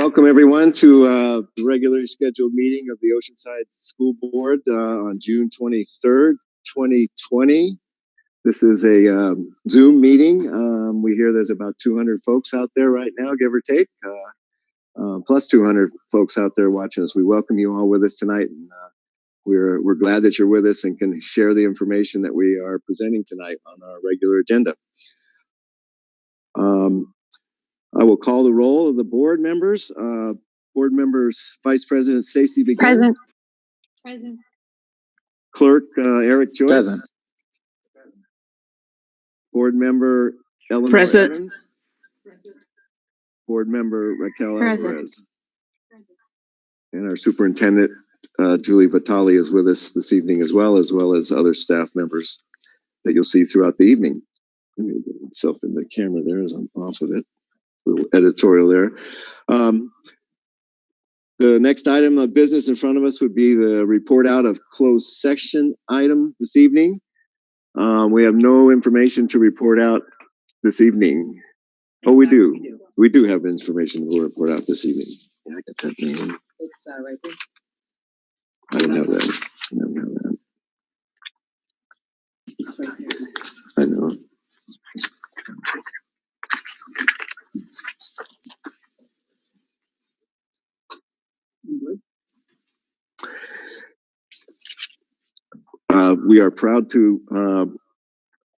Welcome everyone to the regularly scheduled meeting of the Oceanside School Board on June 23rd, 2020. This is a Zoom meeting. We hear there's about 200 folks out there right now, give or take, plus 200 folks out there watching us. We welcome you all with us tonight, and we're glad that you're with us and can share the information that we are presenting tonight on our regular agenda. I will call the roll of the board members. Board members, Vice President Stacy Begin. Present. Clerk Eric Joyce. Present. Board member Eleanor Present. Evans. Board member Raquel Present. Alvarez. And our superintendent Julie Vitale is with us this evening as well as other staff members that you'll see throughout the evening. Let me get myself in the camera there as I'm off of it. A little editorial there. The next item of business in front of us would be the report out of closed session item this evening. We have no information to report out this evening. Oh, we do. We do have information to report out this evening. Yeah, I got that name. It's right there. I didn't have that. I didn't have that. I know. We are proud to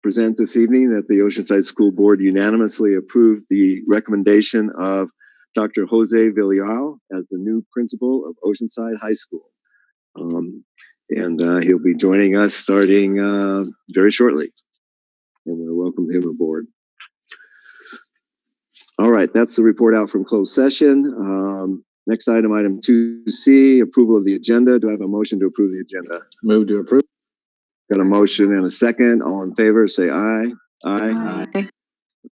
present this evening that the Oceanside School Board unanimously approved the recommendation of Dr. Jose Villarreal as the new principal of Oceanside High School. And he'll be joining us starting very shortly. And we'll welcome him aboard. All right, that's the report out from closed session. Next item, item 2C, approval of the agenda. Do I have a motion to approve the agenda? Move to approve. Got a motion and a second. All in favor, say aye. Aye.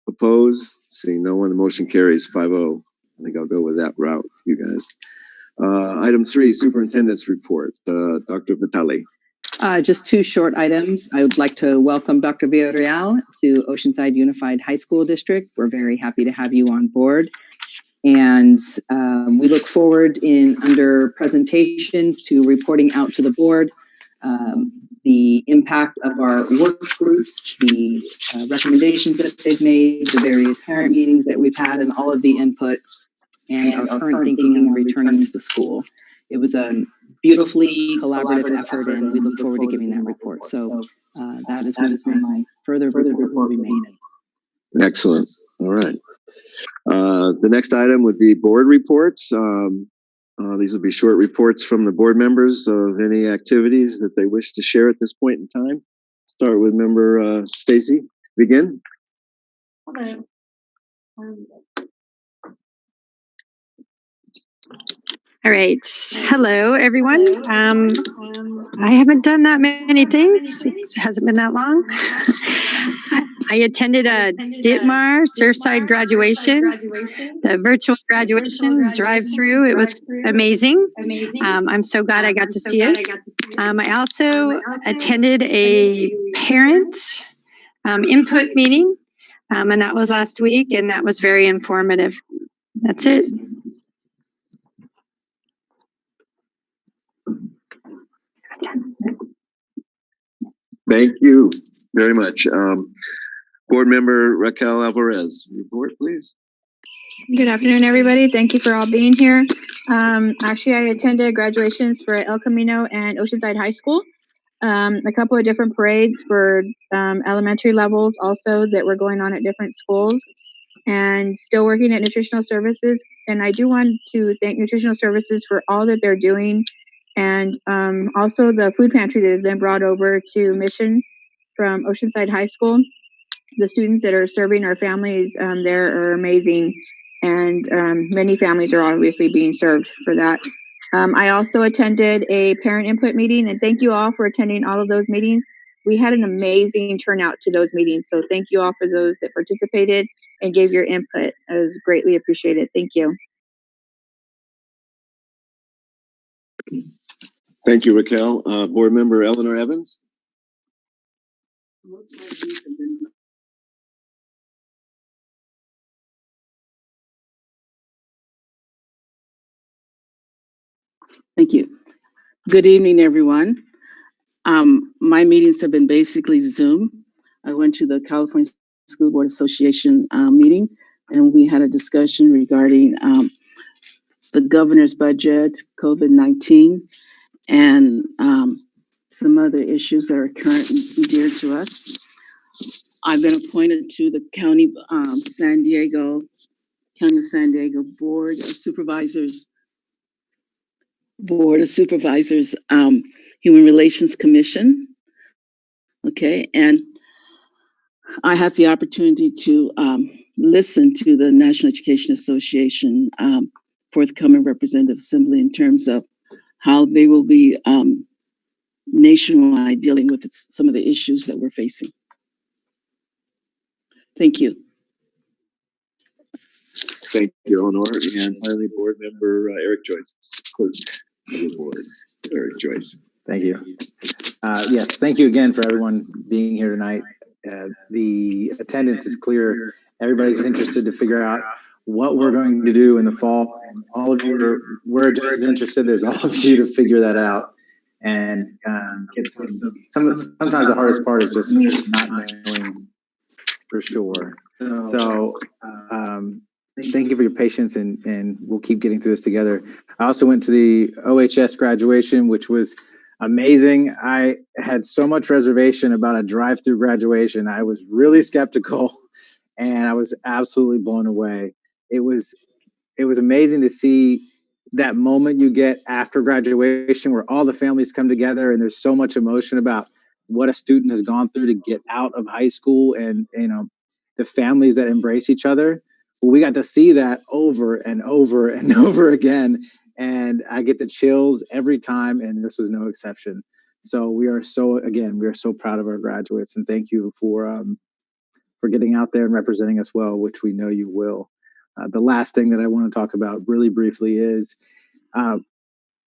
Opposed? Seeing no one, the motion carries 5-0. I think I'll go with that route, you guys. Item 3, superintendent's report. Dr. Vitale. Just two short items. I would like to welcome Dr. Villarreal to Oceanside Unified High School District. We're very happy to have you on board. And we look forward under presentations to reporting out to the board the impact of our work groups, the recommendations that they've made, the various parent meetings that we've had, and all of the input and our current thinking on returning to the school. It was a beautifully collaborative effort, and we look forward to giving that report. So that is when my further report will be made. Excellent. All right. The next item would be board reports. These will be short reports from the board members of any activities that they wish to share at this point in time. Start with member Stacy. Begin. Hello. All right. Hello, everyone. I haven't done that many things. It hasn't been that long. I attended a Ditmar Surfside graduation, the virtual graduation drive-through. It was amazing. I'm so glad I got to see it. I also attended a parent input meeting, and that was last week, and that was very informative. That's it. Thank you very much. Board member Raquel Alvarez, report, please. Good afternoon, everybody. Thank you for all being here. Actually, I attended graduations for El Camino and Oceanside High School. A couple of different parades for elementary levels also that were going on at different schools, and still working at Nutritional Services. And I do want to thank Nutritional Services for all that they're doing, and also the food pantry that has been brought over to Mission from Oceanside High School. The students that are serving our families there are amazing, and many families are obviously being served for that. I also attended a parent input meeting, and thank you all for attending all of those meetings. We had an amazing turnout to those meetings, so thank you all for those that participated and gave your input. It was greatly appreciated. Thank you. Thank you, Raquel. Board member Eleanor Evans. Thank you. Good evening, everyone. My meetings have been basically Zoom. I went to the California School Board Association meeting, and we had a discussion regarding the governor's budget, COVID-19, and some other issues that are current and dear to us. I've been appointed to the County of San Diego Board of Supervisors, Human Relations Commission. Okay, and I had the opportunity to listen to the National Education Association forthcoming representative assembly in terms of how they will be nationwide dealing with some of the issues that we're facing. Thank you. Thank you, Eleanor. And finally, board member Eric Joyce, clerk of the board. Eric Joyce. Thank you. Yes, thank you again for everyone being here tonight. The attendance is clear. Everybody's interested to figure out what we're going to do in the fall. All of you we're just as interested as all of you to figure that out. And get sometimes the hardest part is just not knowing for sure. So thank you for your patience, and we'll keep getting through this together. I also went to the OHS graduation, which was amazing. I had so much reservation about a drive-through graduation. I was really skeptical, and I was absolutely blown away. It was amazing to see that moment you get after graduation where all the families come together and there's so much emotion about what a student has gone through to get out of high school, and the families that embrace each other. Well, we got to see that over and over and over again, and I get the chills every time, and this was no exception. So we are so proud of our graduates, and thank you for getting out there and representing us well, which we know you will. The last thing that I want to talk about really briefly is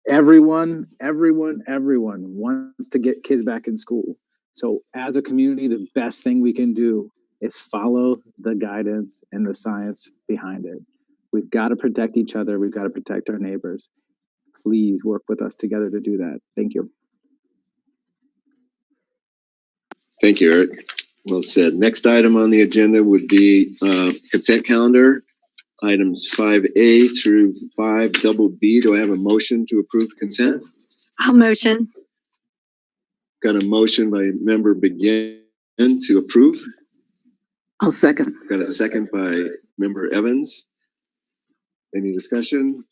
everyone wants to get kids back in school. So as a community, the best thing we can do is follow the guidance and the science behind it. We've got to protect each other. We've got to protect our neighbors. Please work with us together to do that. Thank you. Thank you, Eric. Well said. Next item on the agenda would be consent calendar, items 5A through 5BB. Do I have a motion to approve consent? I'll motion. Got a motion by member Begin to approve. I'll second. Got a second by member Evans. Any discussion?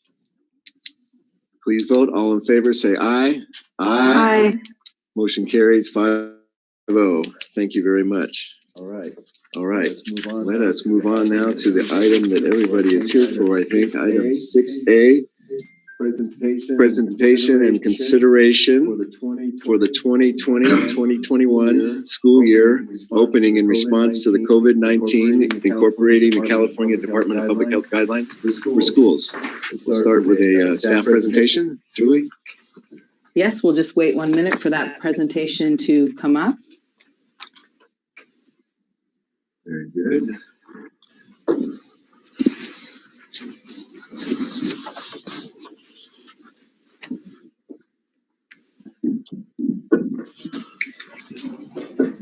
Please vote. All in favor, say aye. Aye. Motion carries 5-0. Thank you very much. All right. Let us move on now to the item that everybody is here for, I think. Item 6A. Presentation and consideration for the 2020-2021 school year opening in response to the COVID-19, incorporating the California Department of Public Health guidelines for schools. We'll start with a staff presentation. Julie? Yes, we'll just wait 1 minute for that presentation to come up. Very good.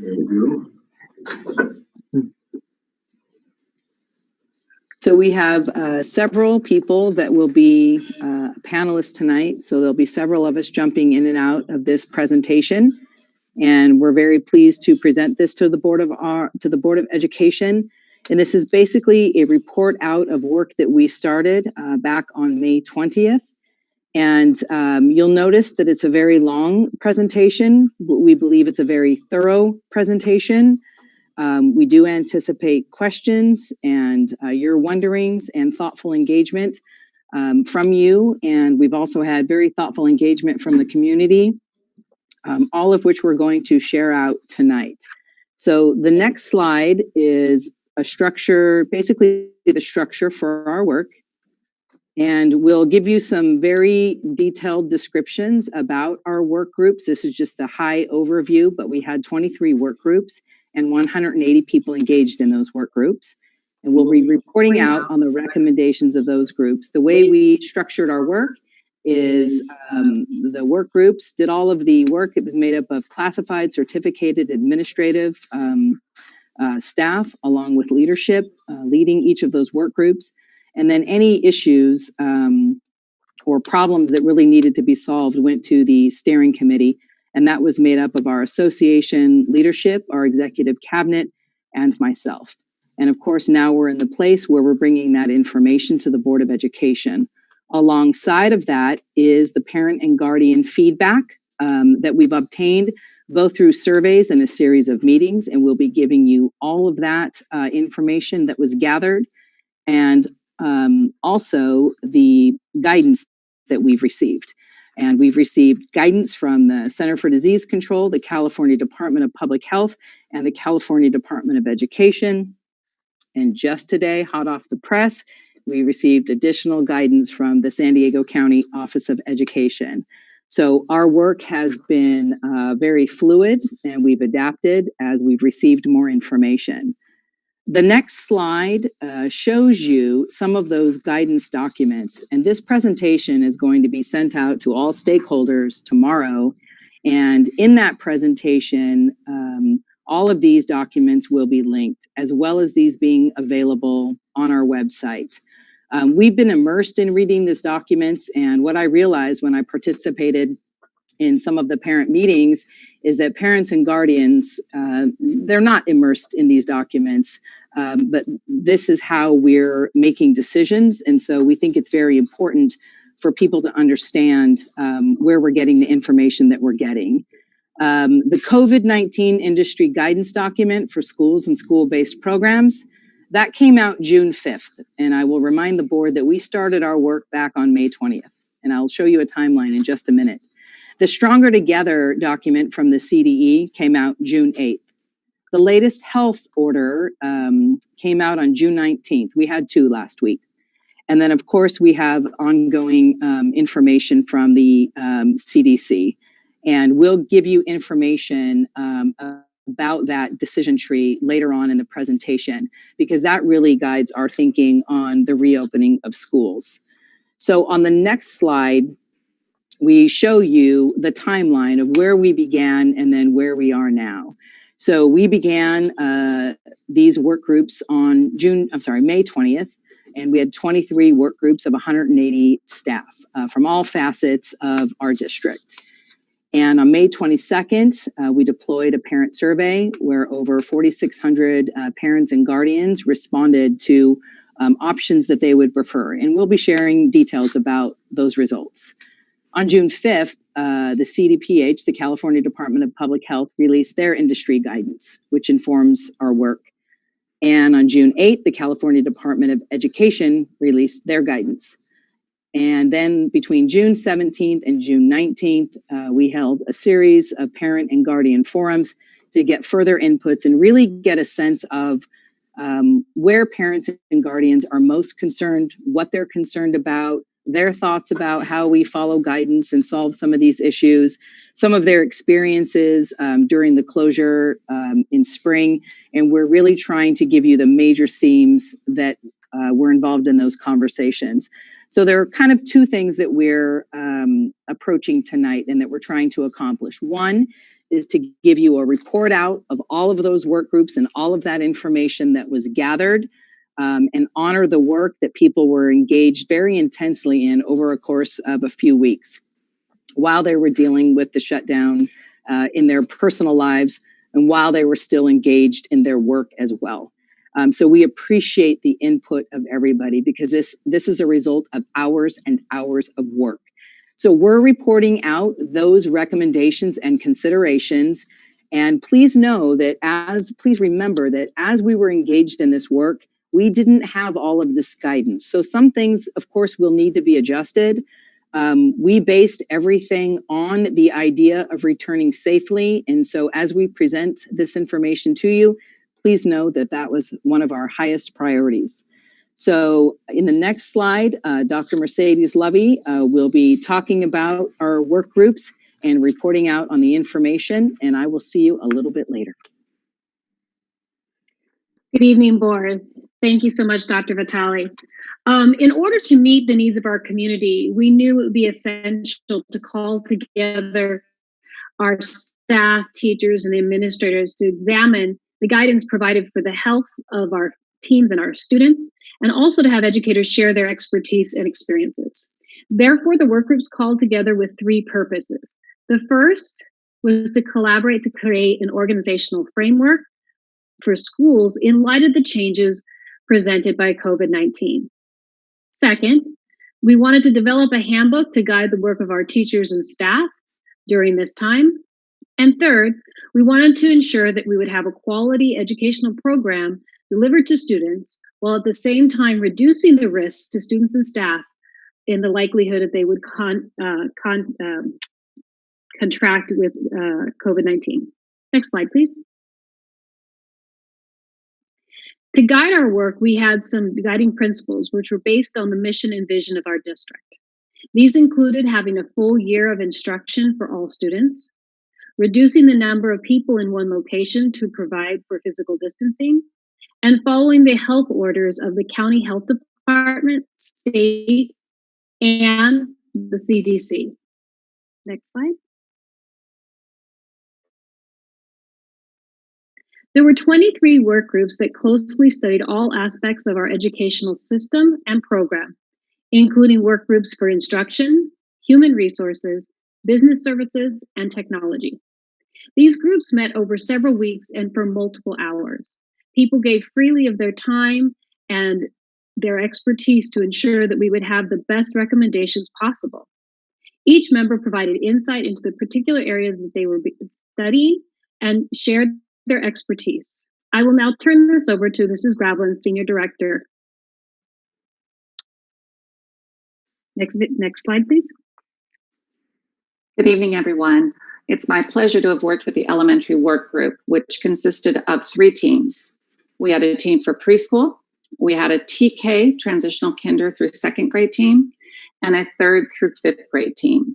There we go. So we have several people that will be panelists tonight. So there'll be several of us jumping in and out of this presentation. And we're very pleased to present this to the Board of Education. And this is basically a report out of work that we started back on May 20th. And you'll notice that it's a very long presentation. We believe it's a very thorough presentation. We do anticipate questions and your wonderings and thoughtful engagement from you. And we've also had very thoughtful engagement from the community, all of which we're going to share out tonight. So the next slide is a structure, basically the structure for our work. And we'll give you some very detailed descriptions about our work groups. This is just the high overview, but we had 23 work groups and 180 people engaged in those work groups. And we'll be reporting out on the recommendations of those groups. The way we structured our work is the work groups did all of the work. It was made up of classified, certificated, administrative staff, along with leadership, leading each of those work groups. And then any issues or problems that really needed to be solved went to the steering committee. And that was made up of our association leadership, our executive cabinet, and myself. And of course, now we're in the place where we're bringing that information to the Board of Education. Alongside of that is the parent and guardian feedback that we've obtained, both through surveys and a series of meetings. And we'll be giving you all of that information that was gathered, and also the guidance that we've received. And we've received guidance from the Center for Disease Control, the California Department of Public Health, and the California Department of Education. And just today, hot off the press, we received additional guidance from the San Diego County Office of Education. So our work has been very fluid, and we've adapted as we've received more information. The next slide shows you some of those guidance documents, and this presentation is going to be sent out to all stakeholders tomorrow. And in that presentation, all of these documents will be linked, as well as these being available on our website. We've been immersed in reading these documents, and what I realized when I participated in some of the parent meetings is that parents and guardians, they're not immersed in these documents, but this is how we're making decisions. And so we think it's very important for people to understand where we're getting the information that we're getting. The COVID-19 industry guidance document for schools and school-based programs, that came out June 5th. And I will remind the board that we started our work back on May 20th. And I'll show you a timeline in just a minute. The Stronger Together document from the CDE came out June 8th. The latest health order came out on June 19th. We had two last week. And then, of course, we have ongoing information from the CDC. And we'll give you information about that decision tree later on in the presentation, because that really guides our thinking on the reopening of schools. So on the next slide, we show you the timeline of where we began and then where we are now. So we began these work groups on May 20th, and we had 23 work groups of 180 staff from all facets of our district. And on May 22nd, we deployed a parent survey where over 4,600 parents and guardians responded to options that they would prefer. And we'll be sharing details about those results. On June 5th, the CDPH, the California Department of Public Health, released their industry guidance, which informs our work. And on June 8th, the California Department of Education released their guidance. And then between June 17th and June 19th, we held a series of parent and guardian forums to get further inputs and really get a sense of where parents and guardians are most concerned, what they're concerned about, their thoughts about how we follow guidance and solve some of these issues, some of their experiences during the closure in spring. And we're really trying to give you the major themes that were involved in those conversations. So there are kind of two things that we're approaching tonight and that we're trying to accomplish. One is to give you a report out of all of those work groups and all of that information that was gathered, and honor the work that people were engaged very intensely in over a course of a few weeks while they were dealing with the shutdown in their personal lives and while they were still engaged in their work as well. So we appreciate the input of everybody, because this is a result of hours and hours of work. So we're reporting out those recommendations and considerations. And please know that please remember that as we were engaged in this work, we didn't have all of this guidance. So some things, of course, will need to be adjusted. We based everything on the idea of returning safely. And so as we present this information to you, please know that that was one of our highest priorities. So in the next slide, Dr. Mercedes Lovey will be talking about our work groups and reporting out on the information, and I will see you a little bit later. Good evening, board. Thank you so much, Dr. Vitale. In order to meet the needs of our community, we knew it would be essential to call together our staff, teachers, and administrators to examine the guidance provided for the health of our teams and our students, and also to have educators share their expertise and experiences. Therefore, the work groups called together with three purposes. The first was to collaborate to create an organizational framework for schools in light of the changes presented by COVID-19. Second, we wanted to develop a handbook to guide the work of our teachers and staff during this time. And third, we wanted to ensure that we would have a quality educational program delivered to students while at the same time reducing the risks to students and staff in the likelihood that they would contract with COVID-19. Next slide, please. To guide our work, we had some guiding principles which were based on the mission and vision of our district. These included having a full year of instruction for all students, reducing the number of people in one location to provide for physical distancing, and following the health orders of the county health department, state, and the CDC. Next slide. There were 23 work groups that closely studied all aspects of our educational system and program, including work groups for instruction, human resources, business services, and technology. These groups met over several weeks and for multiple hours. People gave freely of their time and their expertise to ensure that we would have the best recommendations possible. Each member provided insight into the particular areas that they were studying and shared their expertise. I will now turn this over to Mrs. Gravelin, Senior Director. Next slide, please. Good evening, everyone. It's my pleasure to have worked with the elementary work group, which consisted of 3 teams. We had a team for preschool, we had a TK, transitional kinder through 2nd grade team, and a 3rd through 5th grade team.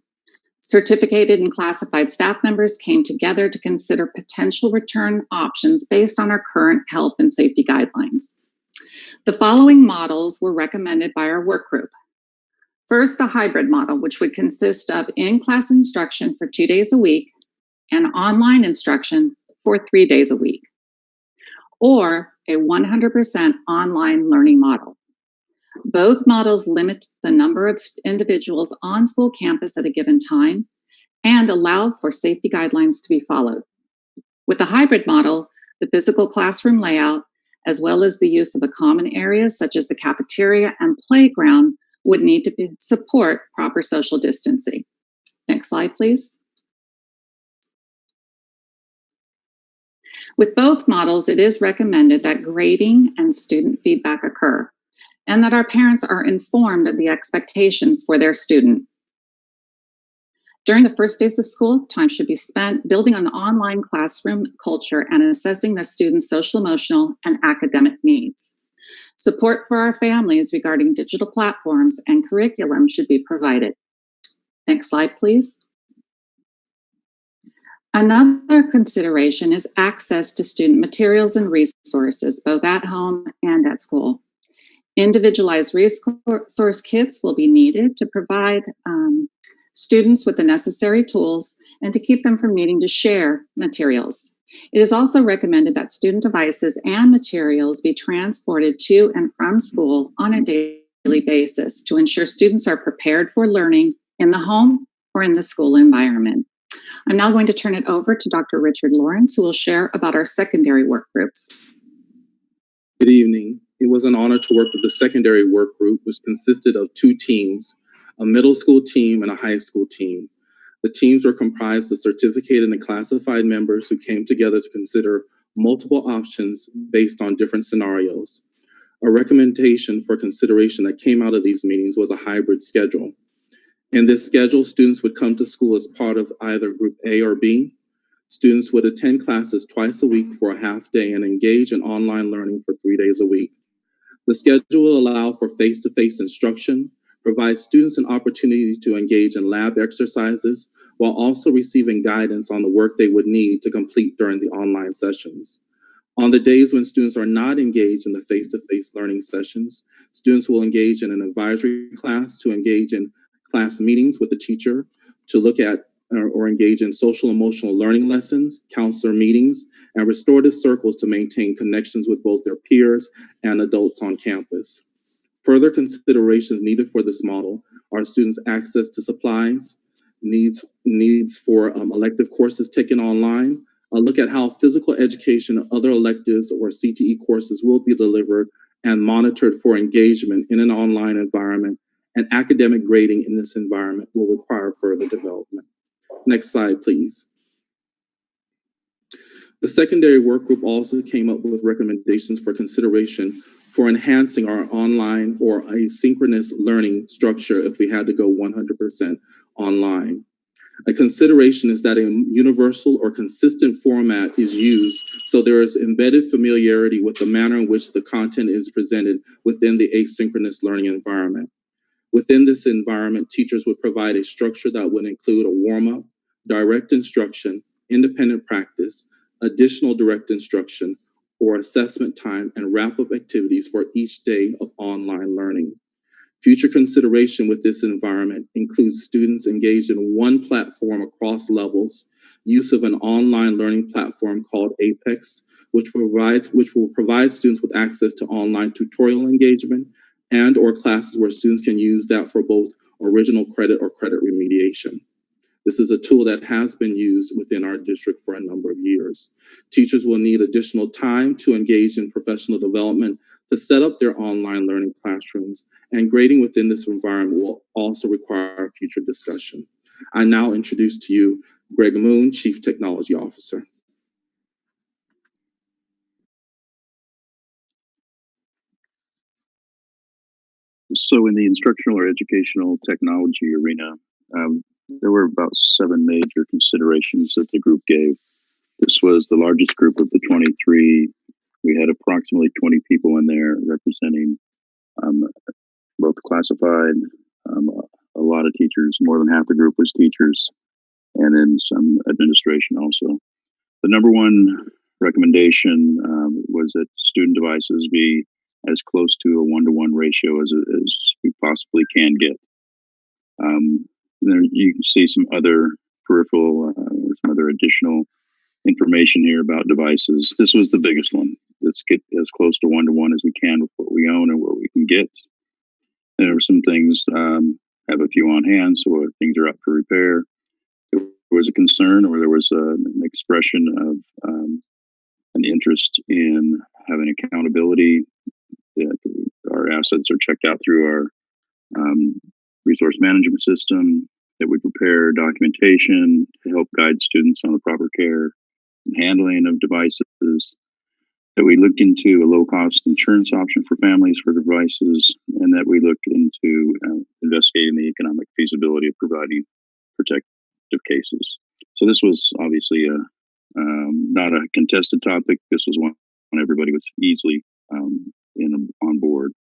Certificated and classified staff members came together to consider potential return options based on our current health and safety guidelines. The following models were recommended by our work group. First, the hybrid model, which would consist of in-class instruction for 2 days a week and online instruction for 3 days a week, or a 100% online learning model. Both models limit the number of individuals on school campus at a given time and allow for safety guidelines to be followed. With the hybrid model, the physical classroom layout, as well as the use of a common area such as the cafeteria and playground, would need to support proper social distancing. Next slide, please. With both models, it is recommended that grading and student feedback occur, and that our parents are informed of the expectations for their student. During the first days of school, time should be spent building an online classroom culture and assessing the students' social, emotional, and academic needs. Support for our families regarding digital platforms and curriculum should be provided. Next slide, please. Another consideration is access to student materials and resources, both at home and at school. Individualized resource kits will be needed to provide students with the necessary tools and to keep them from needing to share materials. It is also recommended that student devices and materials be transported to and from school on a daily basis to ensure students are prepared for learning in the home or in the school environment. I'm now going to turn it over to Dr. Richard Lawrence, who will share about our secondary work groups. Good evening. It was an honor to work with the secondary work group, which consisted of 2 teams, a middle school team and a high school team. The teams were comprised of certificated and classified members who came together to consider multiple options based on different scenarios. A recommendation for consideration that came out of these meetings was a hybrid schedule. In this schedule, students would come to school as part of either group A or B. Students would attend classes twice a week for a half day and engage in online learning for 3 days a week. The schedule will allow for face-to-face instruction, provide students an opportunity to engage in lab exercises, while also receiving guidance on the work they would need to complete during the online sessions. On the days when students are not engaged in the face-to-face learning sessions, students will engage in an advisory class, to engage in class meetings with the teacher, to look at or engage in social emotional learning lessons, counselor meetings, and restorative circles to maintain connections with both their peers and adults on campus. Further considerations needed for this model are students' access to supplies, needs for elective courses taken online, a look at how physical education and other electives or CTE courses will be delivered and monitored for engagement in an online environment, and academic grading in this environment will require further development. Next slide, please. The secondary work group also came up with recommendations for consideration for enhancing our online or asynchronous learning structure if we had to go 100% online. A consideration is that a universal or consistent format is used, so there is embedded familiarity with the manner in which the content is presented within the asynchronous learning environment. Within this environment, teachers would provide a structure that would include a warm-up, direct instruction, independent practice, additional direct instruction, or assessment time and wrap-up activities for each day of online learning. Future consideration with this environment includes students engaged in one platform across levels, use of an online learning platform called Apex, which will provide students with access to online tutorial engagement and or classes where students can use that for both original credit or credit remediation. This is a tool that has been used within our district for a number of years. Teachers will need additional time to engage in professional development to set up their online learning classrooms, and grading within this environment will also require future discussion. I now introduce to you Greg Moon, Chief Technology Officer. So in the instructional or educational technology arena, there were about 7 major considerations that the group gave. This was the largest group of the 23. We had approximately 20 people in there representing both classified, a lot of teachers, more than half the group was teachers, and then some administration also. The number one recommendation was that student devices be as close to a 1-to-1 ratio as we possibly can get. There you can see some other peripheral, some other additional information here about devices. This was the biggest one. Let's get as close to 1-to-1 as we can with what we own and what we can get. And there were some things, have a few on hand, so things are up for repair. There was a concern, or there was an expression of an interest in having accountability, that our assets are checked out through our resource management system, that we prepare documentation to help guide students on the proper care and handling of devices, that we looked into a low-cost insurance option for families for devices, and that we looked into investigating the economic feasibility of providing protective cases. So this was obviously not a contested topic. This was one everybody was easily on board.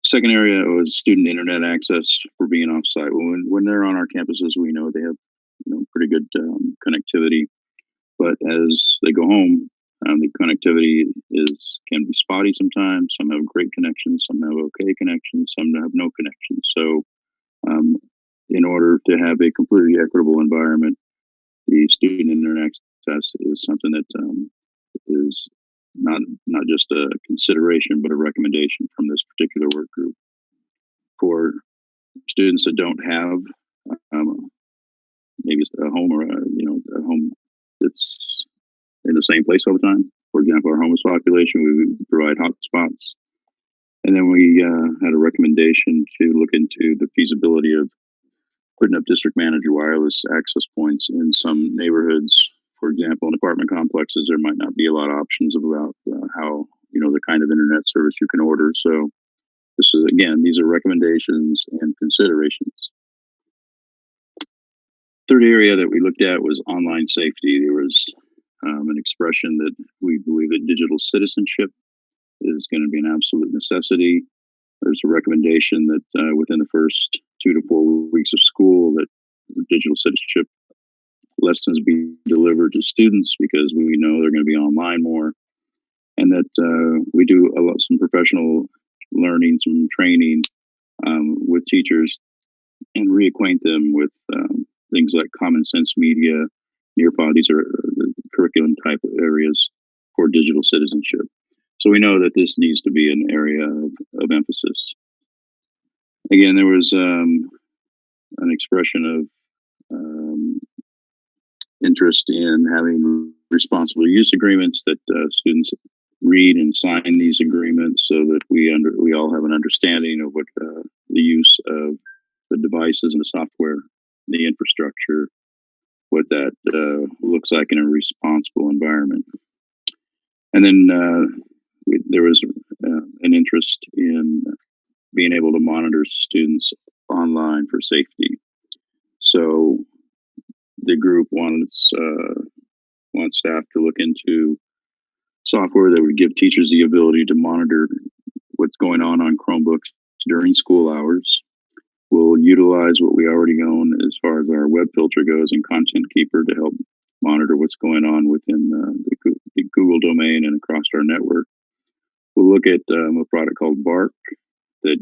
Second area was student internet access for being offsite. When they're on our campuses, we know they have pretty good connectivity, but as they go home, the connectivity can be spotty sometimes. Some have great connections, some have okay connections, some have no connections. So in order to have a completely equitable environment, the student internet access is something that is not just a consideration, but a recommendation from this particular work group. For students that don't have maybe a home or a home that's in the same place all the time. For example, our homeless population, we would provide hotspots. And then we had a recommendation to look into the feasibility of putting up district manager wireless access points in some neighborhoods. For example, in apartment complexes, there might not be a lot of options about how, the kind of internet service you can order. So this is, again, these are recommendations and considerations. Third area that we looked at was online safety. There was an expression that we believe that digital citizenship is going to be an absolute necessity. There's a recommendation that within the first 2 to 4 weeks of school, that digital citizenship lessons be delivered to students, because we know they're going to be online more. and that we do some professional learning, some training with teachers, and reacquaint them with things like common sense media, Nearpod. These are the curriculum type of areas for digital citizenship. So we know that this needs to be an area of emphasis. Again, there was an expression of interest in having responsible use agreements, that students read and sign these agreements so that we all have an understanding of what the use of the devices and the software, the infrastructure, what that looks like in a responsible environment. And then there was an interest in being able to monitor students online for safety. So the group wants staff to look into software that would give teachers the ability to monitor what's going on Chromebooks during school hours. We'll utilize what we already own as far as our web filter goes and Content Keeper to help monitor what's going on within the Google domain and across our network. We'll look at a product called Bark that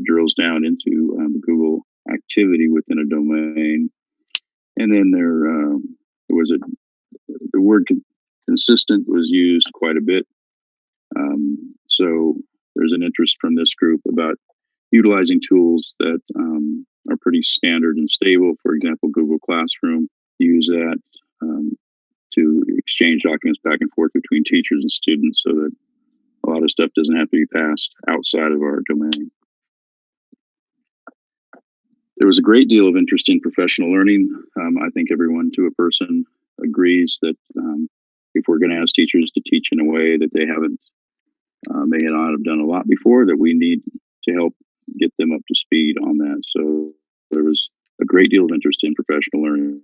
drills down into the Google activity within a domain. And then there was the word consistent was used quite a bit. So there's an interest from this group about utilizing tools that are pretty standard and stable. For example, Google Classroom, use that to exchange documents back and forth between teachers and students so that a lot of stuff doesn't have to be passed outside of our domain. There was a great deal of interest in professional learning. I think everyone to a person agrees that if we're going to ask teachers to teach in a way that they haven't, may not have done a lot before, that we need to help get them up to speed on that. So there was a great deal of interest in professional learning,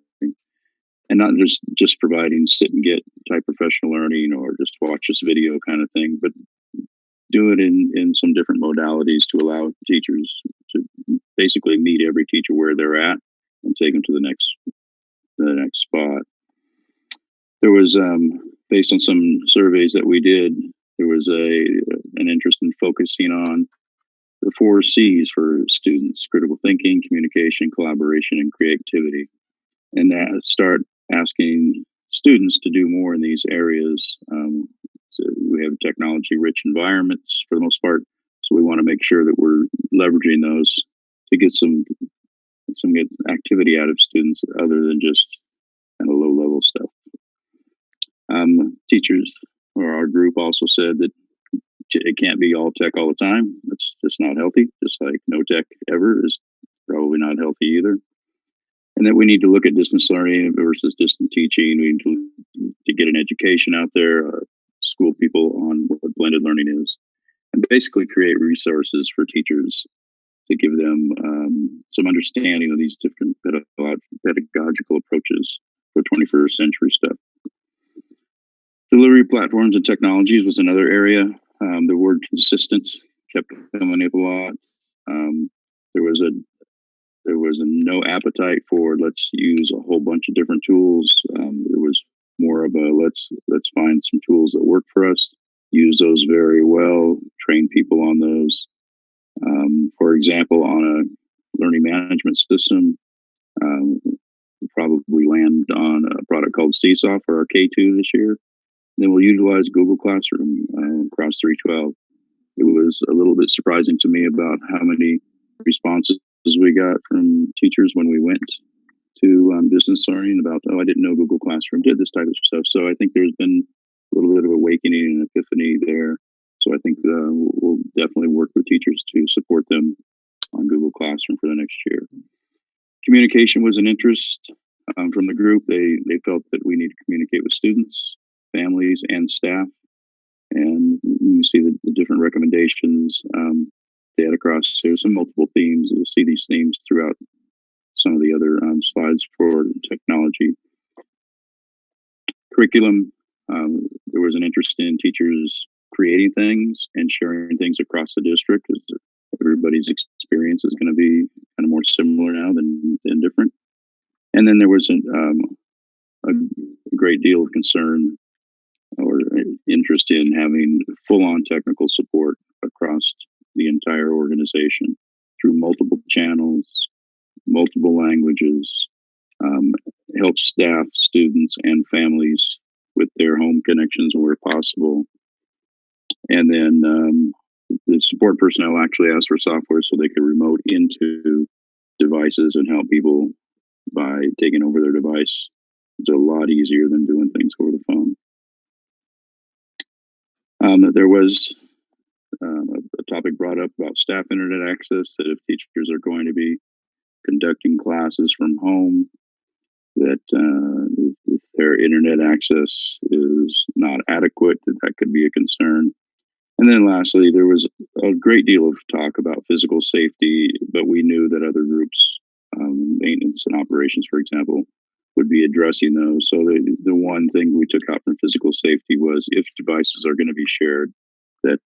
and not just providing sit and get type professional learning or just watch this video kind of thing, but do it in some different modalities to allow teachers to basically meet every teacher where they're at and take them to the next spot. There was, based on some surveys that we did, there was an interest in focusing on the 4 C's for students: critical thinking, communication, collaboration, and creativity. And that start asking students to do more in these areas. So we have technology-rich environments for the most part, so we want to make sure that we're leveraging those to get some good activity out of students other than just kind of low-level stuff. Teachers, or our group, also said that it can't be all tech all the time. That's just not healthy, just like no tech ever is probably not healthy either. And that we need to look at distance learning versus distant teaching. We need to get an education out there, school people on what blended learning is, and basically create resources for teachers to give them some understanding of these different pedagogical approaches for 21st century stuff. Delivery platforms and technologies was another area. The word consistent kept coming up a lot. There was no appetite for let's use a whole bunch of different tools. There was more of a let's find some tools that work for us, use those very well, train people on those. For example, on a learning management system, we'll probably land on a product called Seesaw for our K2 this year. Then we'll utilize Google Classroom across 312. It was a little bit surprising to me about how many responses we got from teachers when we went to distance learning about, I didn't know Google Classroom did this type of stuff. So I think there's been a little bit of awakening and epiphany there. So I think we'll definitely work with teachers to support them on Google Classroom for the next year. Communication was an interest from the group. They felt that we need to communicate with students, families, and staff. And you can see the different recommendations they had across. There's some multiple themes. You'll see these themes throughout some of the other slides for technology. Curriculum, there was an interest in teachers creating things and sharing things across the district, because everybody's experience is going to be kind of more similar now than different. And then there was a great deal of concern or interest in having full-on technical support across the entire organization through multiple channels, multiple languages, help staff, students, and families with their home connections where possible. And then the support personnel actually asked for software so they could remote into devices and help people by taking over their device. It's a lot easier than doing things over the phone. There was a topic brought up about staff internet access, that if teachers are going to be conducting classes from home, that if their internet access is not adequate, that could be a concern. And then lastly, there was a great deal of talk about physical safety, but we knew that other groups, maintenance and operations, for example, would be addressing those. So the one thing we took out from physical safety was, if devices are going to be shared, that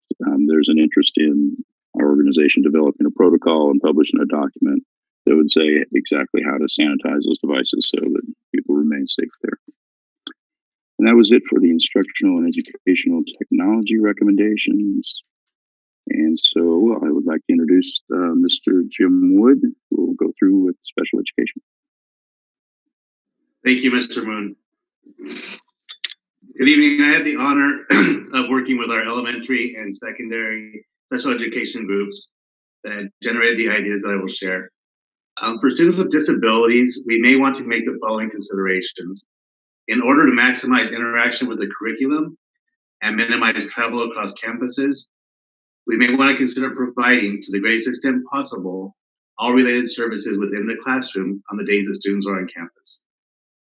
there's an interest in our organization developing a protocol and publishing a document that would say exactly how to sanitize those devices so that people remain safe there. And that was it for the instructional and educational technology recommendations. And so I would like to introduce Mr. Jim Wood, who will go through with special education. Thank you, Mr. Moon. Good evening. I had the honor of working with our elementary and secondary special education groups that generated the ideas that I will share. For students with disabilities, we may want to make the following considerations. In order to maximize interaction with the curriculum and minimize travel across campuses, we may want to consider providing, to the greatest extent possible, all related services within the classroom on the days that students are on campus.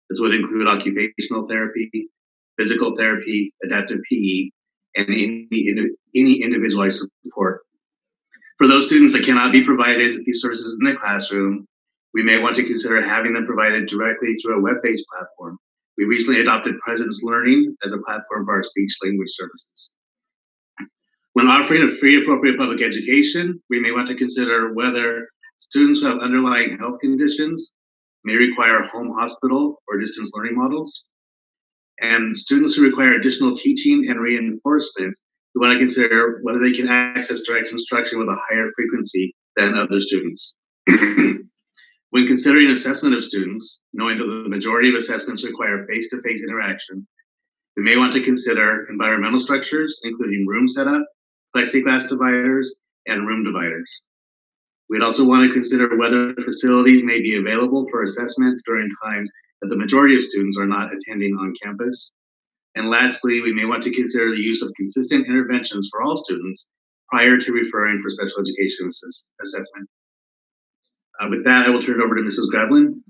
This would include occupational therapy, physical therapy, adaptive PE, and any individualized support. For those students that cannot be provided these services in the classroom, we may want to consider having them provided directly through a web-based platform. We recently adopted Presence Learning as a platform for our speech language services. When offering a free appropriate public education, we may want to consider whether students who have underlying health conditions may require home hospital or distance learning models. And students who require additional teaching and reinforcement, we want to consider whether they can access direct instruction with a higher frequency than other students. When considering assessment of students, knowing that the majority of assessments require face-to-face interaction, we may want to consider environmental structures, including room setup, plexiglass dividers, and room dividers. We'd also want to consider whether facilities may be available for assessment during times that the majority of students are not attending on campus. And lastly, we may want to consider the use of consistent interventions for all students prior to referring for special education assessment. With that, I will turn it over to Mrs. Gradlin.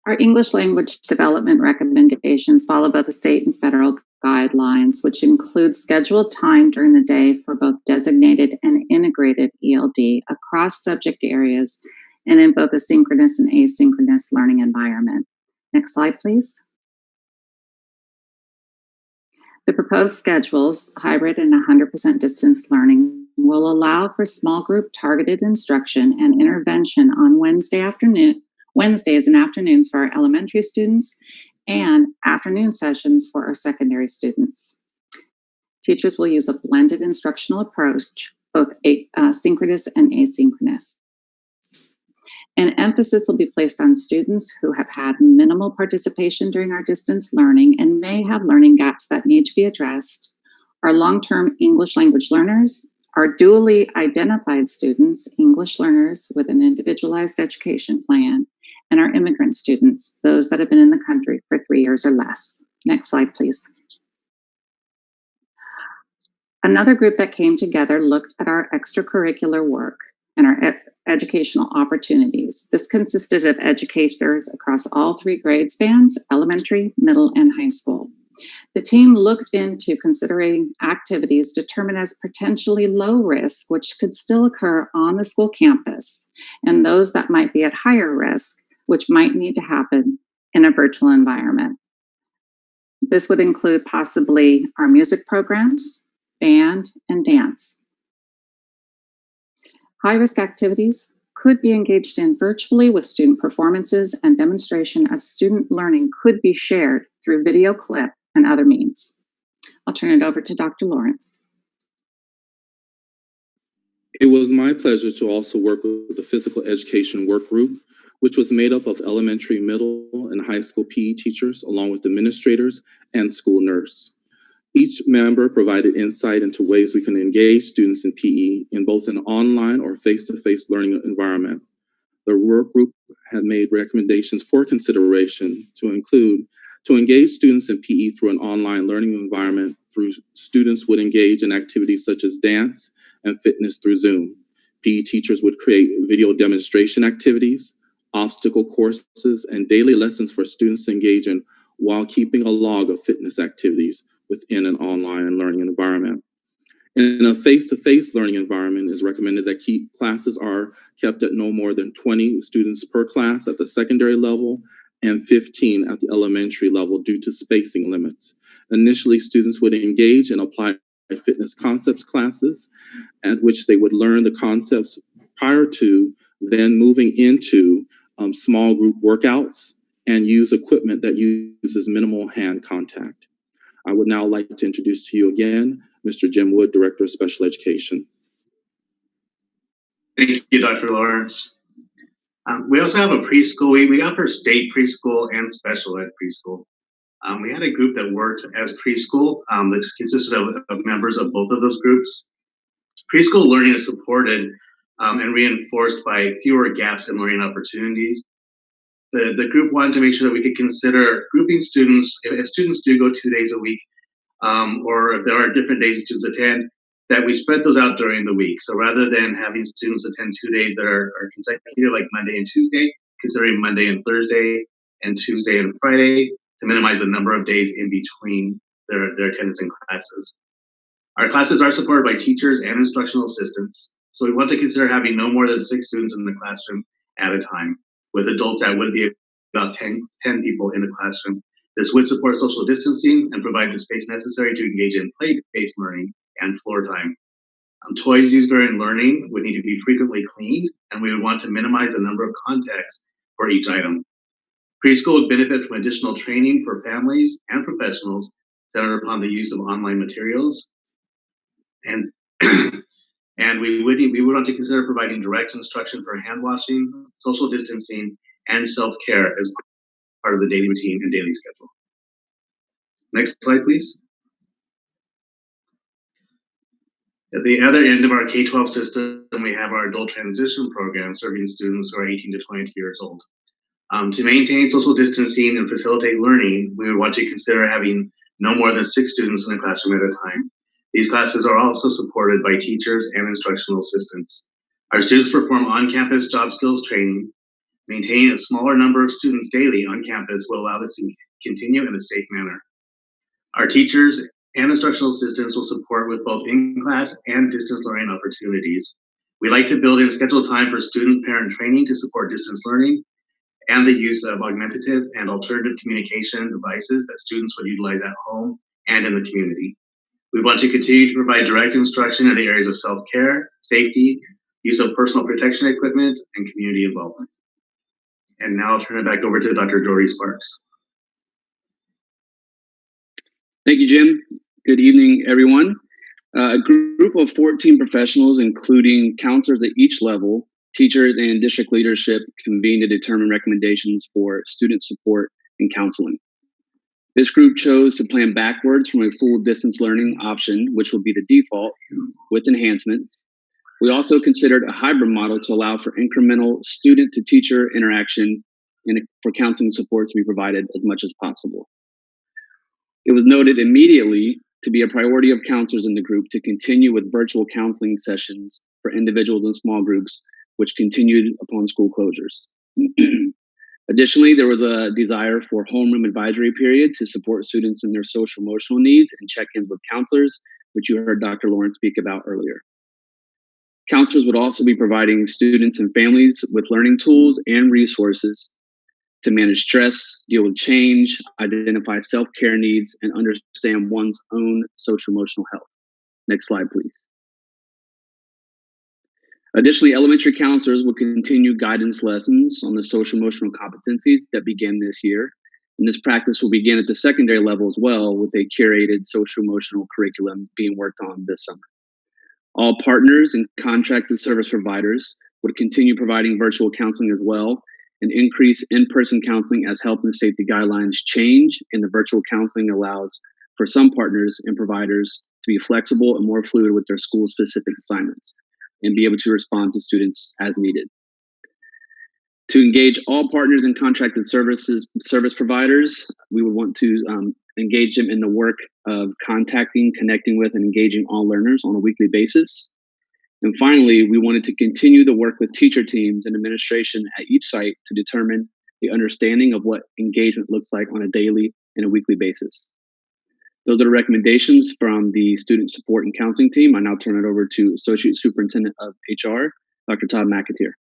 Our English language development recommendations follow both the state and federal guidelines, which include scheduled time during the day for both designated and integrated ELD across subject areas and in both a synchronous and asynchronous learning environment. Next slide, please. The proposed schedules, hybrid and 100% distance learning, will allow for small group targeted instruction and intervention on Wednesdays and afternoons for our elementary students, and afternoon sessions for our secondary students. Teachers will use a blended instructional approach, both synchronous and asynchronous. An emphasis will be placed on students who have had minimal participation during our distance learning and may have learning gaps that need to be addressed, our long-term English language learners, our dually identified students, English learners with an individualized education plan, and our immigrant students, those that have been in the country for 3 years or less. Next slide, please. Another group that came together looked at our extracurricular work and our educational opportunities. This consisted of educators across all 3 grade spans, elementary, middle, and high school. The team looked into considering activities determined as potentially low risk, which could still occur on the school campus, and those that might be at higher risk, which might need to happen in a virtual environment. This would include possibly our music programs, band, and dance. High-risk activities could be engaged in virtually with student performances, and demonstration of student learning could be shared through video clip and other means. I'll turn it over to Dr. Lawrence. It was my pleasure to also work with the physical education work group, which was made up of elementary, middle, and high school PE teachers, along with administrators and school nurse. Each member provided insight into ways we can engage students in PE in both an online or face-to-face learning environment. The work group had made recommendations for consideration to include to engage students in PE through an online learning environment. Through students would engage in activities such as dance and fitness through Zoom. PE teachers would create video demonstration activities, obstacle courses, and daily lessons for students to engage in while keeping a log of fitness activities within an online learning environment. In a face-to-face learning environment, it is recommended that classes are kept at no more than 20 students per class at the secondary level and 15 at the elementary level due to spacing limits. Initially, students would engage in applied fitness concepts classes at which they would learn the concepts prior to then moving into small group workouts and use equipment that uses minimal hand contact. I would now like to introduce to you again Mr. Jim Wood, Director of Special Education. Thank you, Dr. Lawrence. We also have a preschool. We offer state preschool and special ed preschool. We had a group that worked as preschool that consisted of members of both of those groups. Preschool learning is supported and reinforced by fewer gaps in learning opportunities. The group wanted to make sure that we could consider grouping students. If students do go 2 days a week, or if there are different days students attend, that we spread those out during the week. So rather than having students attend 2 days that are consecutive, like Monday and Tuesday, considering Monday and Thursday and Tuesday and Friday to minimize the number of days in between their attendance in classes. Our classes are supported by teachers and instructional assistants. So we want to consider having no more than 6 students in the classroom at a time. With adults, that would be about 10 people in the classroom. This would support social distancing and provide the space necessary to engage in play-based learning and floor time. Toys used during learning would need to be frequently cleaned, and we would want to minimize the number of contacts for each item. Preschool would benefit from additional training for families and professionals centered upon the use of online materials. And and we would want to consider providing direct instruction for hand washing, social distancing, and self-care as part of the daily routine and daily schedule. Next slide, please. At the other end of our K-12 system, we have our adult transition program serving students who are 18 to 22 years old. To maintain social distancing and facilitate learning, we would want to consider having no more than 6 students in a classroom at a time. These classes are also supported by teachers and instructional assistants. Our students perform on-campus job skills training. Maintaining a smaller number of students daily on campus will allow this to continue in a safe manner. Our teachers and instructional assistants will support with both in-class and distance learning opportunities. We like to build in scheduled time for student-parent training to support distance learning and the use of augmentative and alternative communication devices that students would utilize at home and in the community. We want to continue to provide direct instruction in the areas of self-care, safety, use of personal protection equipment, and community involvement. And now I'll turn it back over to Dr. Jory Sparks. Thank you, Jim. Good evening, everyone. A group of 14 professionals, including counselors at each level, teachers, and district leadership, convened to determine recommendations for student support and counseling. This group chose to plan backwards from a full distance learning option, which will be the default, with enhancements. We also considered a hybrid model to allow for incremental student-to-teacher interaction and for counseling support to be provided as much as possible. It was noted immediately to be a priority of counselors in the group to continue with virtual counseling sessions for individuals in small groups, which continued upon school closures. Additionally, there was a desire for homeroom advisory period to support students in their social emotional needs and check-ins with counselors, which you heard Dr. Lawrence speak about earlier. Counselors would also be providing students and families with learning tools and resources to manage stress, deal with change, identify self-care needs, and understand one's own social emotional health. Next slide, please. Additionally, elementary counselors will continue guidance lessons on the social emotional competencies that began this year. And this practice will begin at the secondary level as well, with a curated social emotional curriculum being worked on this summer. All partners and contracted service providers would continue providing virtual counseling as well, and increase in-person counseling as health and safety guidelines change, and the virtual counseling allows for some partners and providers to be flexible and more fluid with their school-specific assignments and be able to respond to students as needed. To engage all partners and contracted service providers, we would want to engage them in the work of contacting, connecting with, and engaging all learners on a weekly basis. And finally, we wanted to continue the work with teacher teams and administration at each site to determine the understanding of what engagement looks like on a daily and a weekly basis. Those are the recommendations from the student support and counseling team. I now turn it over to Associate Superintendent of HR, Dr. Todd McAteer.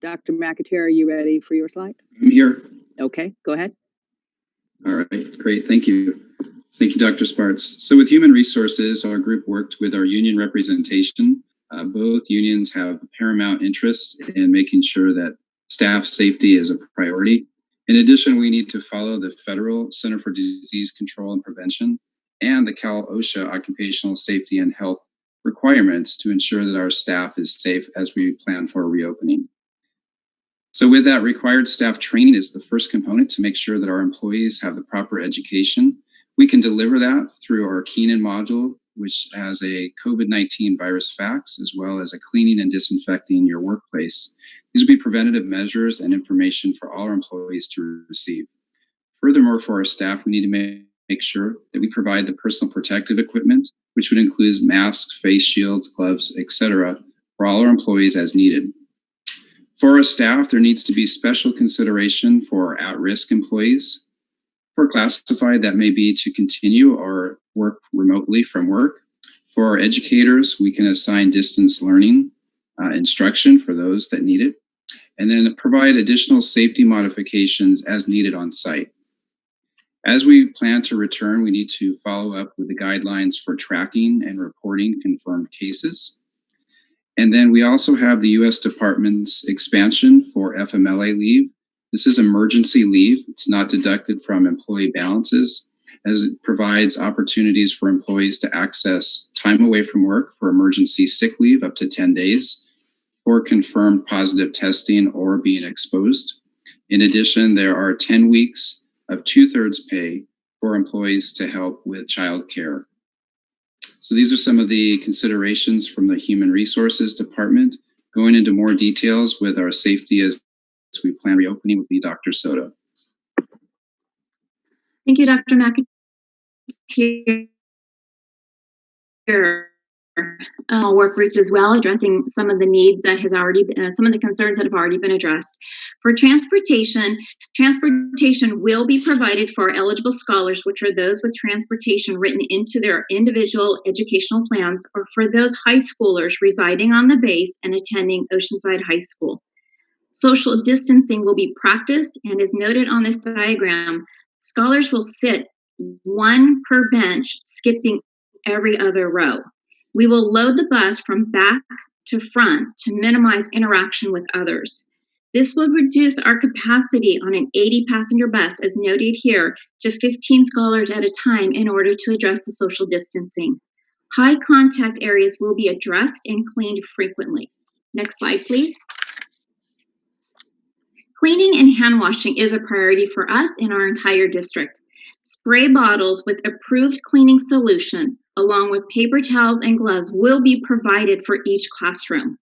Dr. McAteer, are you ready for your slide? I'm here. Okay, go ahead. All right, great. Thank you. Thank you, Dr. Sparts. So with Human Resources, our group worked with our union representation. Both unions have paramount interest in making sure that staff safety is a priority. In addition, we need to follow the Federal Center for Disease Control and Prevention and the Cal OSHA Occupational Safety and Health requirements to ensure that our staff is safe as we plan for reopening. So with that, required staff training is the first component to make sure that our employees have the proper education. We can deliver that through our Keenan module, which has a COVID-19 virus facts, as well as a cleaning and disinfecting your workplace. These will be preventative measures and information for all our employees to receive. Furthermore, for our staff, we need to make sure that we provide the personal protective equipment, which would include masks, face shields, gloves, etc., for all our employees as needed. For our staff, there needs to be special consideration for at-risk employees. For classified, that may be to continue or work remotely from work. For our educators, we can assign distance learning instruction for those that need it, and then provide additional safety modifications as needed on site. As we plan to return, we need to follow up with the guidelines for tracking and reporting confirmed cases. And then we also have the U.S. Department's expansion for FMLA leave. This is emergency leave. It's not deducted from employee balances, as it provides opportunities for employees to access time away from work for emergency sick leave up to 10 days for confirmed positive testing or being exposed. In addition, there are 10 weeks of 2/3 pay for employees to help with childcare. So these are some of the considerations from the Human Resources Department. Going into more details with our safety as we plan reopening would be Dr. Soto. Thank you, Dr. McAteer. Work groups as well, addressing some of the needs that has already been, some of the concerns that have already been addressed. For transportation will be provided for eligible scholars, which are those with transportation written into their individual educational plans, or for those high schoolers residing on the base and attending Oceanside High School. Social distancing will be practiced, and as noted on this diagram, scholars will sit one per bench, skipping every other row. We will load the bus from back to front to minimize interaction with others. This will reduce our capacity on an 80-passenger bus, as noted here, to 15 scholars at a time in order to address the social distancing. High contact areas will be addressed and cleaned frequently. Next slide, please. Cleaning and hand washing is a priority for us in our entire district. Spray bottles with approved cleaning solution, along with paper towels and gloves, will be provided for each classroom.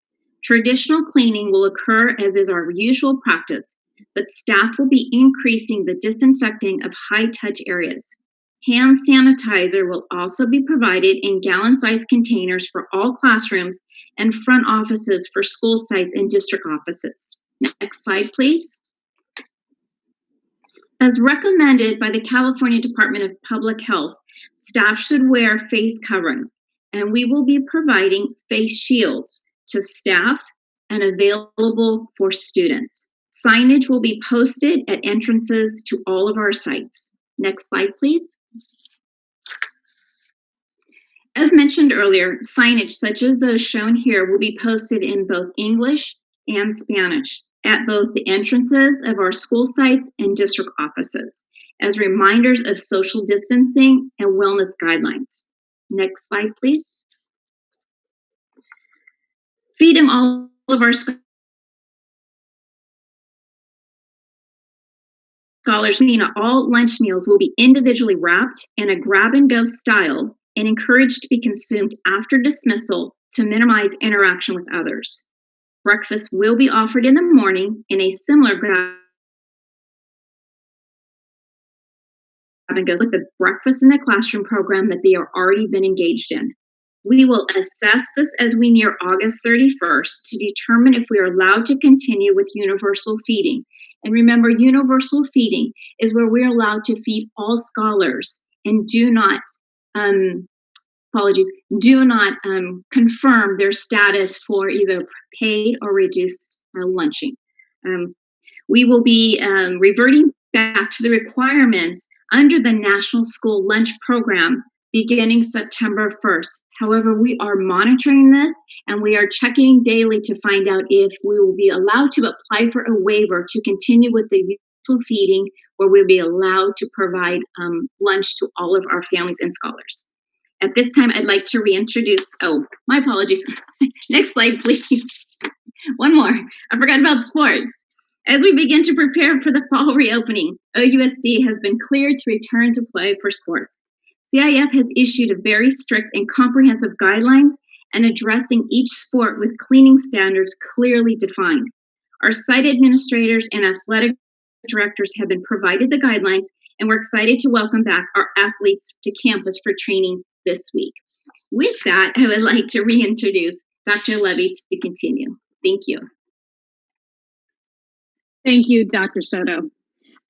Traditional cleaning will occur as is our usual practice, but staff will be increasing the disinfecting of high-touch areas. Hand sanitizer will also be provided in gallon-sized containers for all classrooms and front offices for school sites and district offices. Next slide, please. As recommended by the California Department of Public Health, staff should wear face coverings, and we will be providing face shields to staff and available for students. Signage will be posted at entrances to all of our sites. Next slide, please. As mentioned earlier, signage such as those shown here will be posted in both English and Spanish at both the entrances of our school sites and district offices as reminders of social distancing and wellness guidelines. Next slide, please. Feeding all of our scholars, meaning all lunch meals will be individually wrapped in a grab-and-go style and encouraged to be consumed after dismissal to minimize interaction with others. Breakfast will be offered in the morning in a similar grab-and-go like the breakfast in the classroom program that they are already been engaged in. We will assess this as we near August 31st to determine if we are allowed to continue with universal feeding. And remember, universal feeding is where we're allowed to feed all scholars and do not confirm their status for either paid or reduced lunching. We will be reverting back to the requirements under the National School Lunch Program beginning September 1st. However, we are monitoring this and we are checking daily to find out if we will be allowed to apply for a waiver to continue with the universal feeding, where we'll be allowed to provide lunch to all of our families and scholars. At this time, I'd like to reintroduce, my apologies. Next slide, please. One more. I forgot about sports. As we begin to prepare for the fall reopening, OUSD has been cleared to return to play for sports. CIF has issued a very strict and comprehensive guidelines and addressing each sport with cleaning standards clearly defined. Our site administrators and athletic directors have been provided the guidelines, and we're excited to welcome back our athletes to campus for training this week. With that, I would like to reintroduce Dr. Levy to continue. Thank you. Thank you, Dr. Soto.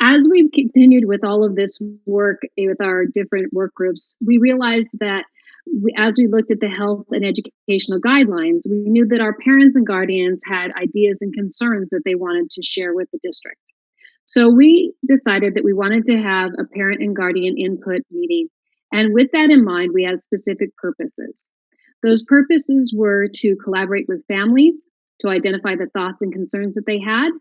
As we've continued with all of this work with our different work groups, we realized that as we looked at the health and educational guidelines, we knew that our parents and guardians had ideas and concerns that they wanted to share with the district. So we decided that we wanted to have a parent and guardian input meeting. And with that in mind, we had specific purposes. Those purposes were to collaborate with families, to identify the thoughts and concerns that they had,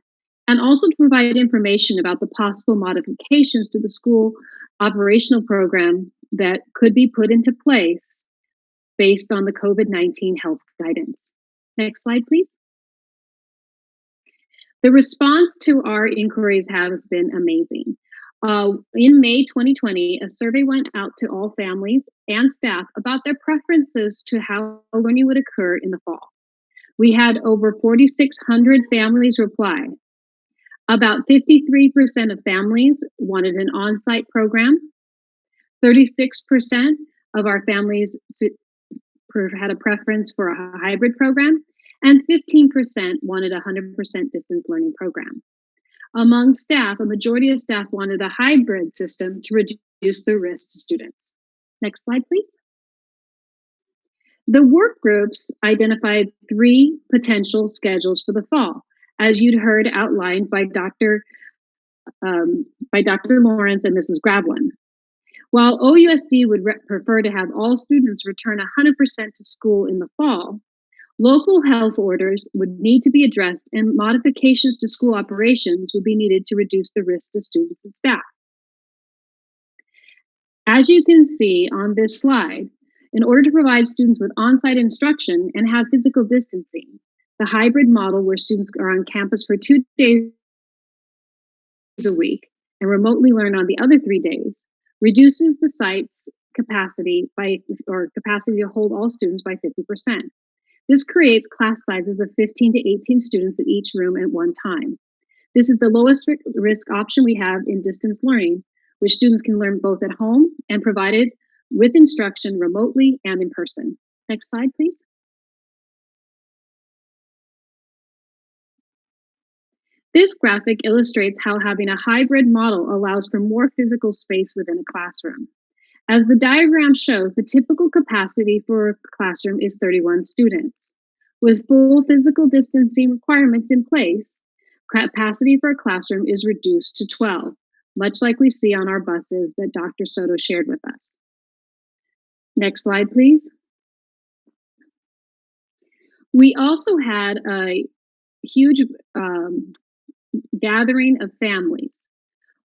and also to provide information about the possible modifications to the school operational program that could be put into place based on the COVID-19 health guidance. Next slide, please. The response to our inquiries has been amazing. In May 2020, a survey went out to all families and staff about their preferences to how learning would occur in the fall. We had over 4,600 families reply. About 53% of families wanted an on-site program. 36% of our families had a preference for a hybrid program, and 15% wanted a 100% distance learning program. Among staff, a majority of staff wanted a hybrid system to reduce the risk to students. Next slide, please. The work groups identified 3 potential schedules for the fall, as you'd heard outlined by Dr. Lawrence and Mrs. Gravlin. While OUSD would prefer to have all students return 100% to school in the fall, local health orders would need to be addressed and modifications to school operations would be needed to reduce the risk to students and staff. As you can see on this slide, in order to provide students with on-site instruction and have physical distancing, the hybrid model where students are on campus for 2 days a week and remotely learn on the other 3 days reduces the site's capacity capacity to hold all students by 50%. This creates class sizes of 15 to 18 students in each room at one time. This is the lowest risk option we have in distance learning, which students can learn both at home and provided with instruction remotely and in person. Next slide, please. This graphic illustrates how having a hybrid model allows for more physical space within a classroom. As the diagram shows, the typical capacity for a classroom is 31 students. With full physical distancing requirements in place, capacity for a classroom is reduced to 12, much like we see on our buses that Dr. Soto shared with us. Next slide, please. We also had a huge gathering of families.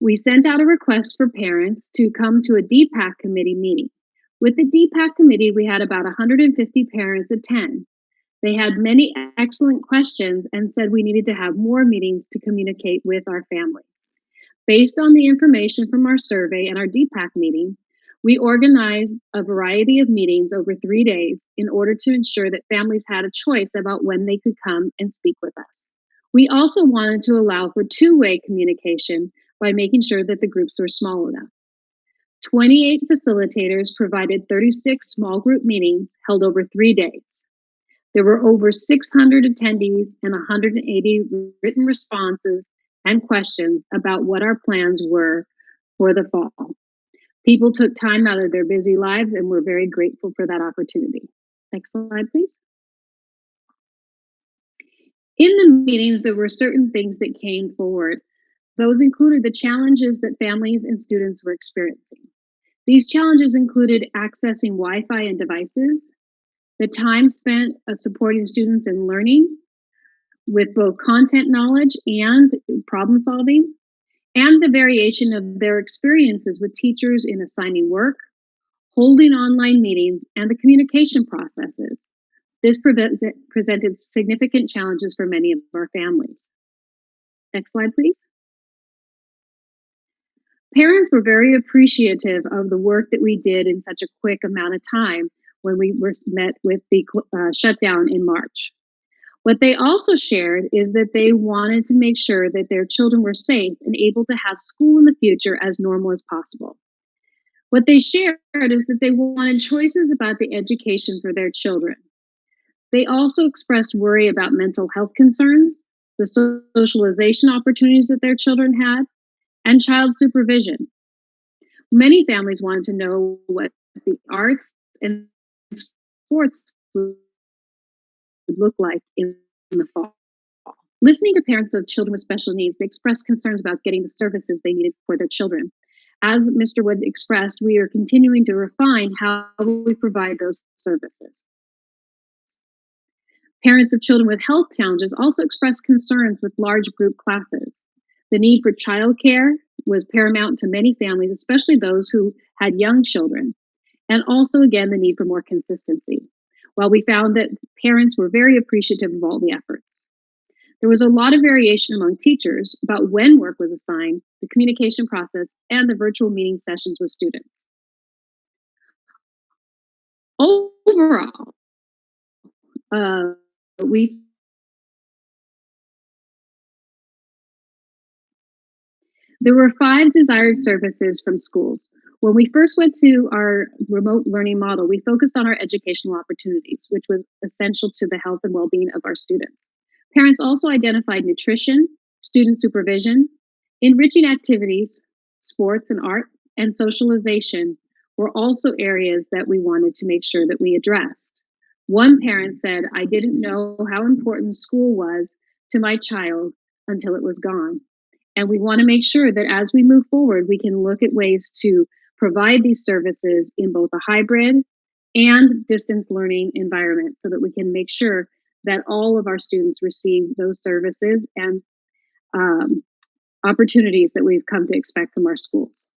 We sent out a request for parents to come to a DPAC committee meeting. With the DPAC committee, we had about 150 parents attend. They had many excellent questions and said we needed to have more meetings to communicate with our families. Based on the information from our survey and our DPAC meeting, we organized a variety of meetings over 3 days in order to ensure that families had a choice about when they could come and speak with us. We also wanted to allow for two-way communication by making sure that the groups were small enough. 28 facilitators provided 36 small group meetings held over 3 days. There were over 600 attendees and 180 written responses and questions about what our plans were for the fall. People took time out of their busy lives and we're very grateful for that opportunity. Next slide, please. In the meetings, there were certain things that came forward. Those included the challenges that families and students were experiencing. These challenges included accessing Wi-Fi and devices, the time spent supporting students in learning with both content knowledge and problem solving, and the variation of their experiences with teachers in assigning work, holding online meetings, and the communication processes. This presented significant challenges for many of our families. Next slide, please. Parents were very appreciative of the work that we did in such a quick amount of time when we were met with the shutdown in March. What they also shared is that they wanted to make sure that their children were safe and able to have school in the future as normal as possible. What they shared is that they wanted choices about the education for their children. They also expressed worry about mental health concerns, the socialization opportunities that their children had, and child supervision. Many families wanted to know what the arts and sports would look like in the fall. Listening to parents of children with special needs, they expressed concerns about getting the services they needed for their children. As Mr. Wood expressed, we are continuing to refine how we provide those services. Parents of children with health challenges also expressed concerns with large group classes. The need for childcare was paramount to many families, especially those who had young children, and also, again, the need for more consistency. While we found that parents were very appreciative of all the efforts. There was a lot of variation among teachers about when work was assigned, the communication process, and the virtual meeting sessions with students. Overall, there were 5 desired services from schools. When we first went to our remote learning model, we focused on our educational opportunities, which was essential to the health and well-being of our students. Parents also identified nutrition, student supervision, enriching activities, sports and art, and socialization were also areas that we wanted to make sure that we addressed. One parent said, "I didn't know how important school was to my child until it was gone." And we want to make sure that as we move forward, we can look at ways to provide these services in both a hybrid and distance learning environment so that we can make sure that all of our students receive those services and opportunities that we've come to expect from our schools.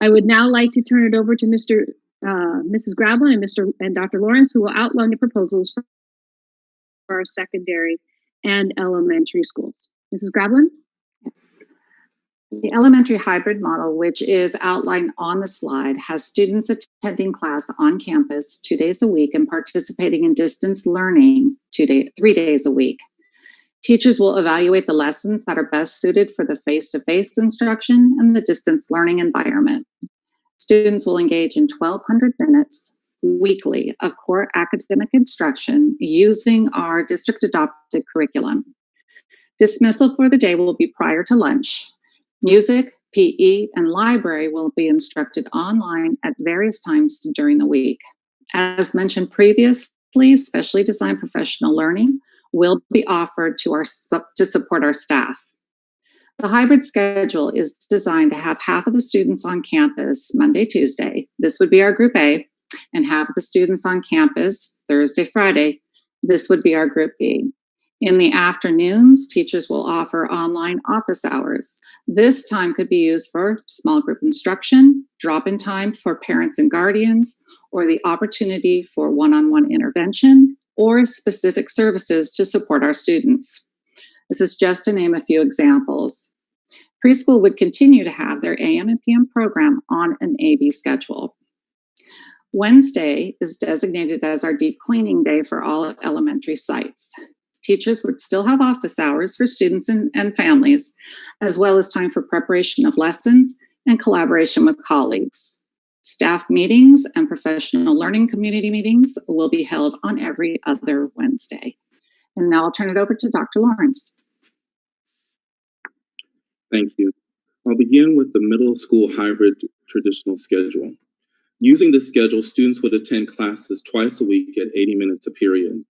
I would now like to turn it over to Mrs. Grablin and Dr. Lawrence, who will outline the proposals for our secondary and elementary schools. Mrs. Grablin? Yes. The elementary hybrid model, which is outlined on the slide, has students attending class on campus 2 days a week and participating in distance learning 3 days a week. Teachers will evaluate the lessons that are best suited for the face-to-face instruction and the distance learning environment. Students will engage in 1,200 minutes weekly of core academic instruction using our district-adopted curriculum. Dismissal for the day will be prior to lunch. Music, PE, and library will be instructed online at various times during the week. As mentioned previously, specially designed professional learning will be offered to support our staff. The hybrid schedule is designed to have half of the students on campus Monday, Tuesday. This would be our group A, and half of the students on campus Thursday, Friday. This would be our group B. In the afternoons, teachers will offer online office hours. This time could be used for small group instruction, drop-in time for parents and guardians, or the opportunity for one-on-one intervention or specific services to support our students. This is just to name a few examples. Preschool would continue to have their AM and PM program on an AB schedule. Wednesday is designated as our deep cleaning day for all elementary sites. Teachers would still have office hours for students and families, as well as time for preparation of lessons and collaboration with colleagues. Staff meetings and professional learning community meetings will be held on every other Wednesday. And now I'll turn it over to Dr. Lawrence. Thank you. I'll begin with the middle school hybrid traditional schedule. Using this schedule, students would attend classes twice a week at 80 minutes a period.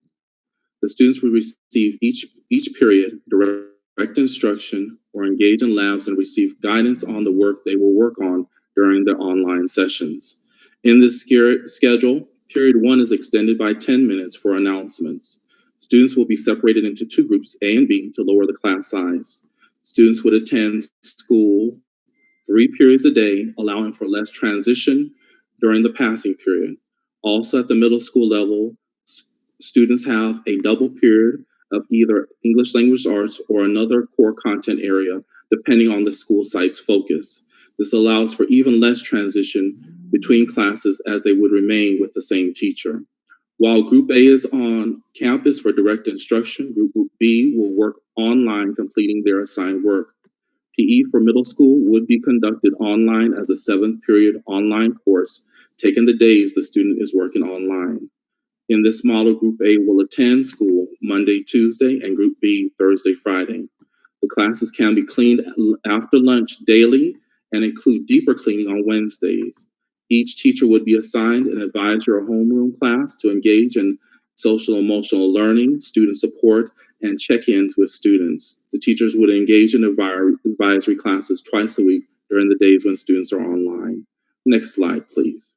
The students would receive each period direct instruction or engage in labs and receive guidance on the work they will work on during their online sessions. In this schedule, period 1 is extended by 10 minutes for announcements. Students will be separated into 2 groups, A and B, to lower the class size. Students would attend school 3 periods a day, allowing for less transition during the passing period. Also at the middle school level, students have a double period of either English language arts or another core content area, depending on the school site's focus. This allows for even less transition between classes as they would remain with the same teacher. While Group A is on campus for direct instruction, Group B will work online completing their assigned work. PE for middle school would be conducted online as a 7th period online course, taking the days the student is working online. In this model, Group A will attend school Monday, Tuesday, and Group B Thursday, Friday. The classes can be cleaned after lunch daily and include deeper cleaning on Wednesdays. Each teacher would be assigned an advisor or homeroom class to engage in social emotional learning, student support, and check-ins with students. The teachers would engage in advisory classes twice a week during the days when students are online. Next slide, please.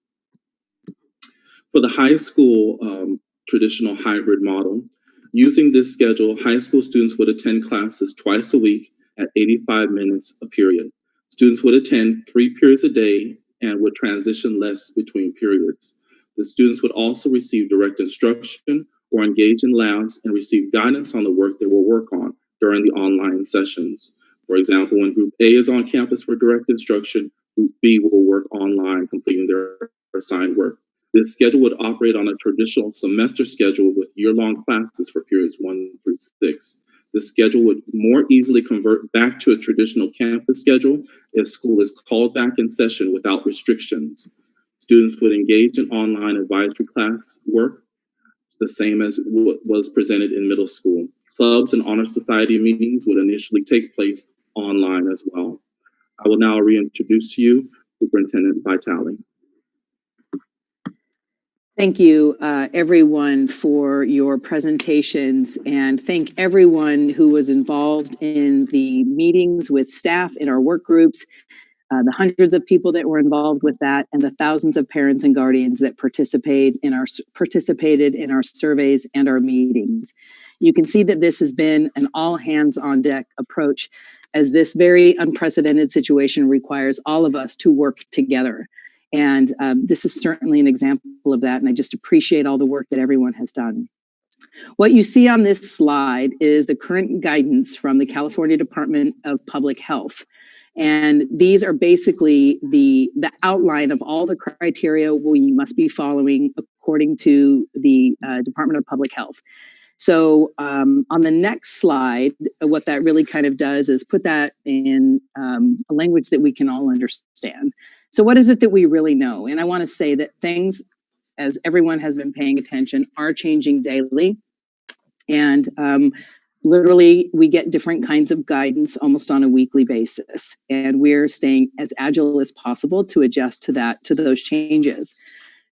For the high school traditional hybrid model, using this schedule, high school students would attend classes twice a week at 85 minutes a period. Students would attend 3 periods a day and would transition less between periods. The students would also receive direct instruction or engage in labs and receive guidance on the work they will work on during the online sessions. For example, when Group A is on campus for direct instruction, Group B will work online completing their assigned work. This schedule would operate on a traditional semester schedule with year-long classes for periods 1 through 6. This schedule would more easily convert back to a traditional campus schedule if school is called back in session without restrictions. Students would engage in online advisory class work, the same as what was presented in middle school. Clubs and honor society meetings would initially take place online as well. I will now reintroduce to you Superintendent Vitale. Thank you, everyone, for your presentations, and thank everyone who was involved in the meetings with staff in our work groups, the hundreds of people that were involved with that, and the thousands of parents and guardians that participated in our surveys and our meetings. You can see that this has been an all hands on deck approach, as this very unprecedented situation requires all of us to work together. And this is certainly an example of that. And I just appreciate all the work that everyone has done. What you see on this slide is the current guidance from the California Department of Public Health. And these are basically the outline of all the criteria we must be following according to the Department of Public Health. So on the next slide, what that really kind of does is put that in a language that we can all understand. So what is it that we really know? And I want to say that things, as everyone has been paying attention, are changing daily. And Literally, we get different kinds of guidance almost on a weekly basis, and we're staying as agile as possible to adjust to those changes.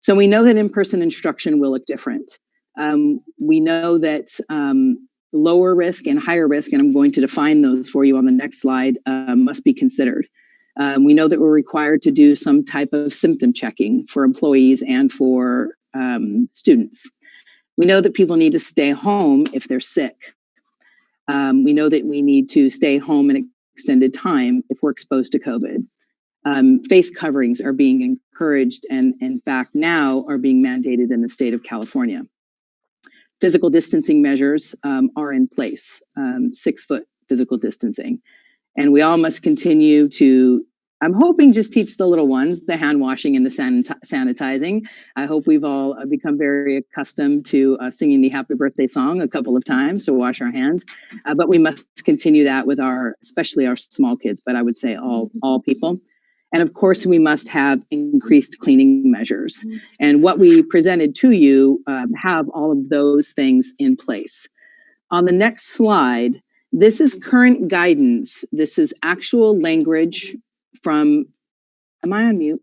So we know that in-person instruction will look different. We know that lower risk and higher risk, and I'm going to define those for you on the next slide, must be considered. We know that we're required to do some type of symptom checking for employees and for students. We know that people need to stay home if they're sick. We know that we need to stay home an extended time if we're exposed to COVID. Face coverings are being encouraged and in fact now are being mandated in the state of California. Physical distancing measures are in place, 6 foot physical distancing. And we all must continue to, I'm hoping, just teach the little ones the hand washing and the sanitizing. I hope we've all become very accustomed to singing the happy birthday song a couple of times to wash our hands. But we must continue that with especially our small kids, but I would say all people. And of course, we must have increased cleaning measures. And what we presented to you have all of those things in place. On the next slide, this is current guidance. This is actual language from, am I on mute?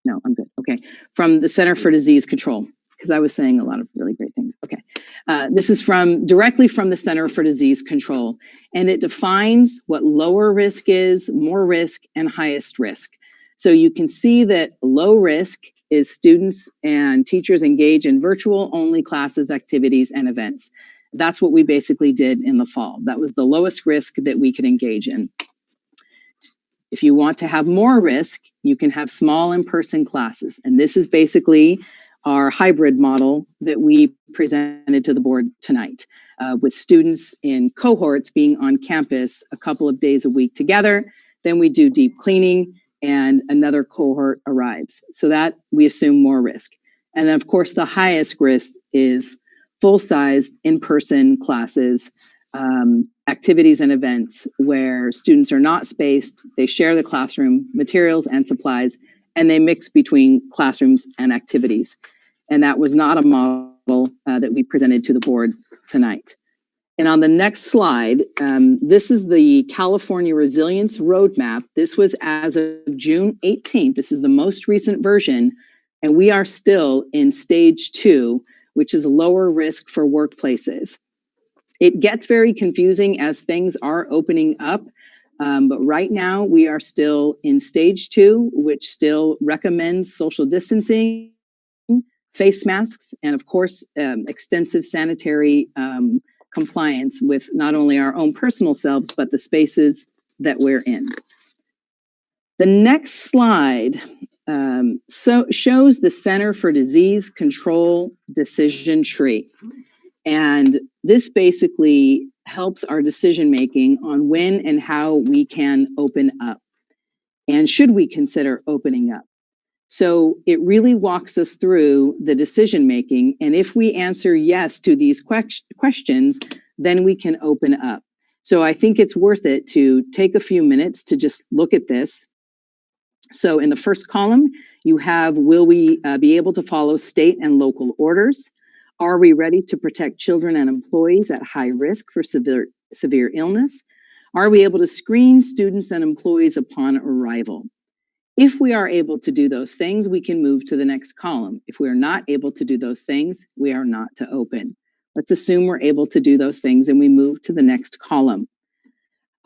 No, I'm good. Okay. From the Center for Disease Control, because I was saying a lot of really great things. Okay. This is directly from the Center for Disease Control, and it defines what lower risk is, more risk, and highest risk. So you can see that low risk is students and teachers engage in virtual only classes, activities, and events. That's what we basically did in the fall. That was the lowest risk that we could engage in. If you want to have more risk, you can have small in-person classes. And this is basically our hybrid model that we presented to the board tonight, with students in cohorts being on campus a couple of days a week together. Then we do deep cleaning and another cohort arrives. So that we assume more risk. And then of course, the highest risk is full-size in-person classes, activities and events where students are not spaced, they share the classroom, materials and supplies, and they mix between classrooms and activities. And that was not a model that we presented to the board tonight. And on the next slide, this is the California Resilience Roadmap. This was as of June 18th. This is the most recent version, and we are still in stage 2, which is lower risk for workplaces. It gets very confusing as things are opening up, but right now we are still in stage 2, which still recommends social distancing, face masks, and of course, extensive sanitary compliance with not only our own personal selves, but the spaces that we're in. The next slide shows the Center for Disease Control decision tree. And this basically helps our decision-making on when and how we can open up. And should we consider opening up? So it really walks us through the decision-making. And if we answer yes to these questions, then we can open up. So I think it's worth it to take a few minutes to just look at this. So in the first column, you have, will we be able to follow state and local orders? Are we ready to protect children and employees at high risk for severe illness? Are we able to screen students and employees upon arrival? If we are able to do those things, we can move to the next column. If we are not able to do those things, we are not to open. Let's assume we're able to do those things and we move to the next column.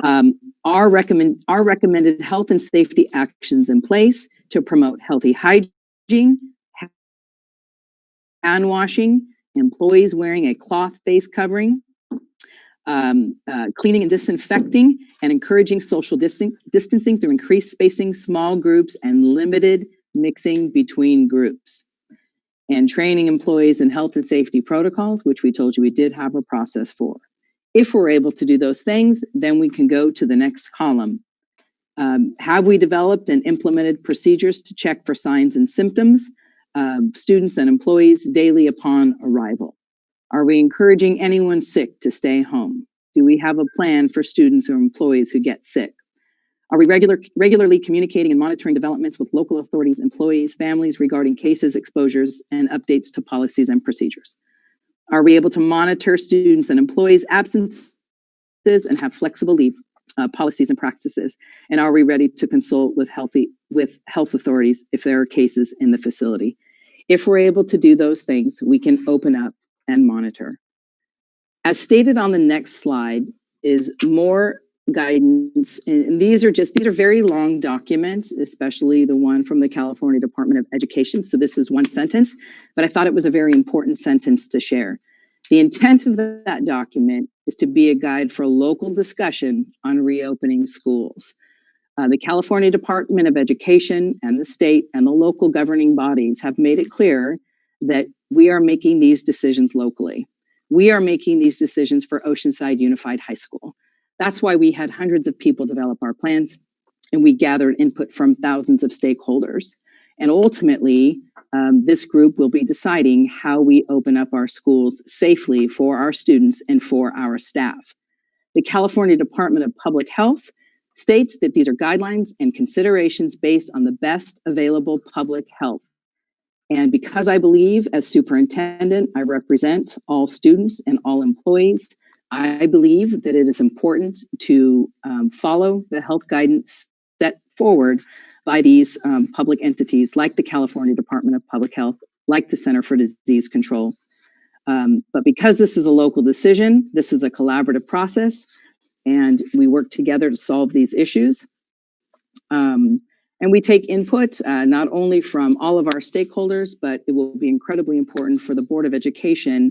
Our recommended health and safety actions in place to promote healthy hygiene, hand washing, employees wearing a cloth face covering, cleaning and disinfecting, and encouraging social distancing through increased spacing, small groups, and limited mixing between groups. And training employees in health and safety protocols, which we told you we did have a process for. If we're able to do those things, then we can go to the next column. Have we developed and implemented procedures to check for signs and symptoms of students and employees daily upon arrival? Are we encouraging anyone sick to stay home? Do we have a plan for students or employees who get sick? Are we regularly communicating and monitoring developments with local authorities, employees, families regarding cases, exposures, and updates to policies and procedures? Are we able to monitor students and employees' absences and have flexible leave policies and practices? And are we ready to consult with health authorities if there are cases in the facility? If we're able to do those things, we can open up and monitor. As stated on the next slide is more guidance, and these are very long documents, especially the one from the California Department of Education. So this is one sentence, but I thought it was a very important sentence to share. The intent of that document is to be a guide for local discussion on reopening schools. The California Department of Education and the state and the local governing bodies have made it clear that we are making these decisions locally. We are making these decisions for Oceanside Unified High School. That's why we had hundreds of people develop our plans, and we gathered input from thousands of stakeholders. And ultimately, this group will be deciding how we open up our schools safely for our students and for our staff. The California Department of Public Health states that these are guidelines and considerations based on the best available public health. And because I believe as superintendent, I represent all students and all employees, I believe that it is important to follow the health guidance set forward by these public entities like the California Department of Public Health, like the Center for Disease Control. But because this is a local decision, this is a collaborative process, and we work together to solve these issues. And we take input not only from all of our stakeholders, but it will be incredibly important for the Board of Education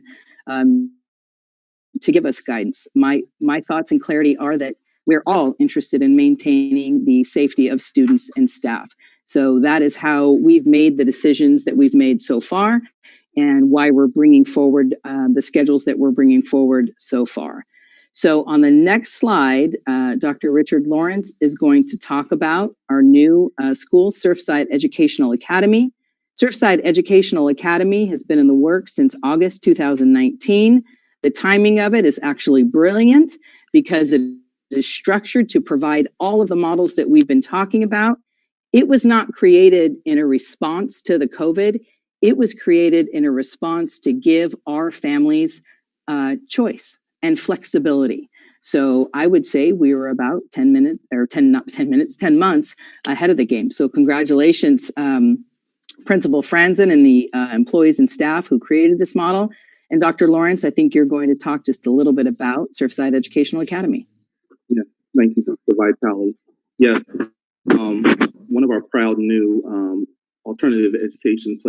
to give us guidance. My thoughts and clarity are that we're all interested in maintaining the safety of students and staff. So that is how we've made the decisions that we've made so far and why we're bringing forward the schedules that we're bringing forward so far. So on the next slide, Dr. Richard Lawrence is going to talk about our new school, Surfside Educational Academy. Surfside Educational Academy has been in the works since August 2019. The timing of it is actually brilliant because it is structured to provide all of the models that we've been talking about. It was not created in a response to the COVID. It was created in a response to give our families choice and flexibility. So I would say we were about 10 months ahead of the game. So congratulations, Principal Franzen and the employees and staff who created this model. And Dr. Lawrence, I think you're going to talk just a little bit about Surfside Educational Academy. Yeah, thank you, Dr. Vitale. Yes, one of our proud new alternative education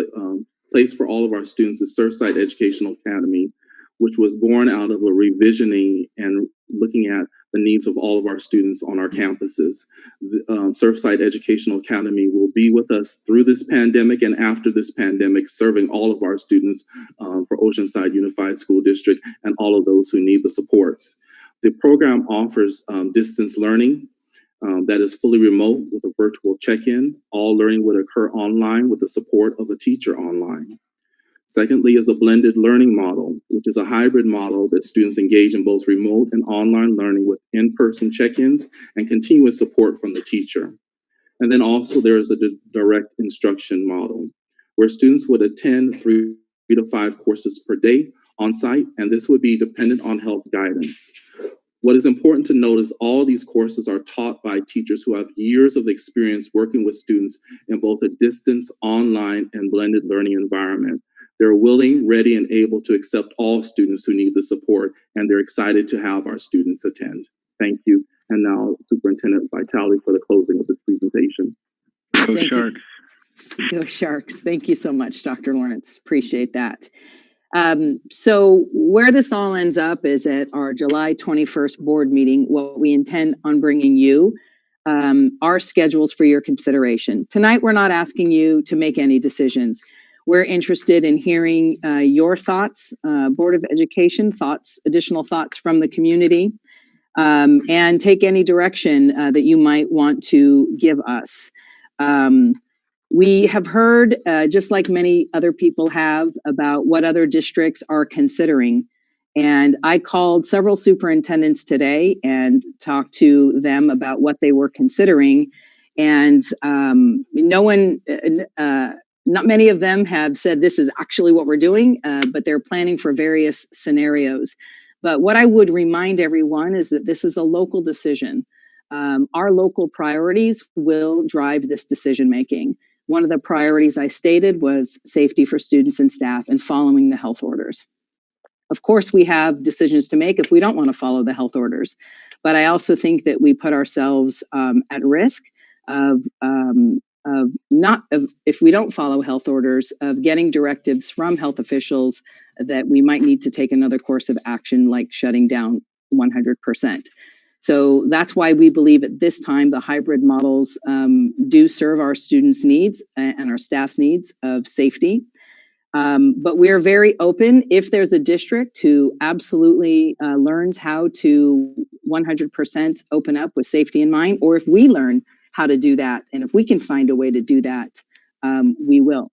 place for all of our students is Surfside Educational Academy, which was born out of a revisioning and looking at the needs of all of our students on our campuses. The Surfside Educational Academy will be with us through this pandemic and after this pandemic, serving all of our students for Oceanside Unified School District and all of those who need the supports. The program offers distance learning that is fully remote with a virtual check-in. All learning would occur online with the support of a teacher online. Secondly is a blended learning model, which is a hybrid model that students engage in both remote and online learning with in-person check-ins and continuous support from the teacher. And then also there is a direct instruction model where students would attend 3 to 5 courses per day on site, and this would be dependent on health guidance. What is important to note is all these courses are taught by teachers who have years of experience working with students in both a distance, online, and blended learning environment. They're willing, ready, and able to accept all students who need the support, and they're excited to have our students attend. Thank you. And now, Superintendent Vitale for the closing of this presentation. Go Sharks. Go Sharks. Thank you so much, Dr. Lawrence. Appreciate that. So where this all ends up is at our July 21st board meeting, what we intend on bringing you are schedules for your consideration. Tonight, we're not asking you to make any decisions. We're interested in hearing your thoughts, Board of Education thoughts, additional thoughts from the community, and take any direction that you might want to give us. We have heard, just like many other people have, about what other districts are considering. And I called several superintendents today and talked to them about what they were considering. And not many of them have said this is actually what we're doing, but they're planning for various scenarios. But what I would remind everyone is that this is a local decision. Our local priorities will drive this decision making. One of the priorities I stated was safety for students and staff and following the health orders. Of course, we have decisions to make if we don't want to follow the health orders. But I also think that we put ourselves at risk of if we don't follow health orders, of getting directives from health officials that we might need to take another course of action, like shutting down 100%. So that's why we believe at this time the hybrid models do serve our students' needs and our staff's needs of safety. But we are very open if there's a district who absolutely learns how to 100% open up with safety in mind, or if we learn how to do that, and if we can find a way to do that, we will.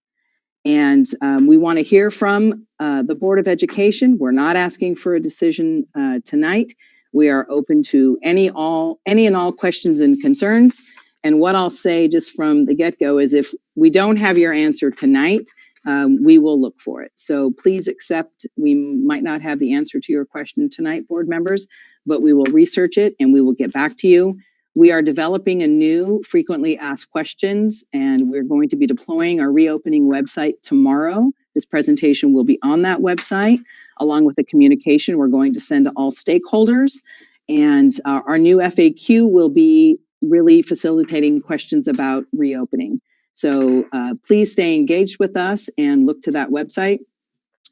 And we want to hear from the Board of Education. We're not asking for a decision tonight. We are open to any and all questions and concerns. And what I'll say just from the get-go is if we don't have your answer tonight, we will look for it. So please accept, we might not have the answer to your question tonight, board members, but we will research it and we will get back to you. We are developing a new frequently asked questions, and we're going to be deploying our reopening website tomorrow. This presentation will be on that website, along with the communication we're going to send to all stakeholders. And our new FAQ will be really facilitating questions about reopening. So please stay engaged with us and look to that website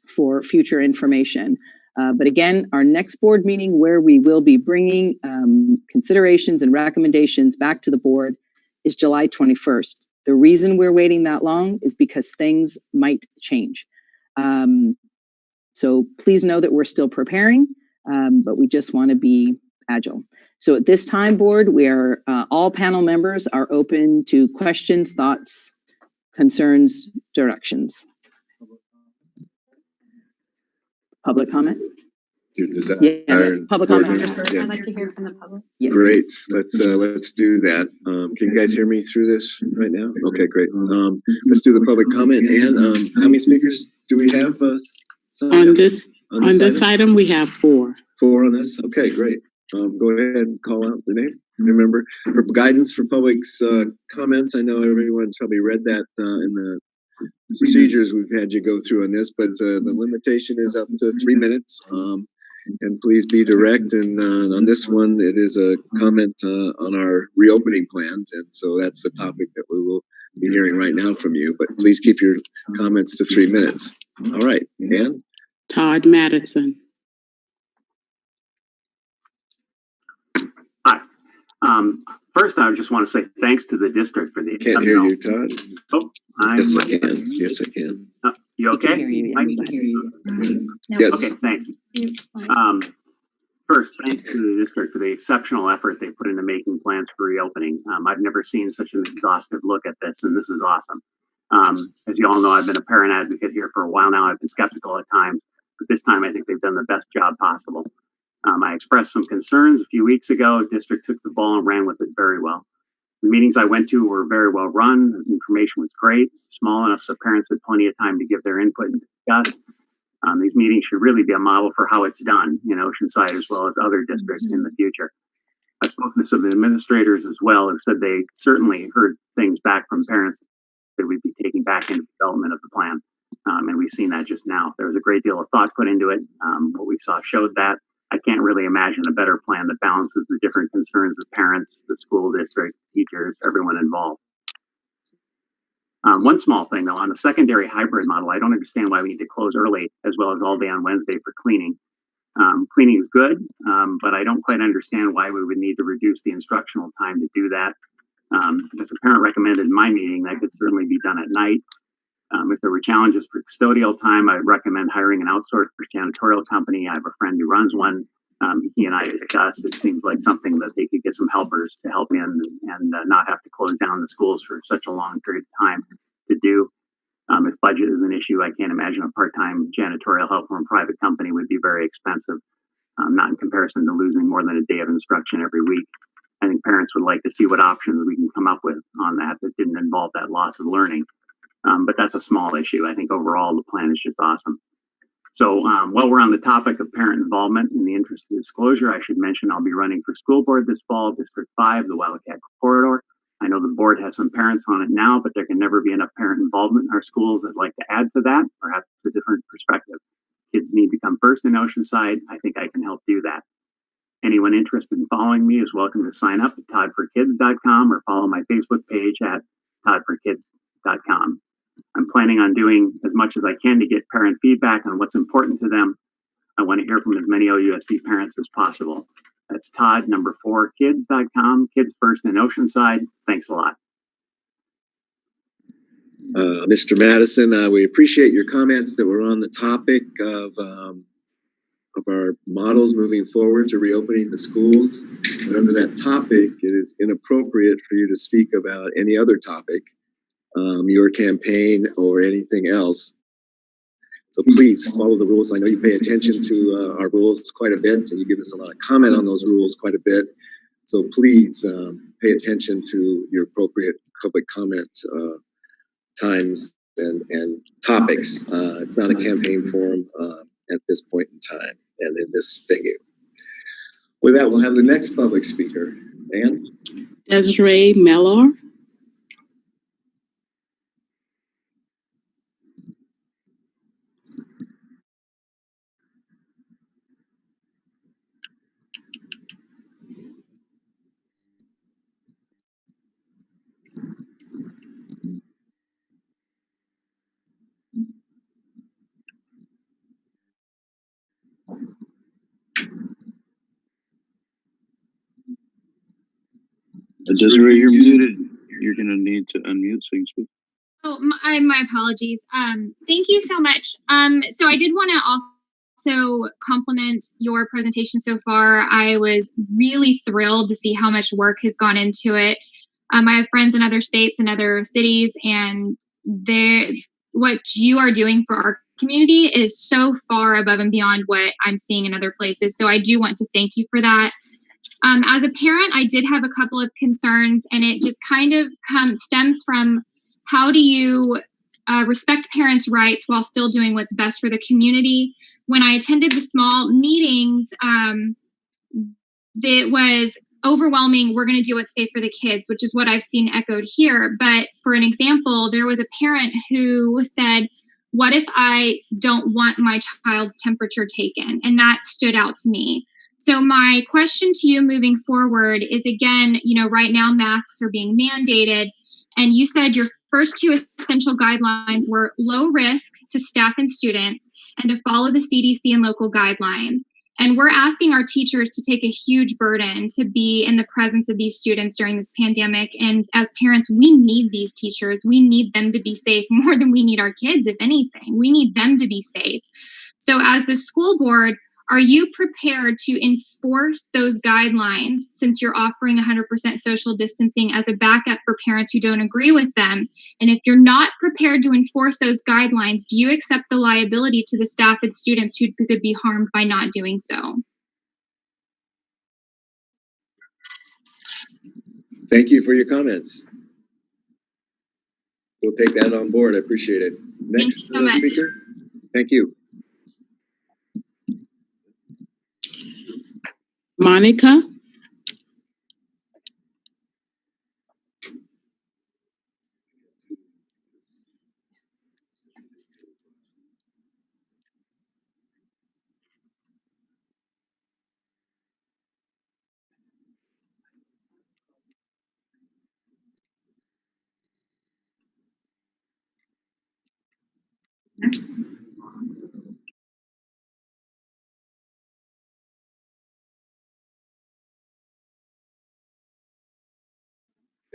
for future information. But again, our next board meeting where we will be bringing considerations and recommendations back to the board is July 21st. The reason we're waiting that long is because things might change. So please know that we're still preparing, but we just want to be agile. So at this time, board, we are all panel members are open to questions, thoughts, concerns, directions. Public comment? Yes, public comment. Yeah. I'd like to hear from the public. Yes. Great. Let's do that. Can you guys hear me through this right now? Okay, great. Let's do the public comment. And how many speakers do we have? On this item, we have 4. 4 on this? Okay, great. Go ahead and call out the name. Remember, for guidance for public's comments, I know everyone's probably read that in the procedures we've had you go through on this, but the limitation is up to 3 minutes. And please be direct. And on this one, it is a comment on our reopening plans. And so that's the topic that we will be hearing right now from you. But please keep your comments to 3 minutes. All right, Ann? Todd Madison. Hi. First, I just want to say thanks to the district for the. Can't hear you, Todd. Oh, yes, I can. Yes, I can. You okay? I can hear you. Yes. Okay, thanks. First, thanks to the district for the exceptional effort they put into making plans for reopening. I've never seen such an exhaustive look at this, and this is awesome. As you all know, I've been a parent advocate here for a while now. I've been skeptical at times, but this time I think they've done the best job possible. I expressed some concerns a few weeks ago. The district took the ball and ran with it very well. The meetings I went to were very well run. The information was great, small enough so parents had plenty of time to give their input and discuss. These meetings should really be a model for how it's done in Oceanside as well as other districts in the future. I've spoken to some administrators as well who said they certainly heard things back from parents that we'd be taking back into development of the plan. And we've seen that just now. There was a great deal of thought put into it. What we saw showed that. I can't really imagine a better plan that balances the different concerns of parents, the school district, teachers, everyone involved. One small thing though, on the secondary hybrid model, I don't understand why we need to close early as well as all day on Wednesday for cleaning. Cleaning is good, but I don't quite understand why we would need to reduce the instructional time to do that. As a parent recommended in my meeting, that could certainly be done at night. If there were challenges for custodial time, I'd recommend hiring an outsourced janitorial company. I have a friend who runs one. He and I discussed, it seems like something that they could get some helpers to help in and not have to close down the schools for such a long period of time to do. If budget is an issue, I can't imagine a part-time janitorial help from a private company would be very expensive, not in comparison to losing more than a day of instruction every week. I think parents would like to see what options we can come up with on that didn't involve that loss of learning. But that's a small issue. I think overall the plan is just awesome. So while we're on the topic of parent involvement, in the interest of disclosure, I should mention I'll be running for school board this fall, District 5, the Wildcat Corridor. I know the board has some parents on it now, but there can never be enough parent involvement in our schools. I'd like to add to that, perhaps a different perspective. Kids need to come first in Oceanside. I think I can help do that. Anyone interested in following me is welcome to sign up at toddforkids.com or follow my Facebook page at toddforkids.com. I'm planning on doing as much as I can to get parent feedback on what's important to them. I want to hear from as many OUSD parents as possible. That's Todd4kids.com, Kids First in Oceanside. Thanks a lot. Mr. Madison, we appreciate your comments that were on the topic of our models moving forward to reopening the schools. But under that topic, it is inappropriate for you to speak about any other topic, your campaign or anything else. So please follow the rules. I know you pay attention to our rules quite a bit, and you give us a lot of comment on those rules quite a bit. So please pay attention to your appropriate public comment times and topics. It's not a campaign forum at this point in time and in this venue. With that, we'll have the next public speaker. Dan? Desiree Mellor. Desiree, you're muted. You're going to need to unmute so you can speak. Oh, my apologies. Thank you so much. So I did want to also compliment your presentation so far. I was really thrilled to see how much work has gone into it. I have friends in other states and other cities, and what you are doing for our community is so far above and beyond what I'm seeing in other places. So I do want to thank you for that. As a parent, I did have a couple of concerns, and it just kind of stems from how do you respect parents' rights while still doing what's best for the community? When I attended the small meetings, it was overwhelming. We're going to do what's safe for the kids, which is what I've seen echoed here. But for an example, there was a parent who said, what if I don't want my child's temperature taken? And that stood out to me. So my question to you moving forward is, again, right now masks are being mandated. And you said your first two essential guidelines were low risk to staff and students and to follow the CDC and local guidelines. And we're asking our teachers to take a huge burden to be in the presence of these students during this pandemic. And as parents, we need these teachers. We need them to be safe more than we need our kids, if anything. We need them to be safe. So as the school board, are you prepared to enforce those guidelines since you're offering 100% social distancing as a backup for parents who don't agree with them? And if you're not prepared to enforce those guidelines, do you accept the liability to the staff and students who could be harmed by not doing so? Thank you for your comments. We'll take that on board. I appreciate it. Next speaker. Thank you. Monica.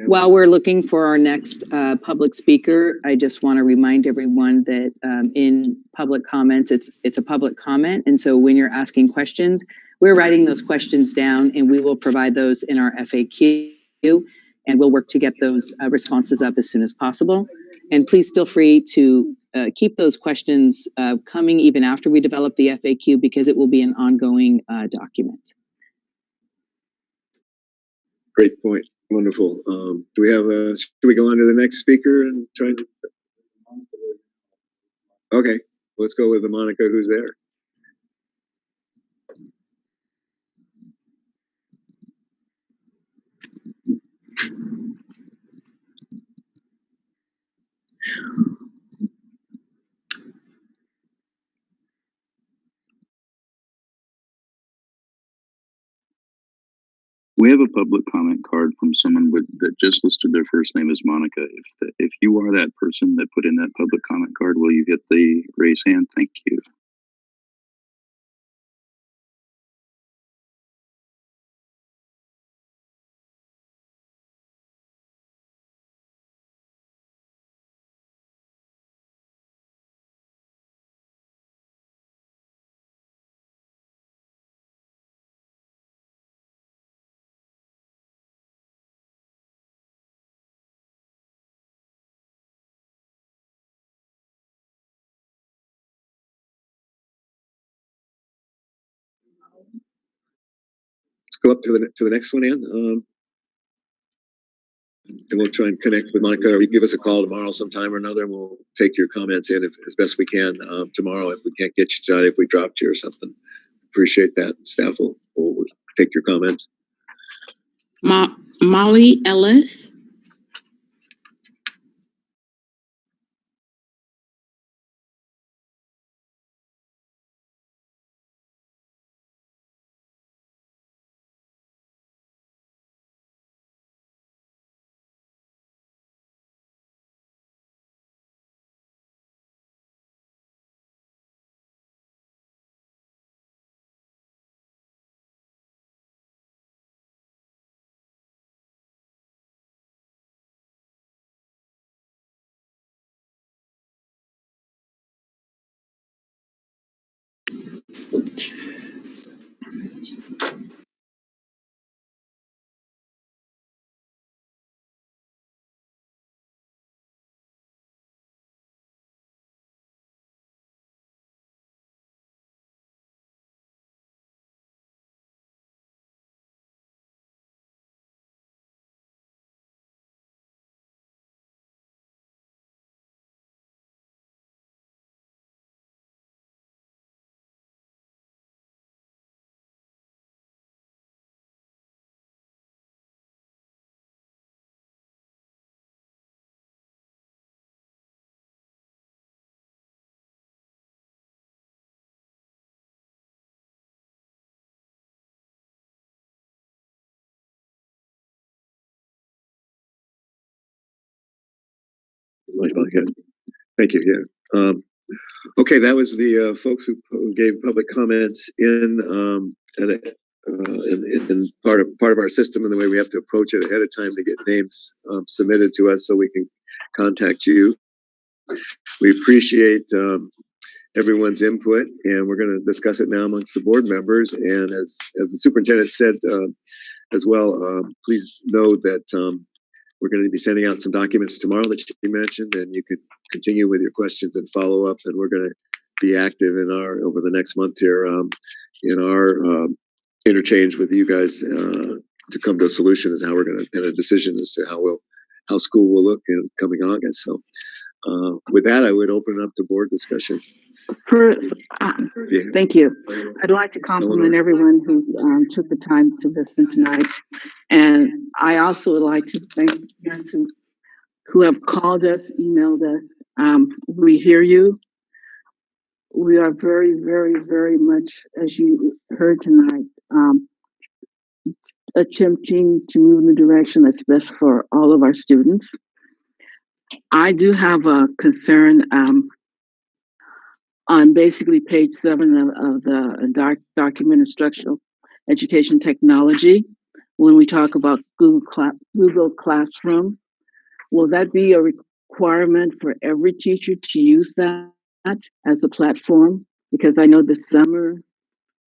While we're looking for our next public speaker, I just want to remind everyone that in public comments, it's a public comment. And so when you're asking questions, we're writing those questions down and we will provide those in our FAQ, and we'll work to get those responses up as soon as possible. And please feel free to keep those questions coming even after we develop the FAQ, because it will be an ongoing document. Great point. Wonderful. Do we have should we go on to the next speaker and try to? Okay. let's go with the Monica who's there. We have a public comment card from someone that just listed their first name as Monica. If you are that person that put in that public comment card, will you hit the raise hand? Thank you. Let's go up to the next one, Ann. And we'll try and connect with Monica, or you give us a call tomorrow sometime or another, and we'll take your comments in as best we can tomorrow. If we can't get you tonight, if we dropped you or something, appreciate that. Staff will take your comments. Molly Ellis. Thank you. Yeah. Okay, that was the folks who gave public comments in part of our system and the way we have to approach it ahead of time to get names submitted to us so we can contact you. We appreciate everyone's input, and we're going to discuss it now amongst the board members. And as the superintendent said as well, please know that we're going to be sending out some documents tomorrow that you mentioned, and you could continue with your questions and follow up. And we're going to be active over the next month here in our interchange with you guys to come to a solution as how we're going to get a decision as to how school will look in coming August. So with that, I would open it up to board discussion. Thank you. I'd like to compliment everyone who took the time to listen tonight. And I also would like to thank parents who have called us, emailed us. We hear you. We are very, very, very much, as you heard tonight, attempting to move in the direction that's best for all of our students. I do have a concern on basically page 7 of the document instructional education technology, when we talk about Google Classroom. Will that be a requirement for every teacher to use that as a platform? Because I know this summer,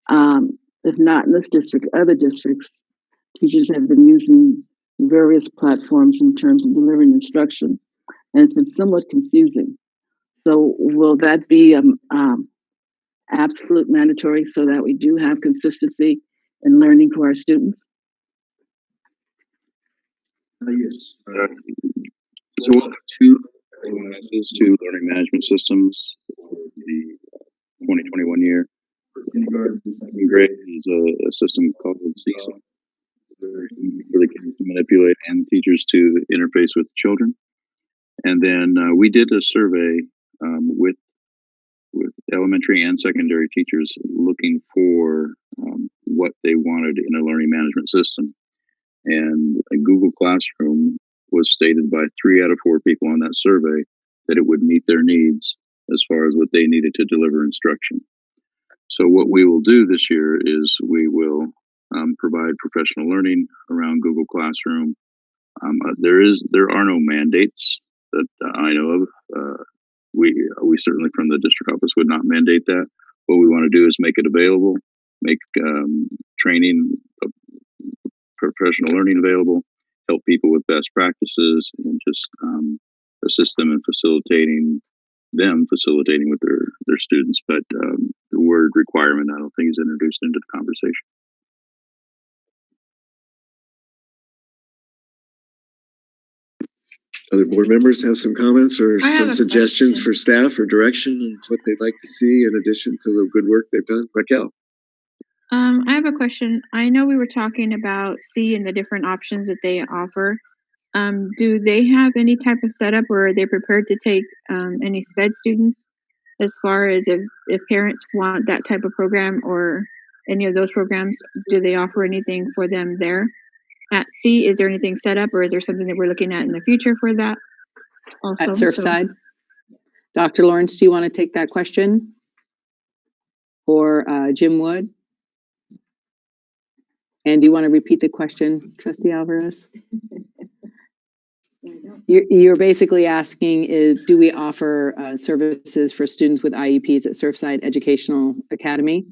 if not in this district, other districts, teachers have been using various platforms in terms of delivering instruction, and it's been somewhat confusing. So will that be absolute mandatory so that we do have consistency in learning for our students? Yes. So we'll have two LMSs, two learning management systems, the 2021 year. For kindergarten through second grade is a system called Seesaw, for the kids to manipulate and the teachers to interface with children. And then we did a survey with elementary and secondary teachers looking for what they wanted in a learning management system. And a Google Classroom was stated by 3 out of 4 people on that survey that it would meet their needs as far as what they needed to deliver instruction. So what we will do this year is we will provide professional learning around Google Classroom. There are no mandates that I know of. We certainly from the district office would not mandate that. What we want to do is make it available, make training, professional learning available, help people with best practices, and just assist them in facilitating with their students. But the word requirement, I don't think, is introduced into the conversation. Other board members have some comments or I have some a suggestions question. for staff or direction and what they'd like to see in addition to the good work they've done? Raquel. I have a question. I know we were talking about C and the different options that they offer. Do they have any type of setup, or are they prepared to take any SPED students as far as if parents want that type of program or any of those programs? Do they offer anything for them there at C? Is there anything set up, or is there something that we're looking at in the future for that also? At Surfside. Dr. Lawrence, do you want to take that question? Or Jim Wood? And do you want to repeat the question, Trustee Alvarez? You're basically asking is, do we offer services for students with IEPs at Surfside Educational Academy?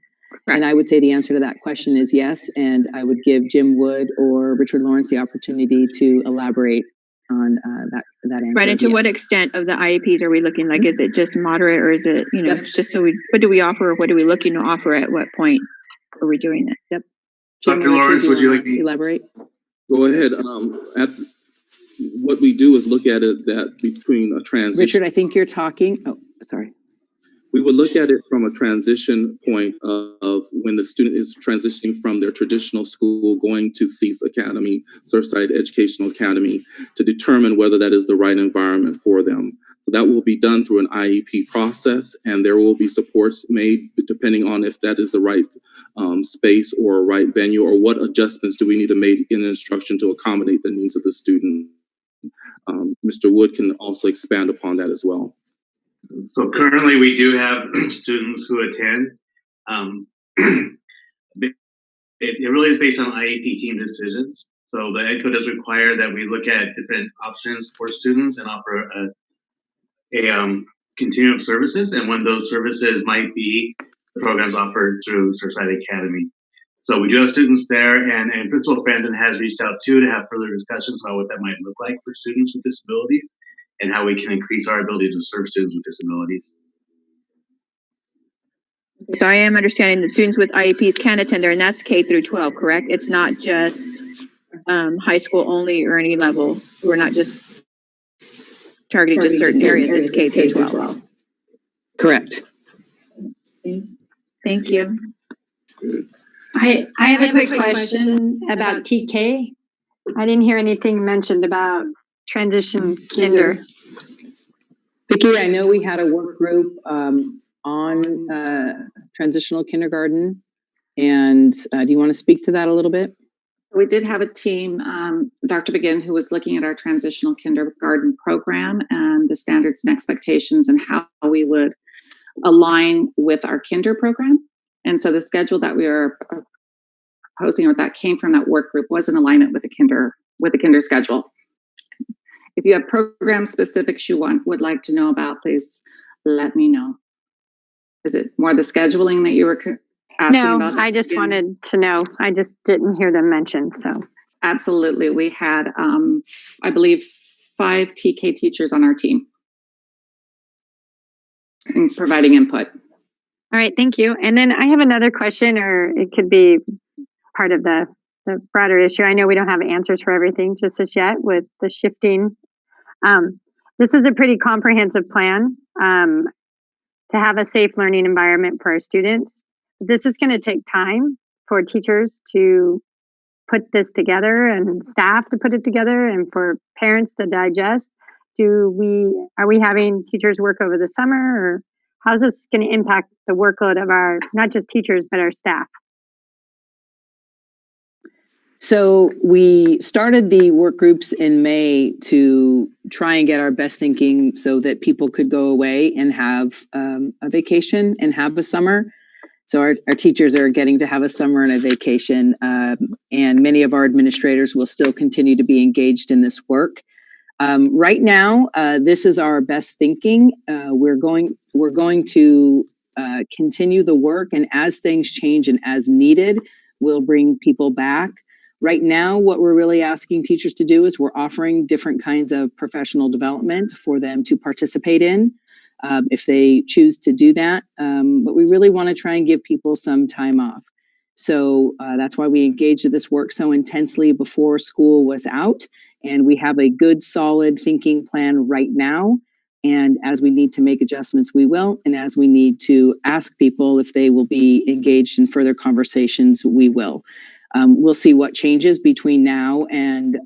Right. And I would say the answer to that question is yes. And I would give Jim Wood or Richard Lawrence the opportunity to elaborate on that answer. Right. And to what extent of the IEPs are we looking? Like, is it just moderate, or is it, just so what do we offer? Or what are we looking to offer? At what point are we doing it? Yep. Dr. Lawrence, would you like to elaborate? Go ahead. What we do is look at it that between a transition. Richard, I think you're talking. Oh, sorry. We would look at it from a transition point of when the student is transitioning from their traditional school going to CEAS Academy, Surfside Educational Academy, to determine whether that is the right environment for them. So that will be done through an IEP process, and there will be supports made depending on if that is the right space or right venue, or what adjustments do we need to make in instruction to accommodate the needs of the student. Mr. Wood can also expand upon that as well. So currently we do have students who attend. It really is based on IEP team decisions. So the EDCO does require that we look at different options for students and offer a continuum of services. And one of those services might be the programs offered through Surfside Academy. So we do have students there, and Principal Franzen has reached out to have further discussions about what that might look like for students with disabilities and how we can increase our ability to serve students with disabilities. So I am understanding that students with IEPs can attend there, and that's K through 12, correct? It's not just high school only or any level. We're not just targeting just certain areas. It's K through 12. Correct. Thank you. I have a quick question about TK. I didn't hear anything mentioned about transition kinder. Vicki, I know we had a work group on transitional kindergarten, and do you want to speak to that a little bit? We did have a team, Dr. Begin, who was looking at our transitional kindergarten program and the standards and expectations and how we would align with our kinder program. And so the schedule that we are proposing, or that came from that work group, was in alignment with the kinder schedule. If you have program specifics you would like to know about, please let me know. Is it more the scheduling that you were asking about? No, I just wanted to know. I just didn't hear them mentioned, so. Absolutely. We had, I believe, 5 TK teachers on our team and providing input. All right, thank you. And then I have another question, or it could be part of the broader issue. I know we don't have answers for everything just as yet with the shifting. This is a pretty comprehensive plan. to have a safe learning environment for our students. This is going to take time for teachers to put this together and staff to put it together and for parents to digest. Are we having teachers work over the summer, or how's this going to impact the workload of our, not just teachers, but our staff? So we started the work groups in May to try and get our best thinking so that people could go away and have a vacation and have a summer. So our teachers are getting to have a summer and a vacation, and many of our administrators will still continue to be engaged in this work. Right now, this is our best thinking. We're going to continue the work, and as things change and as needed, we'll bring people back. Right now, what we're really asking teachers to do is we're offering different kinds of professional development for them to participate in, if they choose to do that. But we really want to try and give people some time off. So that's why we engaged in this work so intensely before school was out. And we have a good, solid thinking plan right now. And as we need to make adjustments, we will. And as we need to ask people if they will be engaged in further conversations, we will. We'll see what changes between now and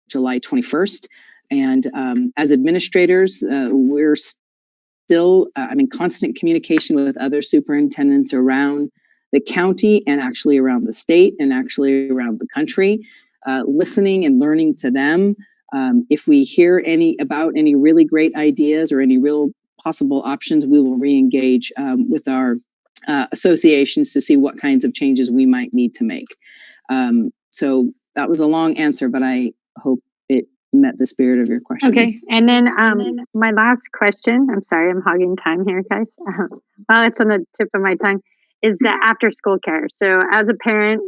July 21st. And as administrators, we're still I'm in constant communication with other superintendents around the county and actually around the state and actually around the country, listening and learning to them. If we hear about any really great ideas or any real possible options, we will re-engage with our associations to see what kinds of changes we might need to make. So that was a long answer, but I hope it met the spirit of your question. Okay, and then my last question, I'm sorry, I'm hogging time here, guys. Well, it's on the tip of my tongue, is the after school care. So as a parent,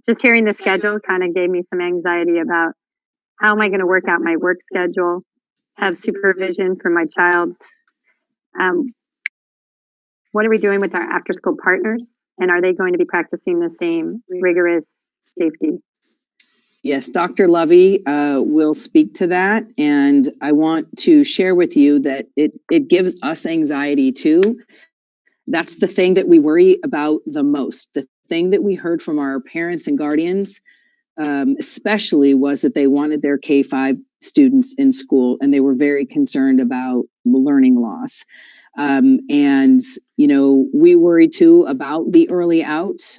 just hearing the schedule kind of gave me some anxiety about how am I going to work out my work schedule, have supervision for my child. What are we doing with our after school partners? And are they going to be practicing the same rigorous safety? Yes, Dr. Lovey will speak to that. And I want to share with you that it gives us anxiety too. That's the thing that we worry about the most. The thing that we heard from our parents and guardians, especially, was that they wanted their K-5 students in school and they were very concerned about learning loss. And, we worry too about the early out.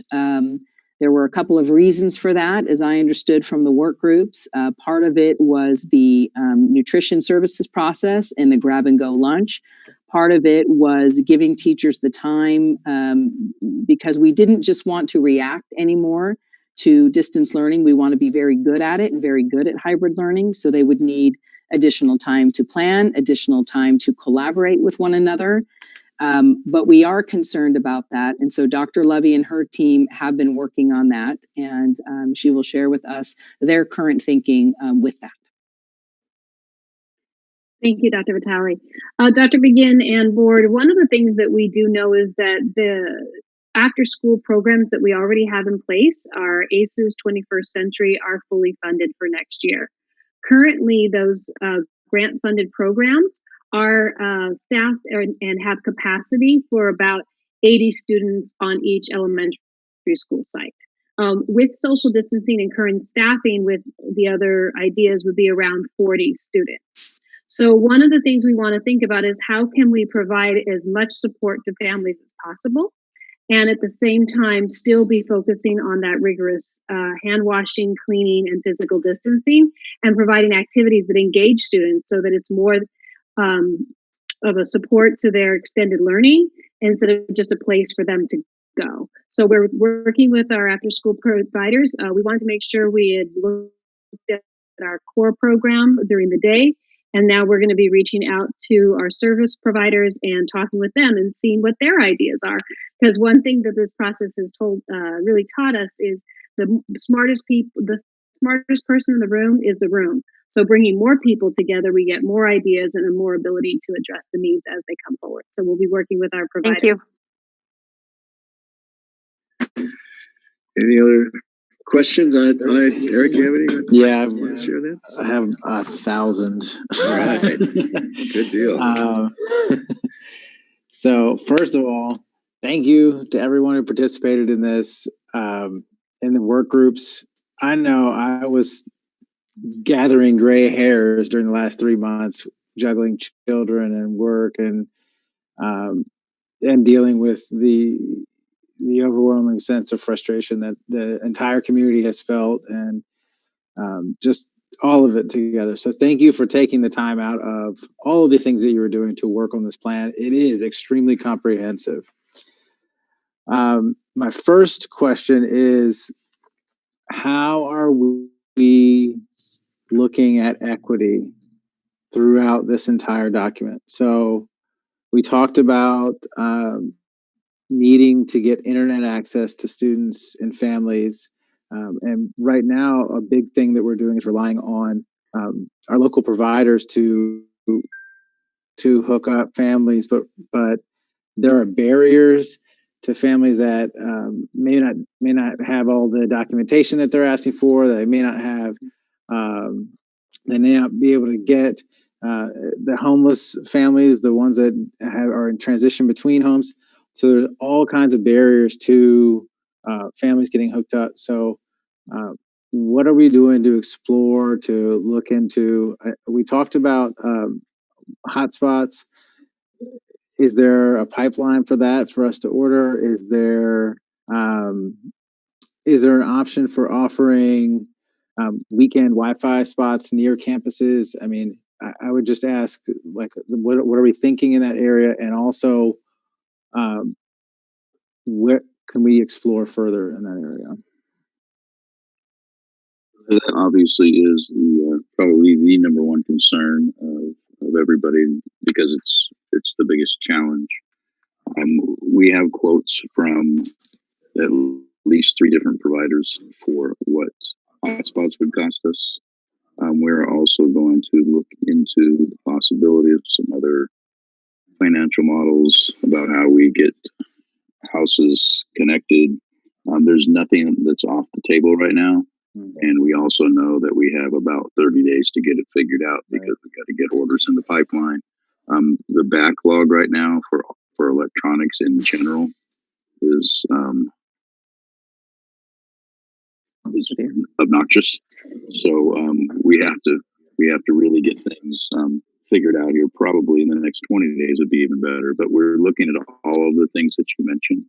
There were a couple of reasons for that, as I understood from the work groups. Part of it was the nutrition services process and the grab and go lunch. Part of it was giving teachers the time because we didn't just want to react anymore to distance learning. We want to be very good at it and very good at hybrid learning. So they would need additional time to plan, additional time to collaborate with one another. But we are concerned about that. And so Dr. Levy and her team have been working on that. And she will share with us their current thinking with that. Thank you, Dr. Vitale. Dr. Begin and board, one of the things that we do know is that the after school programs that we already have in place, our ACES 21st Century, are fully funded for next year. Currently, those grant funded programs are staffed and have capacity for about 80 students on each elementary school site. With social distancing and current staffing, with the other ideas, would be around 40 students. So one of the things we want to think about is how can we provide as much support to families as possible, and at the same time still be focusing on that rigorous hand washing, cleaning, and physical distancing, and providing activities that engage students so that it's more of a support to their extended learning instead of just a place for them to go. So we're working with our after school providers. We wanted to make sure we had looked at our core program during the day. And now we're going to be reaching out to our service providers and talking with them and seeing what their ideas are. Because one thing that this process has really taught us is the smartest person in the room is the room. So bringing more people together, we get more ideas and more ability to address the needs as they come forward. So we'll be working with our providers. Thank you. Any other questions? Eric, do you have any? Yeah, You want to share that? I have 1,000. All right. Good deal. So first of all, thank you to everyone who participated in this, in the work groups. I know I was gathering gray hairs during the last 3 months, juggling children and work and dealing with the overwhelming sense of frustration that the entire community has felt, and just all of it together. So thank you for taking the time out of all of the things that you were doing to work on this plan. It is extremely comprehensive. My first question is, how are we looking at equity throughout this entire document? So we talked about needing to get internet access to students and families. And right now, a big thing that we're doing is relying on our local providers to hook up families, but there are barriers to families that may not have all the documentation that they're asking for. They may not have. They may not be able to get the homeless families, the ones that are in transition between homes. So there's all kinds of barriers to families getting hooked up. So what are we doing to explore, to look into? We talked about hotspots. Is there a pipeline for that for us to order? Is there an option for offering weekend Wi-Fi spots near campuses? I mean, I would just ask, like, what are we thinking in that area, and also where can we explore further in that area? That obviously is the probably the number one concern of everybody, because it's the biggest challenge. We have quotes from at least 3 different providers for what hotspots would cost us. We're also going to look into the possibility of some other financial models about how we get houses connected. There's nothing that's off the table right now. And we also know that we have about 30 days to get it figured out, because we got to get orders in the pipeline. The backlog right now for electronics in general is obnoxious. So we have to really get things figured out here. Probably in the next 20 days would be even better. But we're looking at all of the things that you mentioned.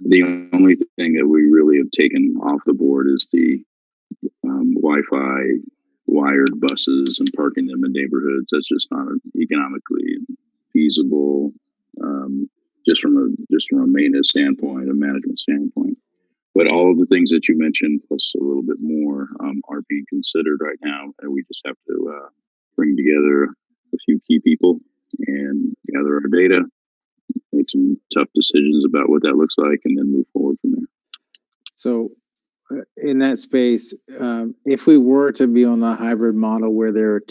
The only thing that we really have taken off the board is the Wi-Fi wired buses and parking them in neighborhoods. That's just not economically feasible, just from a maintenance standpoint, a management standpoint. But all of the things that you mentioned, plus a little bit more, are being considered right now, and we just have to bring together a few key people and gather our data, make some tough decisions about what that looks like, and then move forward from there. So in that space, if we were to be on the hybrid model where there are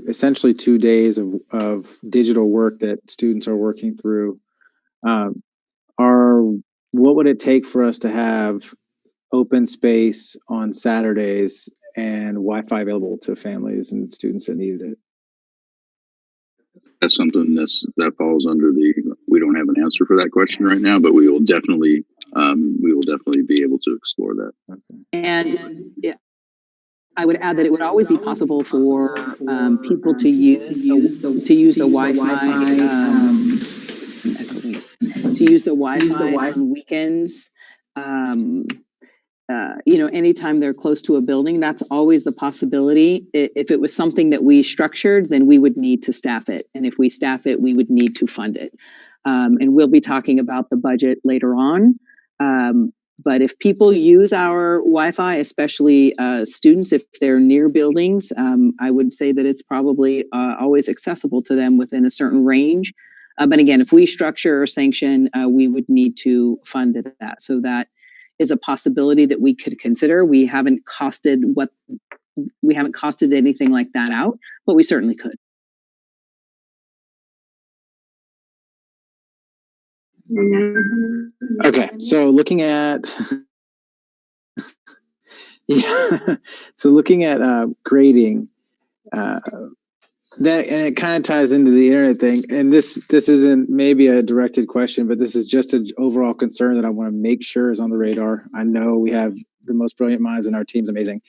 essentially 2 days of digital work that students are working through, what would it take for us to have open space on Saturdays and Wi-Fi available to families and students that needed it? That's something that falls under we don't have an answer for that question right now, but we will definitely be able to explore that. Okay. And yeah, I would add that it would always be possible for people to use the Wi-Fi on weekends. Anytime they're close to a building, that's always the possibility. If it was something that we structured, then we would need to staff it. And if we staff it, we would need to fund it. And we'll be talking about the budget later on. But if people use our Wi-Fi, especially students, if they're near buildings, I would say that it's probably always accessible to them within a certain range. But again, if we structure or sanction, we would need to fund that. So that is a possibility that we could consider. We haven't costed anything like that out, but we certainly could. Okay, so looking at Yeah. So looking at grading, that, and it kind of ties into the internet thing. And this isn't maybe a directed question, but this is just an overall concern that I want to make sure is on the radar. I know we have the most brilliant minds and our team's amazing,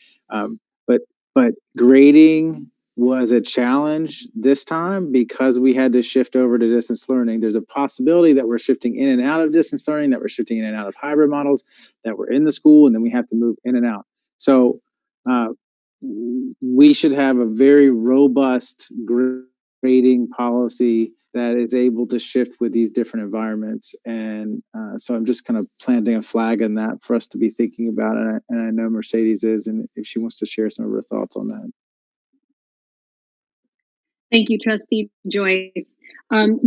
but grading was a challenge this time because we had to shift over to distance learning. There's a possibility that we're shifting in and out of distance learning, that we're shifting in and out of hybrid models, that we're in the school, and then we have to move in and out. So we should have a very robust grading policy that is able to shift with these different environments. And so I'm just kind of planting a flag in that for us to be thinking about. And I know Mercedes is, and if she wants to share some of her thoughts on that. Thank you, Trustee Joyce.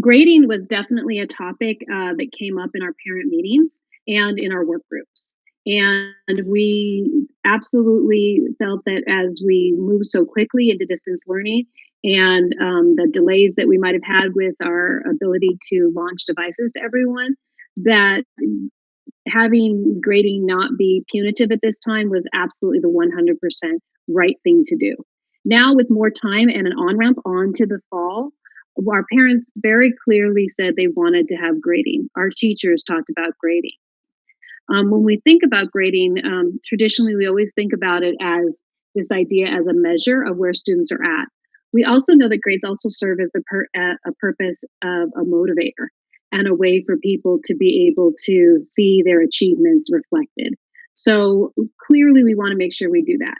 Grading was definitely a topic that came up in our parent meetings and in our work groups. And we absolutely felt that as we moved so quickly into distance learning and the delays that we might have had with our ability to launch devices to everyone, that having grading not be punitive at this time was absolutely the 100% right thing to do. Now, with more time and an on-ramp onto the fall, our parents very clearly said they wanted to have grading. Our teachers talked about grading. When we think about grading, traditionally we always think about it as this idea as a measure of where students are at. We also know that grades also serve as a purpose of a motivator and a way for people to be able to see their achievements reflected. So clearly we want to make sure we do that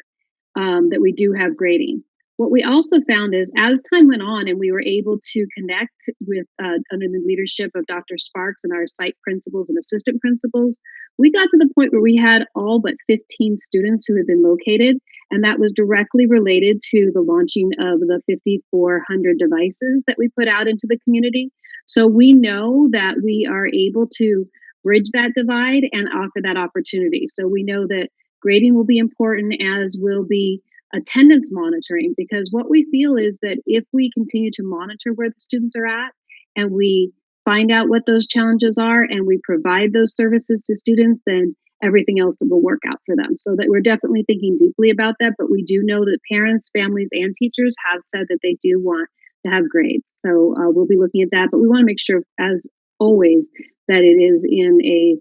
we do have grading. What we also found is as time went on and we were able to connect with under the leadership of Dr. Sparks and our site principals and assistant principals, we got to the point where we had all but 15 students who had been located, and that was directly related to the launching of the 5,400 devices that we put out into the community. So we know that we are able to bridge that divide and offer that opportunity. So we know that grading will be important, as will be attendance monitoring, because what we feel is that if we continue to monitor where the students are at and we find out what those challenges are and we provide those services to students, then everything else will work out for them. So that we're definitely thinking deeply about that, but we do know that parents, families, and teachers have said that they do want to have grades. So we'll be looking at that, but we want to make sure, as always, that it is in a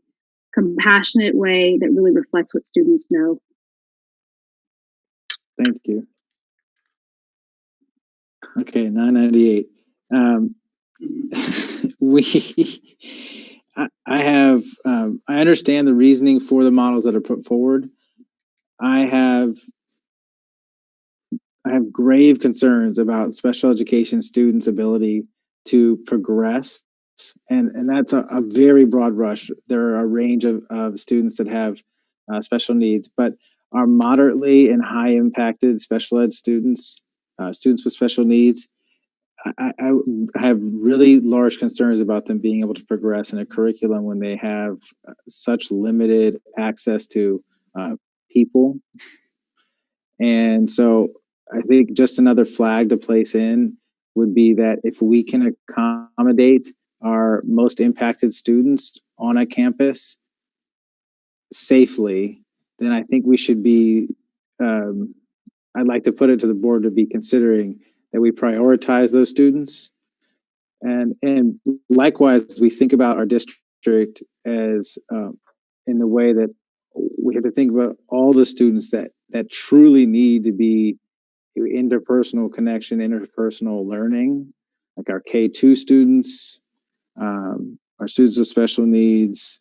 compassionate way that really reflects what students know. Thank you. Okay, 998. I understand the reasoning for the models that are put forward. I have grave concerns about special education students' ability to progress. And that's a very broad brush. There are a range of students that have special needs, but our moderately and high impacted special ed students, students with special needs, I have really large concerns about them being able to progress in a curriculum when they have such limited access to people. And so I think just another flag to place in would be that if we can accommodate our most impacted students on a campus safely, then I think we should be, I'd like to put it to the board to be considering that we prioritize those students. And likewise, we think about our district as in the way that we have to think about all the students that truly need to be interpersonal connection, interpersonal learning, like our K2 students, our students with special needs,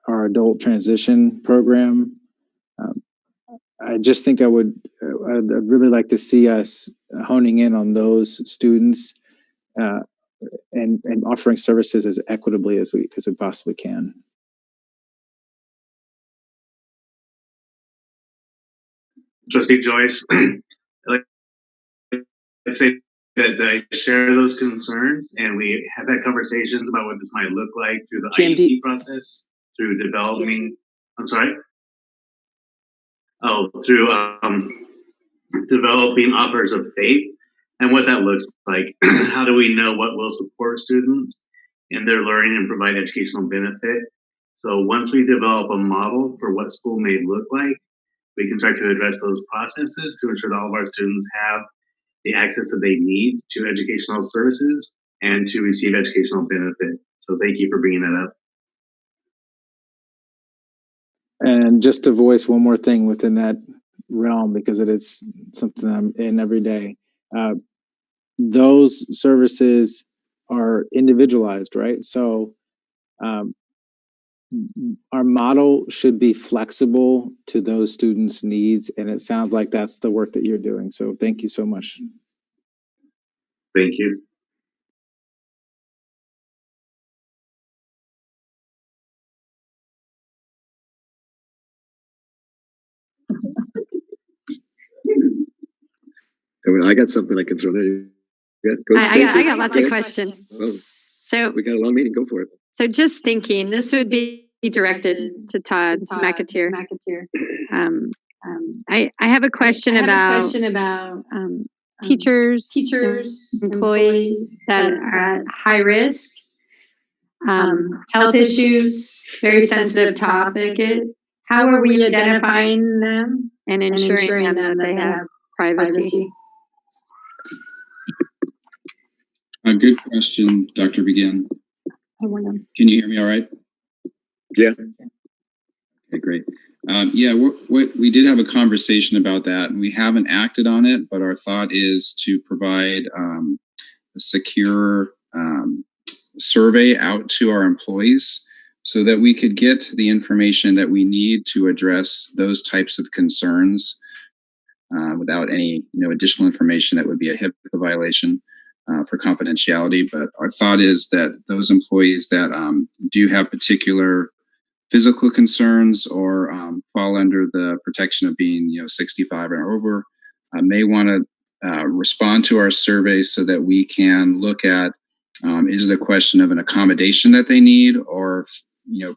our adult transition program. I just think I'd really like to see us honing in on those students and offering services as equitably as we possibly can. Trustee Joyce, I'd say that I share those concerns, and we have had conversations about what this might look like through the IEP process, through developing. I'm sorry. Oh, through developing offers of faith and what that looks like. How do we know what will support students in their learning and provide educational benefit? So once we develop a model for what school may look like, we can start to address those processes to ensure that all of our students have the access that they need to educational services and to receive educational benefit. So thank you for bringing that up. And just to voice one more thing within that realm, because it is something I'm in every day. Those services are individualized, right? So our model should be flexible to those students' needs, and it sounds like that's the work that you're doing. So thank you so much. Thank you. I mean, I got something I can throw there. Yeah, I got lots of questions. Well, So we got a long meeting. Go for it. So just thinking, this would be directed to Todd McAteer. I have a question about teachers, employees that are at high risk, health issues, very sensitive topic. How are we identifying them and ensuring them that they have privacy? A good question, Dr. Begin. Can you hear me all right? Yeah. Okay, great. Yeah, we did have a conversation about that, and we haven't acted on it, but our thought is to provide a secure survey out to our employees so that we could get the information that we need to address those types of concerns without any additional information that would be a HIPAA violation for confidentiality. But our thought is that those employees that do have particular physical concerns or fall under the protection of being 65 and over may want to respond to our survey so that we can look at is it a question of an accommodation that they need or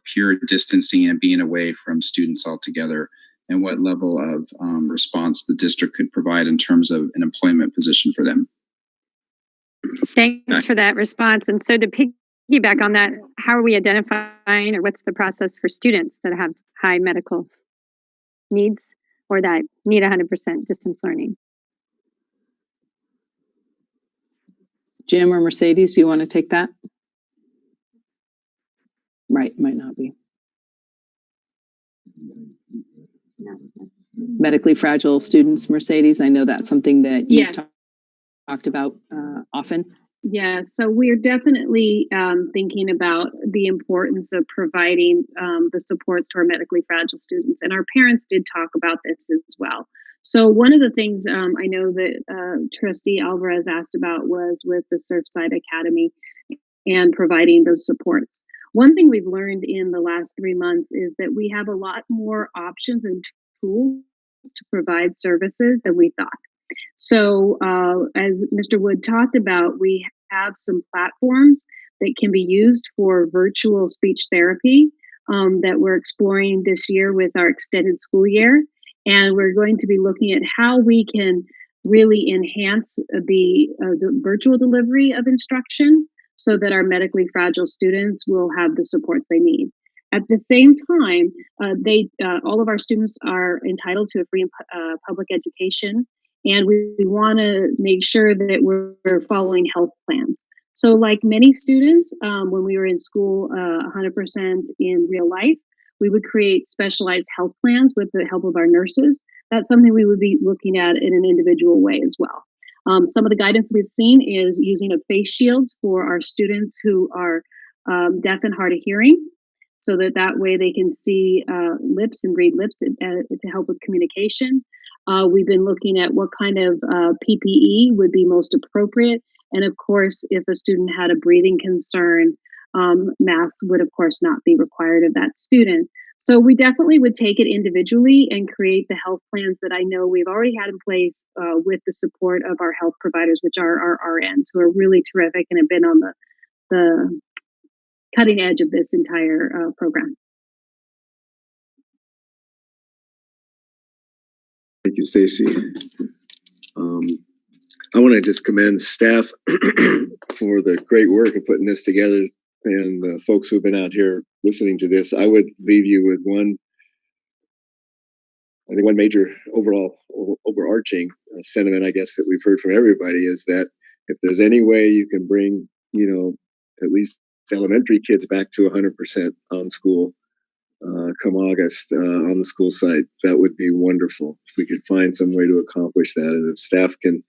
pure distancing and being away from students altogether, and what level of response the district could provide in terms of an employment position for them. Thanks for that response. And so to piggyback on that, how are we identifying, or what's the process for students that have high medical needs or that need 100% distance learning? Jim or Mercedes, do you want to take that? Right, might not be. Medically fragile students, Mercedes, I know that's something that you've talked about often. Yeah, so we're definitely thinking about the importance of providing the supports to our medically fragile students. And our parents did talk about this as well. So one of the things I know that Trustee Alvarez asked about was with the Surfside Academy and providing those supports. One thing we've learned in the last 3 months is that we have a lot more options and tools to provide services than we thought. So as Mr. Wood talked about, we have some platforms that can be used for virtual speech therapy that we're exploring this year with our extended school year. And we're going to be looking at how we can really enhance the virtual delivery of instruction so that our medically fragile students will have the supports they need. At the same time, all of our students are entitled to a free public education, and we want to make sure that we're following health plans. So like many students, when we were in school 100% in real life, we would create specialized health plans with the help of our nurses. That's something we would be looking at in an individual way as well. Some of the guidance we've seen is using of face shields for our students who are deaf and hard of hearing, so that way they can see lips and read lips to help with communication. We've been looking at what kind of PPE would be most appropriate. And of course, if a student had a breathing concern, masks would of course not be required of that student. So we definitely would take it individually and create the health plans that I know we've already had in place with the support of our health providers, which are our RNs, who are really terrific and have been on the cutting edge of this entire program. Thank you, Stacy. I want to just commend staff for the great work of putting this together. and the folks who've been out here listening to this, I would leave you with one major overarching sentiment, I guess, that we've heard from everybody is that if there's any way you can bring, at least elementary kids back to 100% on school come August on the school site, that would be wonderful. If we could find some way to accomplish that, and if staff can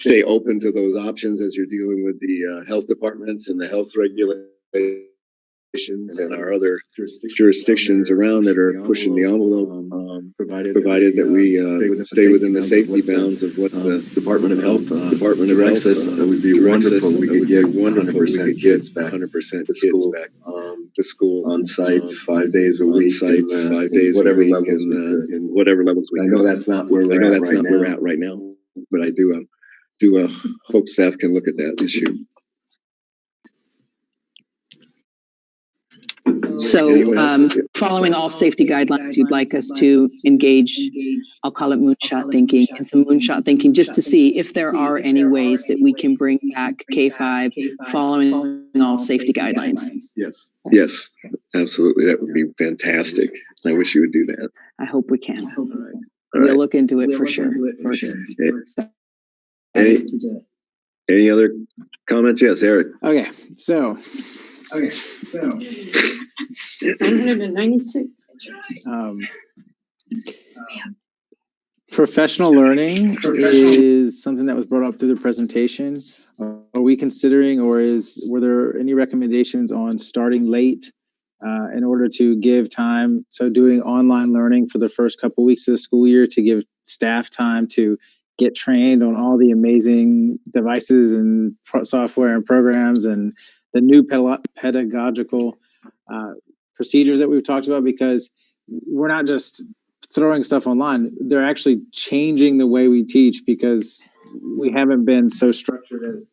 stay open to those options as you're dealing with the health departments and the health regulations and our other jurisdictions around that are pushing the envelope, provided that we stay within the safety bounds of what the Department of Health directs us. It would be wonderful. We could get 100% kids back. 100% kids back to school on site 5 days a week, 5 days whatever levels in whatever levels we. I know that's not where we're at right now, but I do hope staff can look at that issue. So, following all safety guidelines, you'd like us to engage, I'll call it moonshot thinking, and some moonshot thinking just to see if there are any ways that we can bring back K-5 following all safety guidelines. Yes, absolutely. That would be fantastic. I wish you would do that. I hope we can. All We'll right. look into it for sure. Any other comments? Yes, Eric. Okay, so 996. professional learning is something that was brought up through the presentation. Are we considering, or were there any recommendations on starting late in order to give time? So doing online learning for the first couple weeks of the school year to give staff time to get trained on all the amazing devices and software and programs and the new pedagogical procedures that we've talked about, because we're not just throwing stuff online. They're actually changing the way we teach because we haven't been so structured as,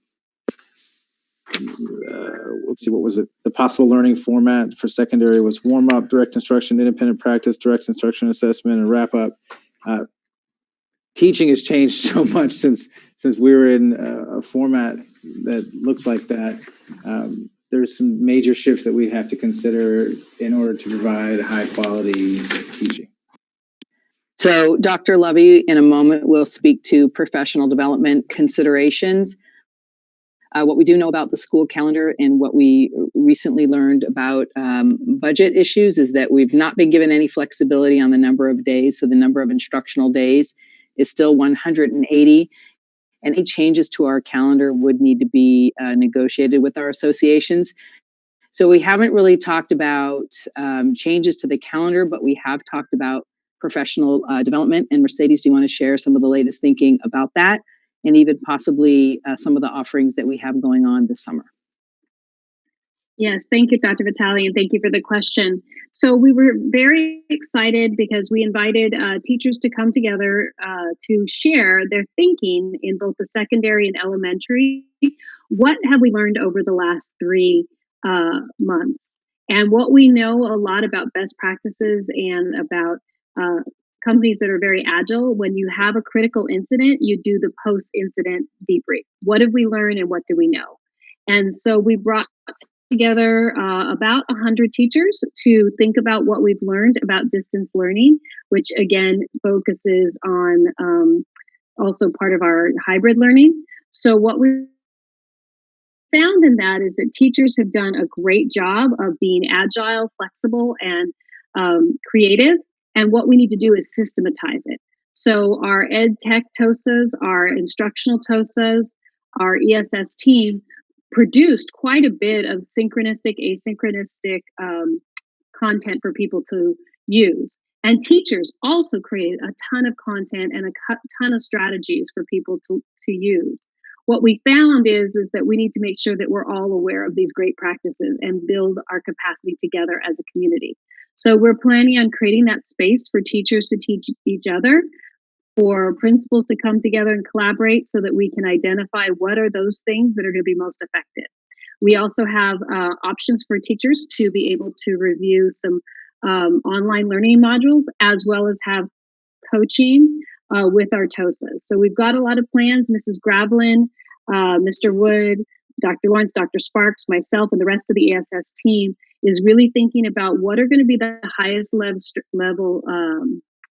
let's see, what was it? The possible learning format for secondary was warm up, direct instruction, independent practice, direct instruction assessment, and wrap up. Teaching has changed so much since we were in a format that looked like that. There's some major shifts that we have to consider in order to provide high quality teaching. So Dr. Lovey, in a moment, will speak to professional development considerations. What we do know about the school calendar and what we recently learned about budget issues is that we've not been given any flexibility on the number of days. So the number of instructional days is still 180. And any changes to our calendar would need to be negotiated with our associations. So we haven't really talked about changes to the calendar, but we have talked about professional development. And Mercedes, do you want to share some of the latest thinking about that? And even possibly some of the offerings that we have going on this summer. Yes, thank you, Dr. Vitale, and thank you for the question. So we were very excited because we invited teachers to come together to share their thinking in both the secondary and elementary. What have we learned over the last 3 months? And what we know a lot about best practices and about companies that are very agile. When you have a critical incident, you do the post-incident debrief. What have we learned and what do we know? And so we brought together about 100 teachers to think about what we've learned about distance learning, which again focuses on also part of our hybrid learning. So what we found in that is that teachers have done a great job of being agile, flexible, and creative. And what we need to do is systematize it. So our ed tech TOSAs, our instructional TOSAs, our ESS team produced quite a bit of synchronistic, asynchronistic content for people to use. And teachers also created a ton of content and a ton of strategies for people to use. What we found is that we need to make sure that we're all aware of these great practices and build our capacity together as a community. So we're planning on creating that space for teachers to teach each other, for principals to come together and collaborate so that we can identify what are those things that are going to be most effective. We also have options for teachers to be able to review some online learning modules, as well as have coaching with our TOSAs. So we've got a lot of plans. Mrs. Gravelin, Mr. Wood, Dr. Lawrence, Dr. Sparks, myself, and the rest of the ESS team is really thinking about what are going to be the highest level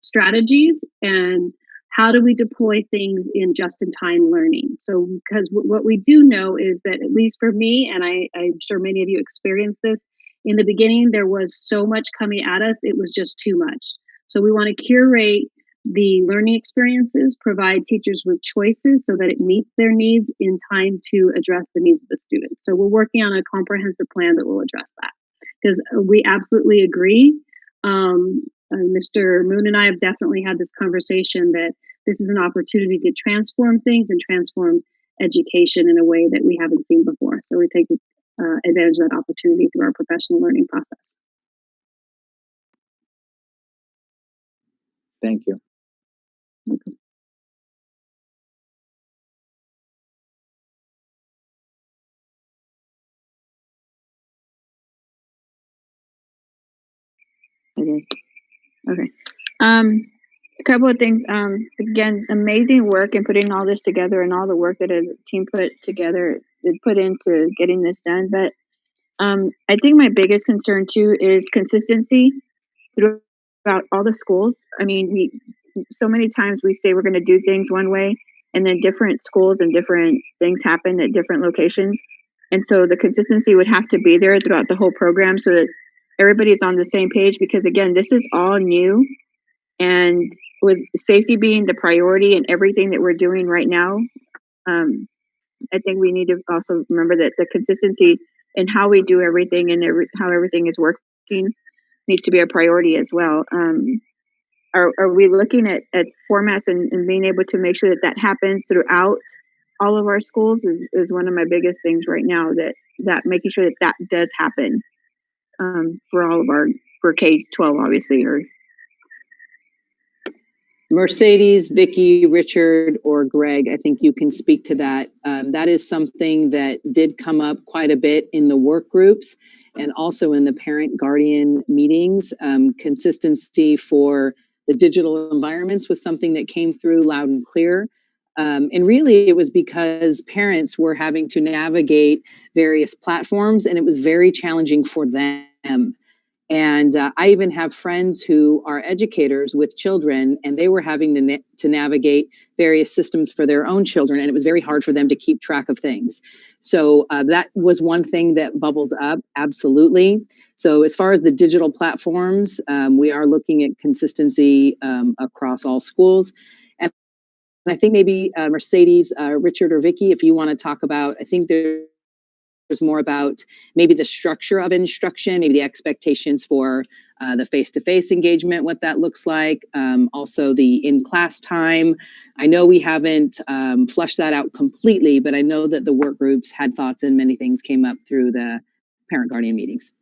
strategies, and how do we deploy things in just-in-time learning. So because what we do know is that, at least for me, and I'm sure many of you experienced this, in the beginning there was so much coming at us, it was just too much. So we want to curate the learning experiences, provide teachers with choices so that it meets their needs in time to address the needs of the students. So we're working on a comprehensive plan that will address that, because we absolutely agree. Mr. Moon and I have definitely had this conversation that this is an opportunity to transform things and transform education in a way that we haven't seen before. So we're taking advantage of that opportunity through our professional learning process. Thank you. Okay. A couple of things. Again, amazing work in putting all this together, and all the work that a team put into getting this done. But I think my biggest concern too is consistency throughout all the schools. I mean, so many times we say we're going to do things one way, and then different schools and different things happen at different locations. And so the consistency would have to be there throughout the whole program so that everybody's on the same page, because again, this is all new, and with safety being the priority in everything that we're doing right now, I think we need to also remember that the consistency in how we do everything and how everything is working needs to be a priority as well. Are we looking at formats and being able to make sure that happens throughout all of our schools is one of my biggest things right now, that making sure that does happen for all of for K-12, obviously. Or Mercedes, Vicky, Richard, or Greg, I think you can speak to that. That is something that did come up quite a bit in the work groups and also in the parent guardian meetings. Consistency for the digital environments was something that came through loud and clear. And really, it was because parents were having to navigate various platforms, and it was very challenging for them. And I even have friends who are educators with children, and they were having to navigate various systems for their own children, and it was very hard for them to keep track of things. So that was one thing that bubbled up, absolutely. So as far as the digital platforms, we are looking at consistency across all schools. And I think maybe Mercedes, Richard, or Vicky, if you want to talk about, I think there's more about maybe the structure of instruction, maybe the expectations for the face-to-face engagement, what that looks like. Also the in-class time. I know we haven't fleshed that out completely, but I know that the work groups had thoughts and many things came up through the parent guardian meetings.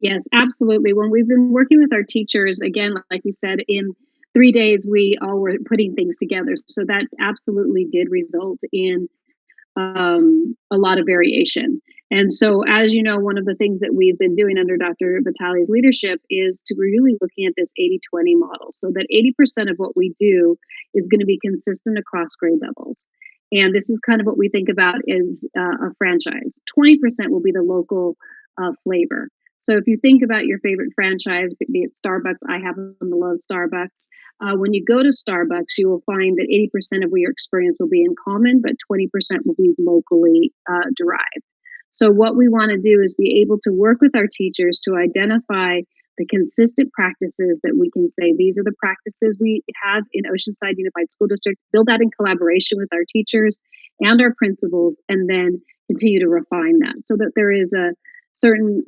Yes, absolutely. When we've been working with our teachers, again, like we said, in 3 days, we all were putting things together. So that absolutely did result in a lot of variation. And so, as you know, one of the things that we've been doing under Dr. Vitale's leadership is to really looking at this 80-20 model, so that 80% of what we do is going to be consistent across grade levels. And this is kind of what we think about as a franchise. 20% will be the local flavor. So if you think about your favorite franchise, be it Starbucks, I happen to love Starbucks. When you go to Starbucks, you will find that 80% of what your experience will be in common, but 20% will be locally derived. So what we want to do is be able to work with our teachers to identify the consistent practices that we can say, these are the practices we have in Oceanside Unified School District, build that in collaboration with our teachers and our principals, and then continue to refine that so that there is a certain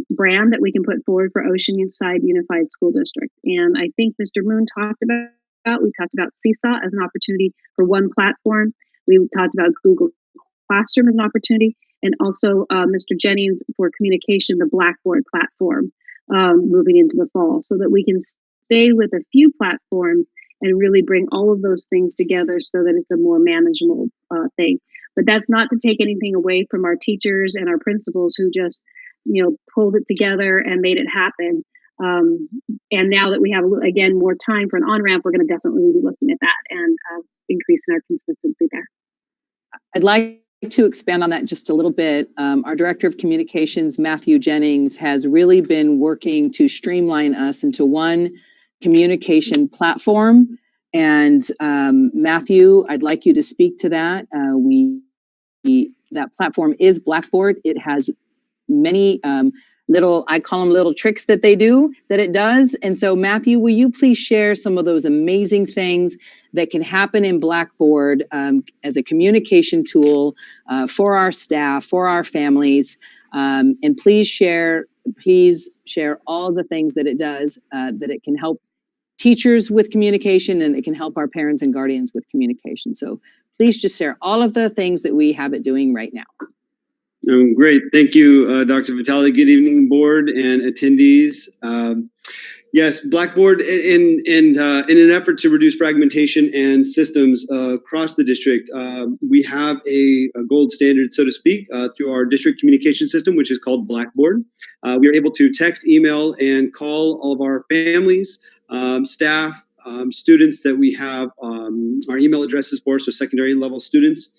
brand that we can put forward for Oceanside Unified School District. And I think Mr. Moon talked about, we talked about Seesaw as an opportunity for one platform. We talked about Google Classroom as an opportunity, and also Mr. Jennings for communication, the Blackboard platform moving into the fall, so that we can stay with a few platforms and really bring all of those things together so that it's a more manageable thing. But that's not to take anything away from our teachers and our principals who just, pulled it together and made it happen. And now that we have, again, more time for an on-ramp, we're going to definitely be looking at that and increasing our consistency there. I'd like to expand on that just a little bit. Our Director of Communications, Matthew Jennings, has really been working to streamline us into one communication platform. And Matthew, I'd like you to speak to that. That platform is Blackboard. It has many I call them little tricks that it does. And so Matthew, will you please share some of those amazing things that can happen in Blackboard as a communication tool for our staff, for our families, and please share all the things that it does, that it can help teachers with communication and it can help our parents and guardians with communication. So please just share all of the things that we have it doing right now. Great. Thank you, Dr. Vitale. Good evening, board and attendees. Yes, Blackboard, in an effort to reduce fragmentation and systems across the district, we have a gold standard, so to speak, through our district communication system, which is called Blackboard. We are able to text, email, and call all of our families, staff, students that we have our email addresses for, so secondary level students,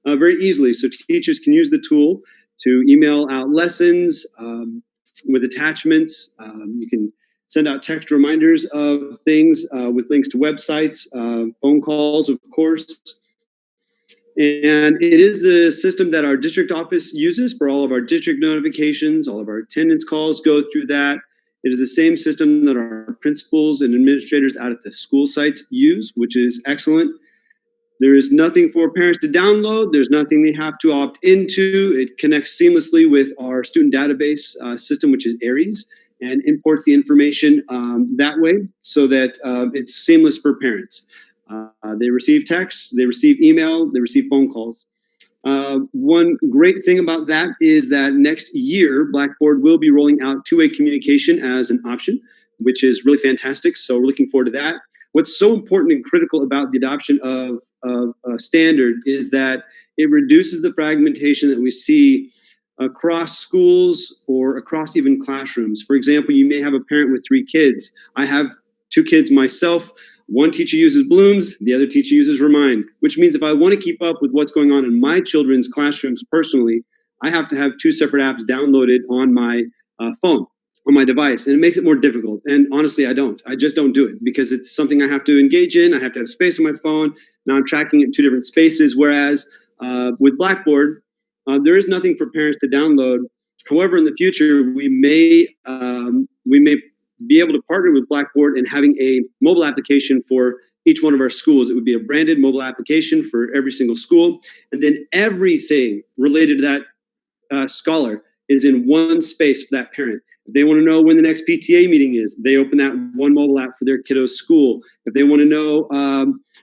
very easily. So teachers can use the tool to email out lessons with attachments. You can send out text reminders of things with links to websites, phone calls, of course. And it is the system that our district office uses for all of our district notifications. All of our attendance calls go through that. It is the same system that our principals and administrators out at the school sites use, which is excellent. There is nothing for parents to download. There's nothing they have to opt into. It connects seamlessly with our student database system, which is Aries, and imports the information that way so that it's seamless for parents. They receive text, they receive email, they receive phone calls. One great thing about that is that next year, Blackboard will be rolling out two-way communication as an option, which is really fantastic. So we're looking forward to that. What's so important and critical about the adoption of standard is that it reduces the fragmentation that we see across schools or across even classrooms. For example, you may have a parent with 3 kids. I have 2 kids myself. One teacher uses Bloom's, the other teacher uses Remind, which means if I want to keep up with what's going on in my children's classrooms personally, I have to have 2 separate apps downloaded on my phone, on my device, and it makes it more difficult. And honestly, I just don't do it because it's something I have to engage in. I have to have space on my phone. Now I'm tracking it in 2 different spaces, whereas with Blackboard, there is nothing for parents to download. However, in the future, we may be able to partner with Blackboard in having a mobile application for each one of our schools. It would be a branded mobile application for every single school. And then everything related to that scholar is in one space for that parent. If they want to know when the next PTA meeting is, they open that one mobile app for their kiddo's school. If they want to know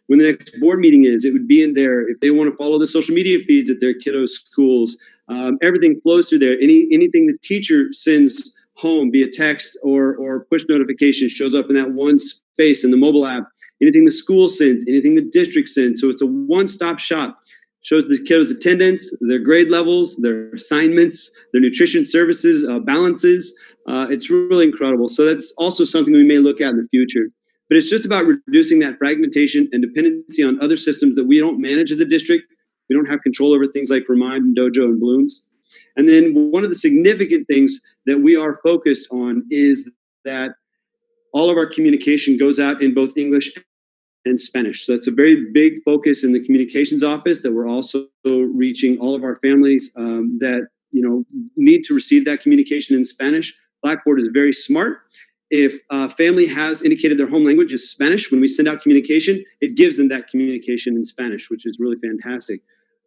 when the next board meeting is, it would be in there. If they want to follow the social media feeds at their kiddo's schools, everything flows through there. Anything the teacher sends home via text or push notification shows up in that one space in the mobile app. Anything the school sends, anything the district sends. So it's a one-stop shop. Shows the kiddos' attendance, their grade levels, their assignments, their nutrition services, balances. It's really incredible. So that's also something we may look at in the future. But it's just about reducing that fragmentation and dependency on other systems that we don't manage as a district. We don't have control over things like Remind and Dojo and Blooms. And then one of the significant things that we are focused on is that all of our communication goes out in both English and Spanish. So that's a very big focus in the communications office, that we're also reaching all of our families that need to receive that communication in Spanish. Blackboard is very smart. If a family has indicated their home language is Spanish, when we send out communication, it gives them that communication in Spanish, which is really fantastic.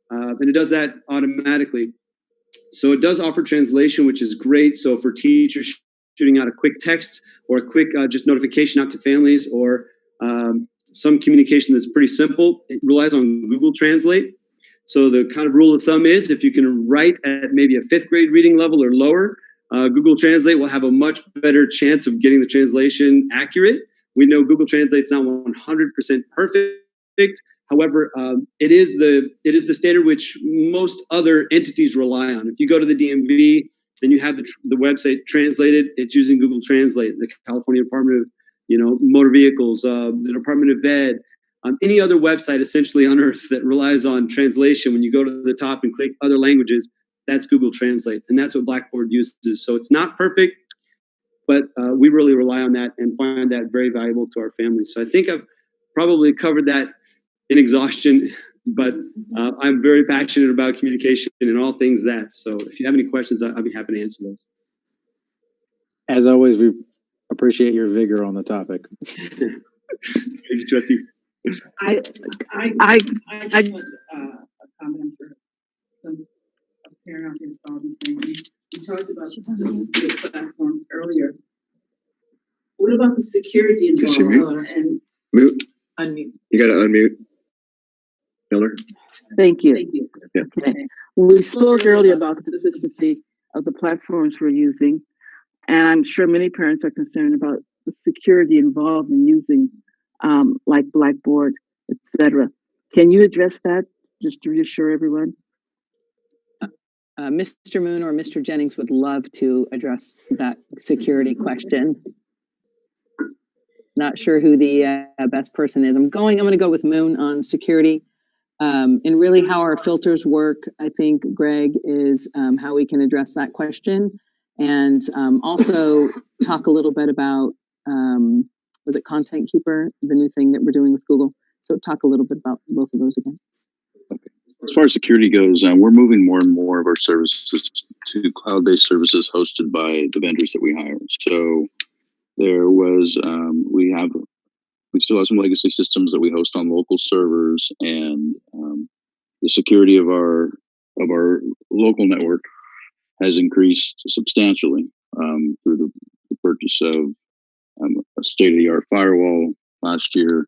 And it does that automatically. So it does offer translation, which is great. So for teachers shooting out a quick text or a quick just notification out to families, or some communication that's pretty simple, it relies on Google Translate. So the kind of rule of thumb is if you can write at maybe a 5th grade reading level or lower, Google Translate will have a much better chance of getting the translation accurate. We know Google Translate's not 100% perfect. However, it is the standard which most other entities rely on. If you go to the DMV and you have the website translated, it's using Google Translate. The California Department of Motor Vehicles, the Department of Ed, Any other website essentially on earth that relies on translation, when you go to the top and click other languages, that's Google Translate. And that's what Blackboard uses. So it's not perfect, but we really rely on that and find that very valuable to our families. So I think I've probably covered that in exhaustion, but I'm very passionate about communication and all things that. So if you have any questions, I'll be happy to answer those. As always, we appreciate your vigor on the topic. Thank you, Trustee. I just want a comment for some parent out there following training. We talked about the platforms earlier. What about the security involved? And Mute. unmute. You got to unmute. Miller. Thank you. Yeah. Okay. We spoke earlier about the consistency of the platforms we're using, and I'm sure many parents are concerned about the security involved in using like Blackboard, etc. Can you address that just to reassure everyone? Mr. Moon or Mr. Jennings would love to address that security question. Not sure who the best person is. I'm going to go with Moon on security. And really how our filters work, I think, Greg, is how we can address that question. And also talk a little bit about, was it Content Keeper, the new thing that we're doing with Google? So talk a little bit about both of those again. As far as security goes, we're moving more and more of our services to cloud-based services hosted by the vendors that we hire. So there was, we still have some legacy systems that we host on local servers, and the security of our local network has increased substantially through the purchase of a state-of-the-art firewall last year,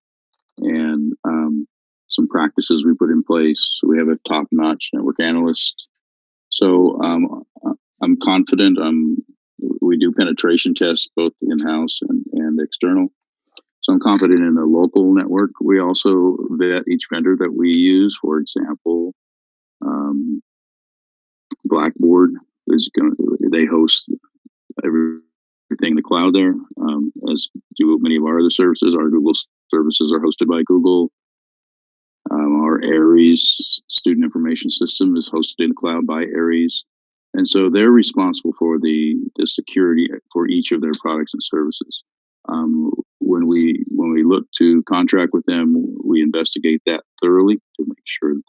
and some practices we put in place. We have a top-notch network analyst. So I'm confident. We do penetration tests both in-house and external. So I'm confident in the local network. We also vet each vendor that we use. For example, Blackboard they host everything in the cloud there, as do many of our other services. Our Google services are hosted by Google. Our Aries student information system is hosted in the cloud by Aries. And so they're responsible for the security for each of their products and services. When we look to contract with them, we investigate that thoroughly to make sure that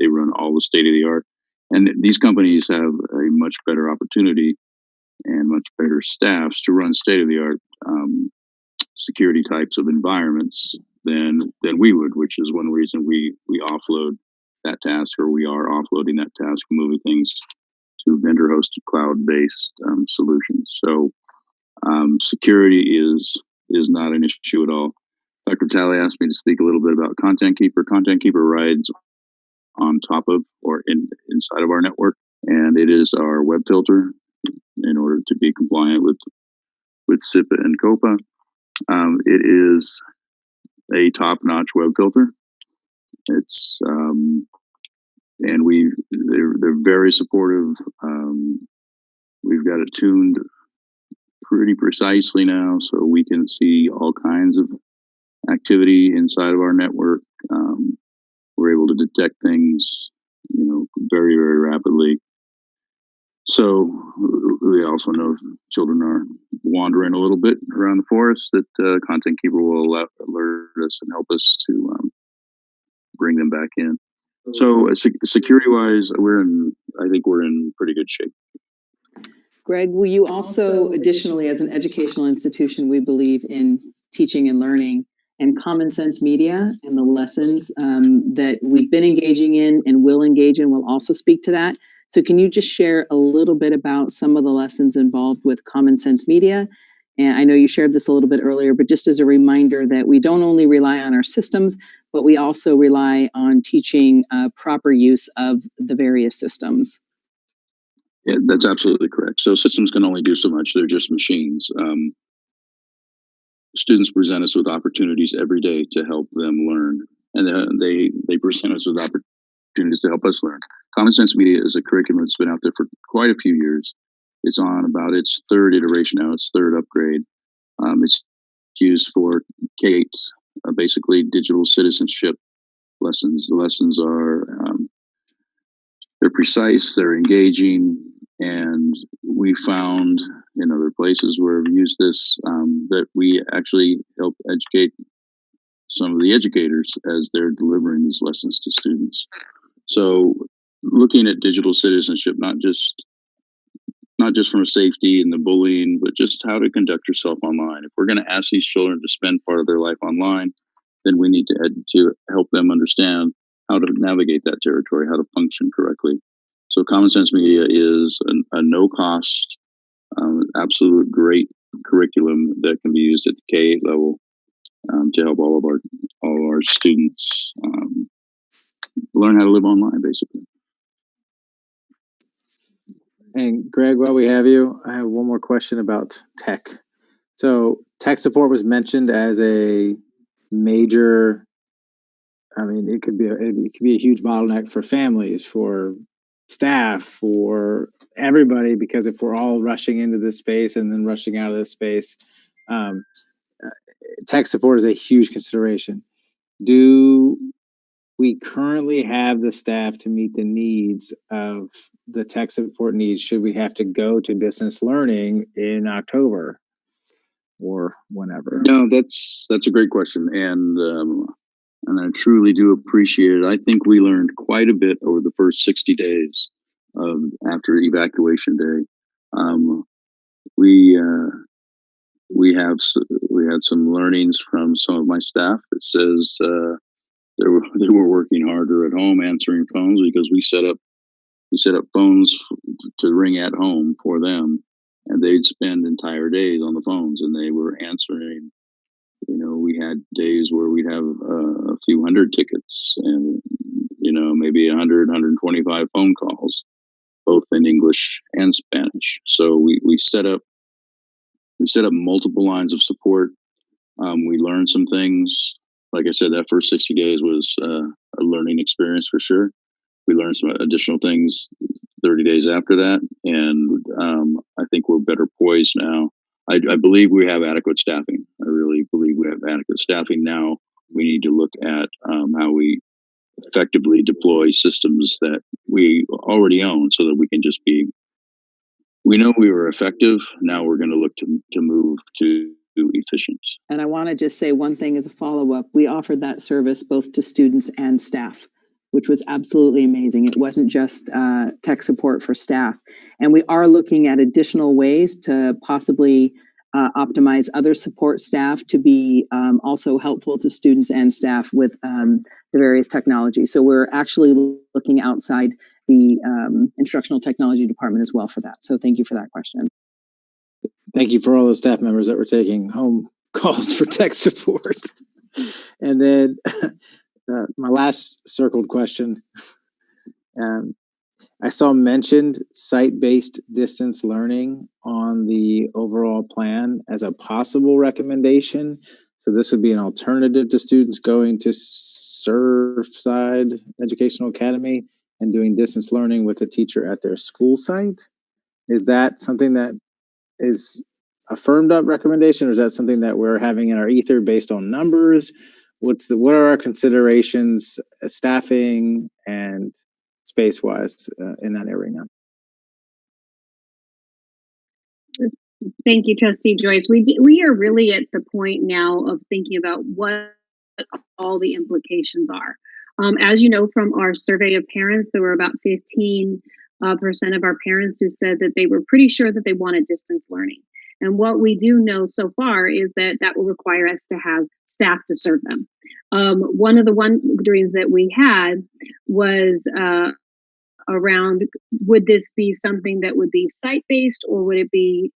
they run all the state of the art. And these companies have a much better opportunity and much better staffs to run state of the art security types of environments than we would, which is one reason we offload that task, or we are offloading that task, moving things to vendor hosted cloud based solutions. So security is not an issue at all. Dr. Vitale asked me to speak a little bit about Content Keeper. Content Keeper rides on top of or inside of our network, and it is our web filter in order to be compliant with SIPA and COPA. It is a top-notch web filter. It's and they're very supportive. We've got it tuned pretty precisely now, so we can see all kinds of activity inside of our network. We're able to detect things, very, very rapidly. So we also know if children are wandering a little bit around the forest, that Content Keeper will alert us and help us to bring them back in. So security-wise, I think we're in pretty good shape. Greg, will you also, additionally, as an educational institution, we believe in teaching and learning and common sense media and the lessons that we've been engaging in and will engage in will also speak to that. So can you just share a little bit about some of the lessons involved with common sense media? And I know you shared this a little bit earlier, but just as a reminder that we don't only rely on our systems, but we also rely on teaching proper use of the various systems. Yeah, that's absolutely correct. So systems can only do so much. They're just machines. Students present us with opportunities every day to help them learn, and they present us with opportunities to help us learn. Common Sense Media is a curriculum that's been out there for quite a few years. It's on about its third iteration now, its third upgrade. It's used for K-8 basically digital citizenship lessons. The lessons are they're precise, they're engaging, and we found in other places where we've used this that we actually help educate some of the educators as they're delivering these lessons to students. So looking at digital citizenship, not just from a safety and the bullying, but just how to conduct yourself online. If we're going to ask these children to spend part of their life online, then we need to help them understand how to navigate that territory, how to function correctly. So Common Sense Media is a no-cost, absolute great curriculum that can be used at the K-8 level to help all of our students learn how to live online, basically. And Greg, while we have you, I have one more question about tech. So tech support was mentioned as a major. I mean, it could be a huge bottleneck for families, for staff, for everybody, because if we're all rushing into this space and then rushing out of this space, tech support is a huge consideration. Do we currently have the staff to meet the needs of the tech support needs? Should we have to go to distance learning in October or whenever? No, that's a great question, and I truly do appreciate it. I think we learned quite a bit over the first 60 days after evacuation day. We had some learnings from some of my staff that says they were working harder at home answering phones because we set up phones to ring at home for them, and they'd spend entire days on the phones and they were answering. We had days where we'd have a few hundred tickets and maybe 100 125 phone calls, both in English and Spanish. So we set up multiple lines of support. We learned some things. Like I said, that first 60 days was a learning experience for sure. We learned some additional things 30 days after that, and I think we're better poised now. I believe we have adequate staffing. I really believe we have adequate staffing now. We need to look at how we effectively deploy systems that we already own so that we can just be. We know we were effective. Now we're going to look to move to efficient. And I want to just say one thing as a follow-up. We offered that service both to students and staff, which was absolutely amazing. It wasn't just tech support for staff. And we are looking at additional ways to possibly optimize other support staff to be also helpful to students and staff with the various technologies. So we're actually looking outside the instructional technology department as well for that. So thank you for that question. Thank you for all those staff members that were taking home calls for tech support. And then my last circled question. I saw mentioned site-based distance learning on the overall plan as a possible recommendation. So this would be an alternative to students going to Surfside Educational Academy and doing distance learning with a teacher at their school site. Is that something that is a firmed up recommendation, or is that something that we're having in our ether based on numbers? What are our considerations, staffing and space wise in that area now? Thank you, Trustee Joyce. We are really at the point now of thinking about what all the implications are. As you know from our survey of parents, there were about 15% of our parents who said that they were pretty sure that they wanted distance learning. And what we do know so far is that will require us to have staff to serve them. One of the wonderings that we had was around, would this be something that would be site-based or would it be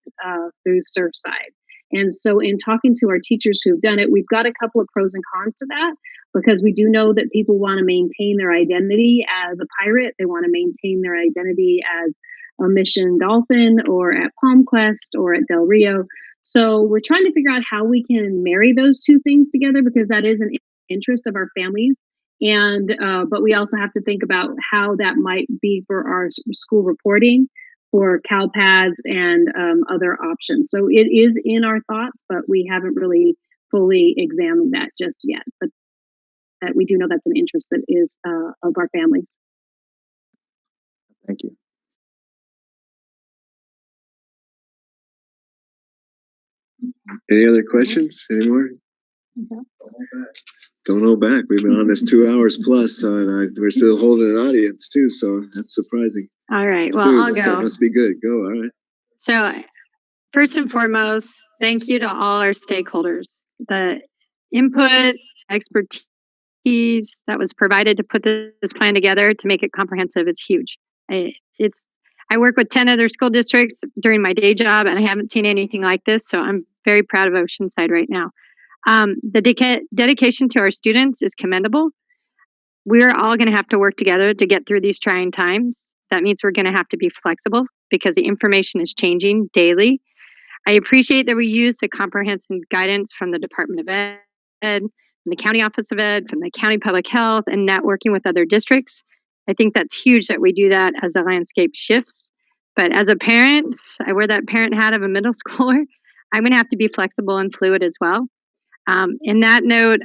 through Surfside? And so in talking to our teachers who've done it, we've got a couple of pros and cons to that, because we do know that people want to maintain their identity as a pirate. They want to maintain their identity as a Mission Dolphin or at Palm Quest or at Del Rio. So we're trying to figure out how we can marry those two things together, because that is an interest of our families. And but we also have to think about how that might be for our school reporting, for CalPads and other options. So it is in our thoughts, but we haven't really fully examined that just yet, but that we do know that's an interest that is of our families. Thank you. Any other questions? Any more? Don't hold back. We've been on this 2 hours plus, and we're still holding an audience too, so that's surprising. All right. Well, I'll So it go. must be good. Go. All right. So, first and foremost, thank you to all our stakeholders. The input, expertise that was provided to put this plan together to make it comprehensive is huge. I work with 10 other school districts during my day job, and I haven't seen anything like this. So I'm very proud of Oceanside right now. The dedication to our students is commendable. We're all going to have to work together to get through these trying times. That means we're going to have to be flexible because the information is changing daily. I appreciate that we use the comprehensive guidance from the Department of Ed, from the County Office of Ed, from the County Public Health, and networking with other districts. I think that's huge that we do that as the landscape shifts. But as a parent, I wear that parent hat of a middle schooler. I'm going to have to be flexible and fluid as well. In that note,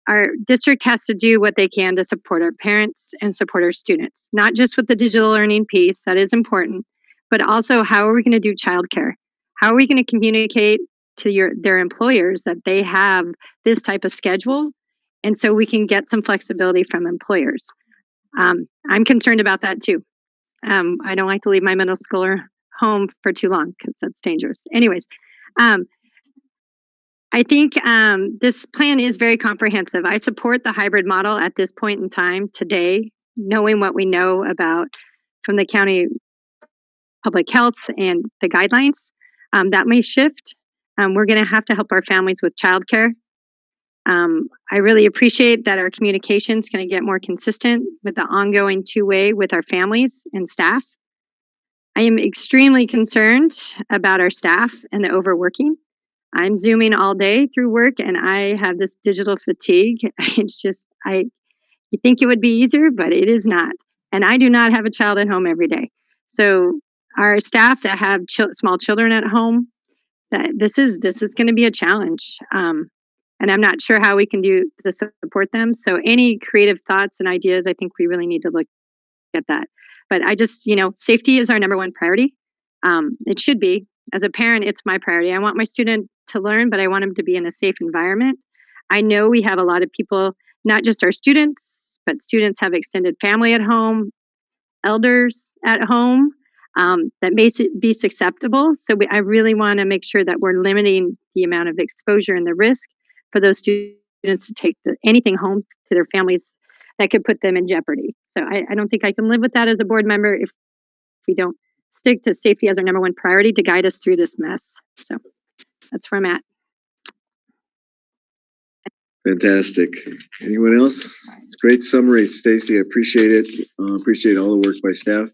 our district has to do what they can to support our parents and support our students, not just with the digital learning piece, that is important, but also how are we going to do childcare? How are we going to communicate to their employers that they have this type of schedule? And so we can get some flexibility from employers. I'm concerned about that too. I don't like to leave my middle schooler home for too long because that's dangerous. Anyways, I think this plan is very comprehensive. I support the hybrid model at this point in time today, knowing what we know about from the county public health and the guidelines. That may shift. We're going to have to help our families with childcare. I really appreciate that our communication is going to get more consistent with the ongoing two-way with our families and staff. I am extremely concerned about our staff and the overworking. I'm Zooming all day through work and I have this digital fatigue. It's just, you think it would be easier, but it is not. And I do not have a child at home every day. So our staff that have small children at home, this is going to be a challenge. And I'm not sure how we can do to support them. So any creative thoughts and ideas, I think we really need to look at that. But I just, safety is our number one priority. It should be. As a parent, it's my priority. I want my student to learn, but I want him to be in a safe environment. I know we have a lot of people, not just our students, but students have extended family at home, elders at home that may be susceptible. So I really want to make sure that we're limiting the amount of exposure and the risk for those students to take anything home to their families that could put them in jeopardy. So I don't think I can live with that as a board member if we don't stick to safety as our number one priority to guide us through this mess. So that's where I'm at. Fantastic. Anyone else? It's great summary, Stacy. I appreciate it. Appreciate all the work by staff.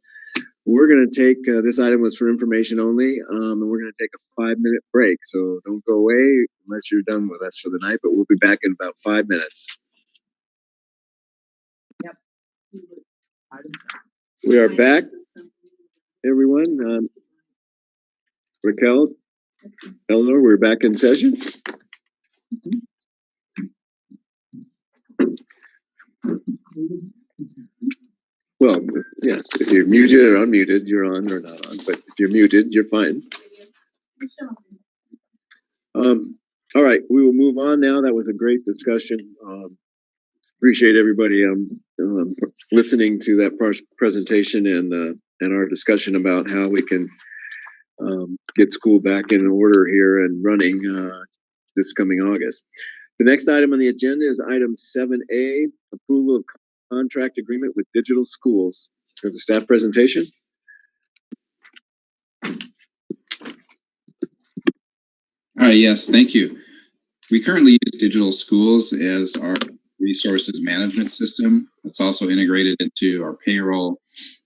We're going to take, this item was for information only, and we're going to take a 5-minute break. So don't go away unless you're done with us for the night, but we'll be back in about 5 minutes. Yep. We are back, everyone. Raquel, Eleanor, we're back in session. Well, yes, if you're muted or unmuted, you're on or not on, but if you're muted, you're fine. All right, we will move on now. That was a great discussion. Appreciate everybody listening to that presentation and our discussion about how we can get school back in order here and running this coming August. The next item on the agenda is item 7A, approval of contract agreement with digital schools. For the staff presentation. Yes, thank you. We currently use digital schools as our resources management system. It's also integrated into our payroll,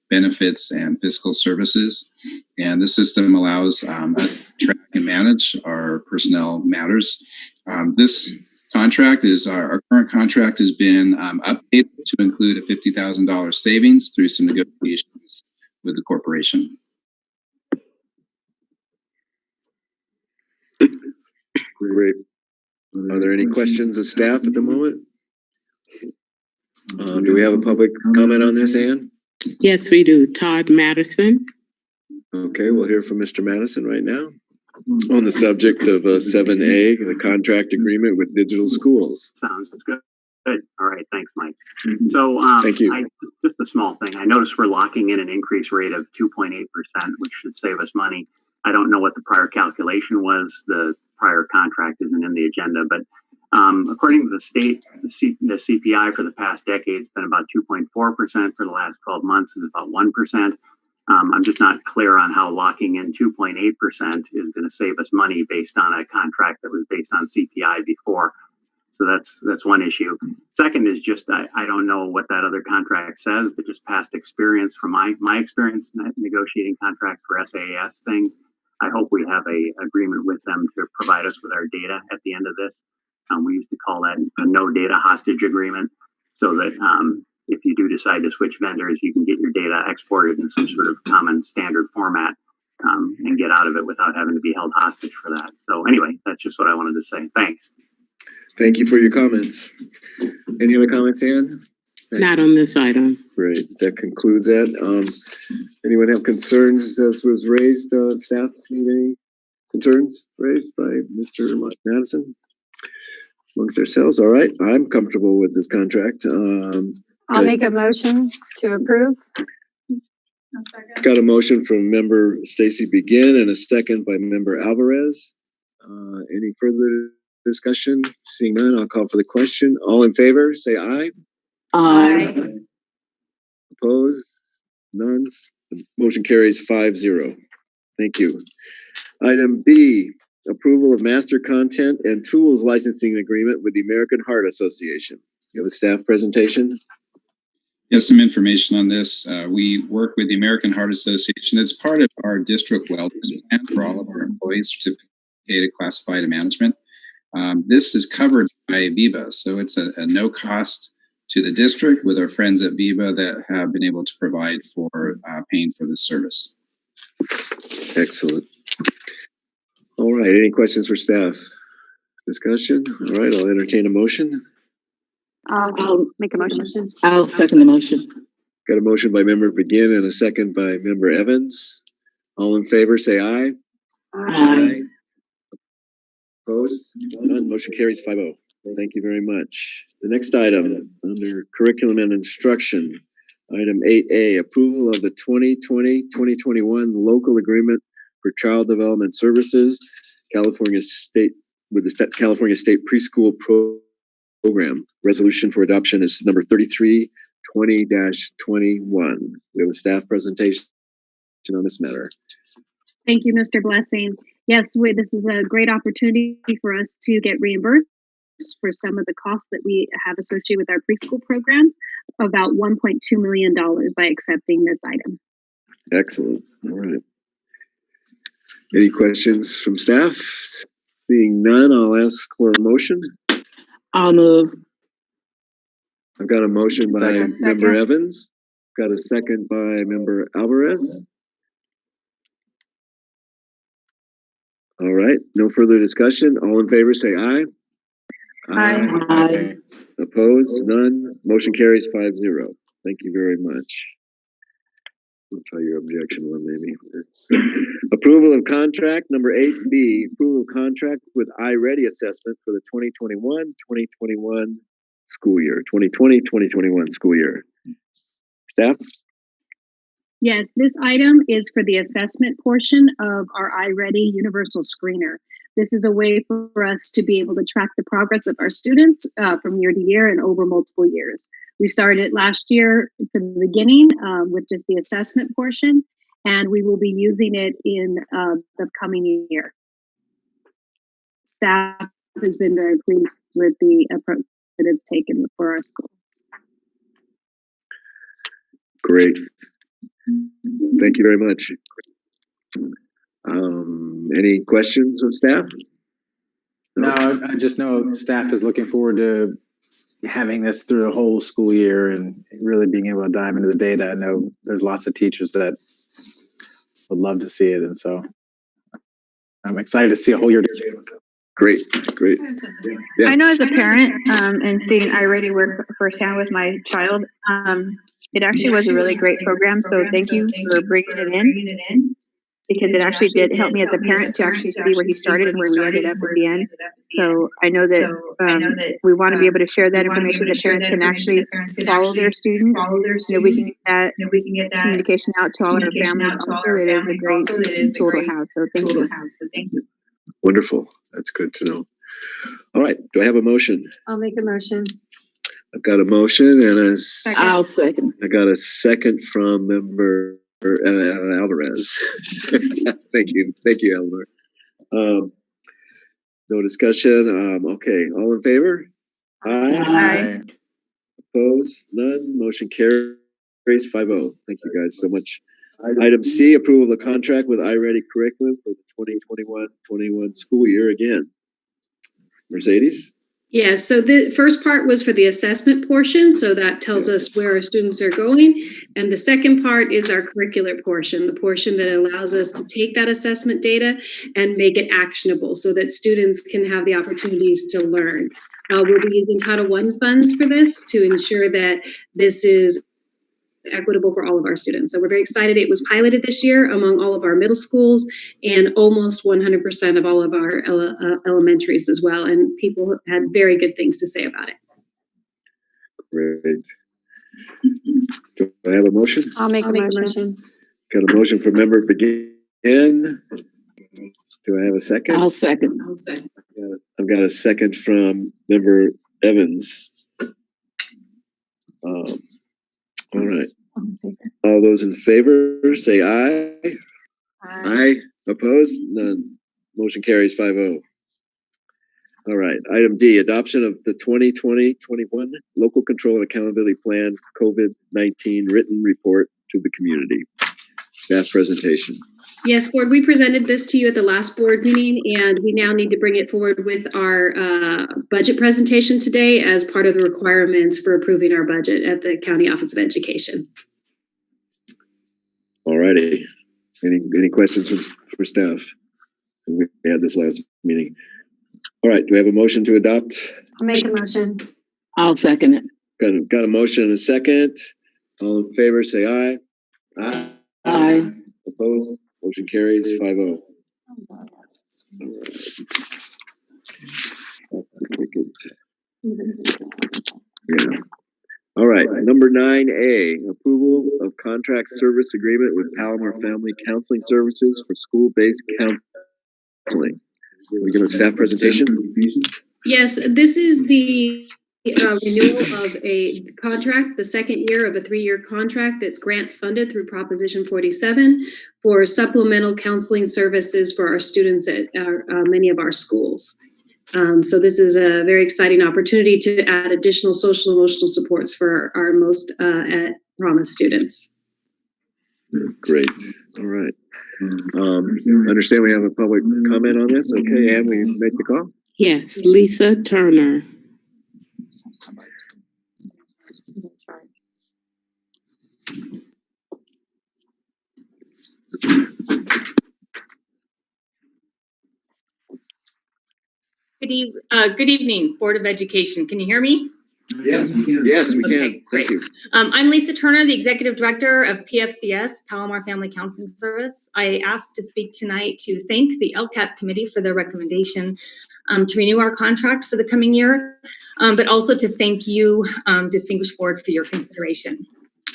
benefits, and fiscal services. And this system allows us to track and manage our personnel matters. This contract is our current contract has been updated to include a $50,000 savings through some negotiations with the corporation. Great. Are there any questions of staff at the moment? Do we have a public comment on this, Ann? Yes, we do. Todd Madison. Okay, we'll hear from Mr. Madison right now on the subject of 7A, the contract agreement with digital schools. Sounds good. Good. All right. Thanks, Mike. So, Thank you. Just a small thing. I noticed we're locking in an increase rate of 2.8%, which should save us money. I don't know what the prior calculation was. The prior contract isn't in the agenda, but according to the state, the CPI for the past decade has been about 2.4%. For the last 12 months is about 1%. I'm just not clear on how locking in 2.8% is going to save us money based on a contract that was based on CPI before. So that's one issue. Second is just I don't know what that other contract says, but just past experience from my experience negotiating contracts for SaaS things, I hope we have a agreement with them to provide us with our data at the end of this. We used to call that a no data hostage agreement, so that if you do decide to switch vendors, you can get your data exported in some sort of common standard format and get out of it without having to be held hostage for that. So anyway, that's just what I wanted to say. Thanks. Thank you for your comments. Any other comments, Ann? Not on this item. Great. That concludes that. Anyone have concerns as was raised? Staff need any concerns raised by Mr. Madison amongst ourselves? All right. I'm comfortable with this contract. I'll make a motion to approve. Got a motion from member Stacy Begin and a second by member Alvarez. Any further discussion? Seeing none, I'll call for the question. All in favor, say aye. Aye. Opposed? None. The motion carries 5-0. Thank you. Item B, approval of master content and tools licensing agreement with the American Heart Association. You have a staff presentation? Yes, some information on this. We work with the American Heart Association. It's part of our district wellness plan for all of our employees, certificated classified management. This is covered by Viva, so it's a no cost to the district with our friends at Viva that have been able to provide for paying for this service. Excellent. All right, any questions for staff? Discussion? All right, I'll entertain a motion. I'll make a motion. I'll second the motion. Got a motion by member Begin and a second by member Evans. All in favor, say aye. Aye. Opposed? None. Motion carries 5-0. Thank you very much. The next item under curriculum and instruction, item 8A, approval of the 2020-2021 local agreement for child development services, California State with the California State Preschool Program. Resolution for adoption is number 3320-21. We have a staff presentation on this matter. Thank you, Mr. Blessing. Yes, this is a great opportunity for us to get reimbursed for some of the costs that we have associated with our preschool programs, about $1.2 million by accepting this item. Excellent. All right. Any questions from staff? Seeing none, I'll ask for a motion. I'll move. I've got a motion by member Evans. Got a second by member Alvarez. All right, no further discussion. All in favor, say aye. Aye. Aye. Opposed? None. Motion carries 5-0. Thank you very much. I'll try your objection one, maybe. Approval of contract number 8B. Approval of contract with iReady Assessment for the 2021-2021 school year. 2020-2021 school year. Staff? Yes, this item is for the assessment portion of our iReady Universal Screener. This is a way for us to be able to track the progress of our students from year to year and over multiple years. We started last year from the beginning with just the assessment portion, and we will be using it in the coming year. Staff has been very pleased with the approach that it's taken for our schools. Great. Thank you very much. Any questions of staff? No, I just know staff is looking forward to having this through the whole school year and really being able to dive into the data. I know there's lots of teachers that would love to see it, and so I'm excited to see a whole year. Great. Yeah. I know as a parent, and seeing iReady work firsthand with my child, it actually was a really great program. So thank you for bringing it in, because it actually did help me as a parent to actually see where he started and where we ended up at the end. So I know that we want to be able to share that information that parents can actually follow their students. We can get that communication out to all our families. Also, it is a great tool to have. So thank you. Wonderful. That's good to know. All right. Do I have a motion? I'll make a motion. I've got a motion and I'll second. I got a second from member Alvarez. Thank you, Eleanor. No discussion. Okay, all in favor? Aye. Opposed? None. Motion carries 5-0. Thank you guys so much. Item C, approval of the contract with iReady curriculum for the 2021 school year again. Mercedes? Yeah, so the first part was for the assessment portion, so that tells us where our students are going. And the second part is our curricular portion, the portion that allows us to take that assessment data and make it actionable so that students can have the opportunities to learn. We'll be using Title I funds for this to ensure that this is equitable for all of our students. So we're very excited. It was piloted this year among all of our middle schools and almost 100% of all of our elementaries as well. And people had very good things to say about it. Great. Do I have a motion? I'll make a motion. Got a motion from member Begin. Do I have a second? I'll second. I've got a second from member Evans. All right. All those in favor say aye. Aye. Opposed? None. Motion carries 5-0. All right. Item D, adoption of the 2020-21 Local Control and Accountability Plan COVID-19 written report to the community. Staff presentation. Yes, board, we presented this to you at the last board meeting, and we now need to bring it forward with our budget presentation today as part of the requirements for approving our budget at the County Office of Education. All righty. Any questions for staff? We had this last meeting. All right. Do we have a motion to adopt? I'll make a motion. I'll second it. Got a motion and a second. All in favor, say aye. Aye. Aye. Opposed? Motion carries 5-0. All right. Yeah. All right. Number 9A, approval of contract service agreement with Palomar Family Counseling Services for school-based counseling. Are we going to staff presentation? Yes, this is the renewal of a contract, the second year of a 3-year contract that's grant funded through Proposition 47 for supplemental counseling services for our students at many of our schools. So this is a very exciting opportunity to add additional social and emotional supports for our most at promise students. Great. All right. Understand we have a public comment on this. Okay, and we make the call. Yes, Lisa Turner. Good evening, Board of Education. Can you hear me? Yes, we can. Yes, we can. Okay, Thank you. I'm Lisa Turner, the Executive Director of PFCS, Palomar Family Counseling Service. I asked to speak tonight to thank the LCAP committee for their recommendation to renew our contract for the coming year, but also to thank you, distinguished board, for your consideration.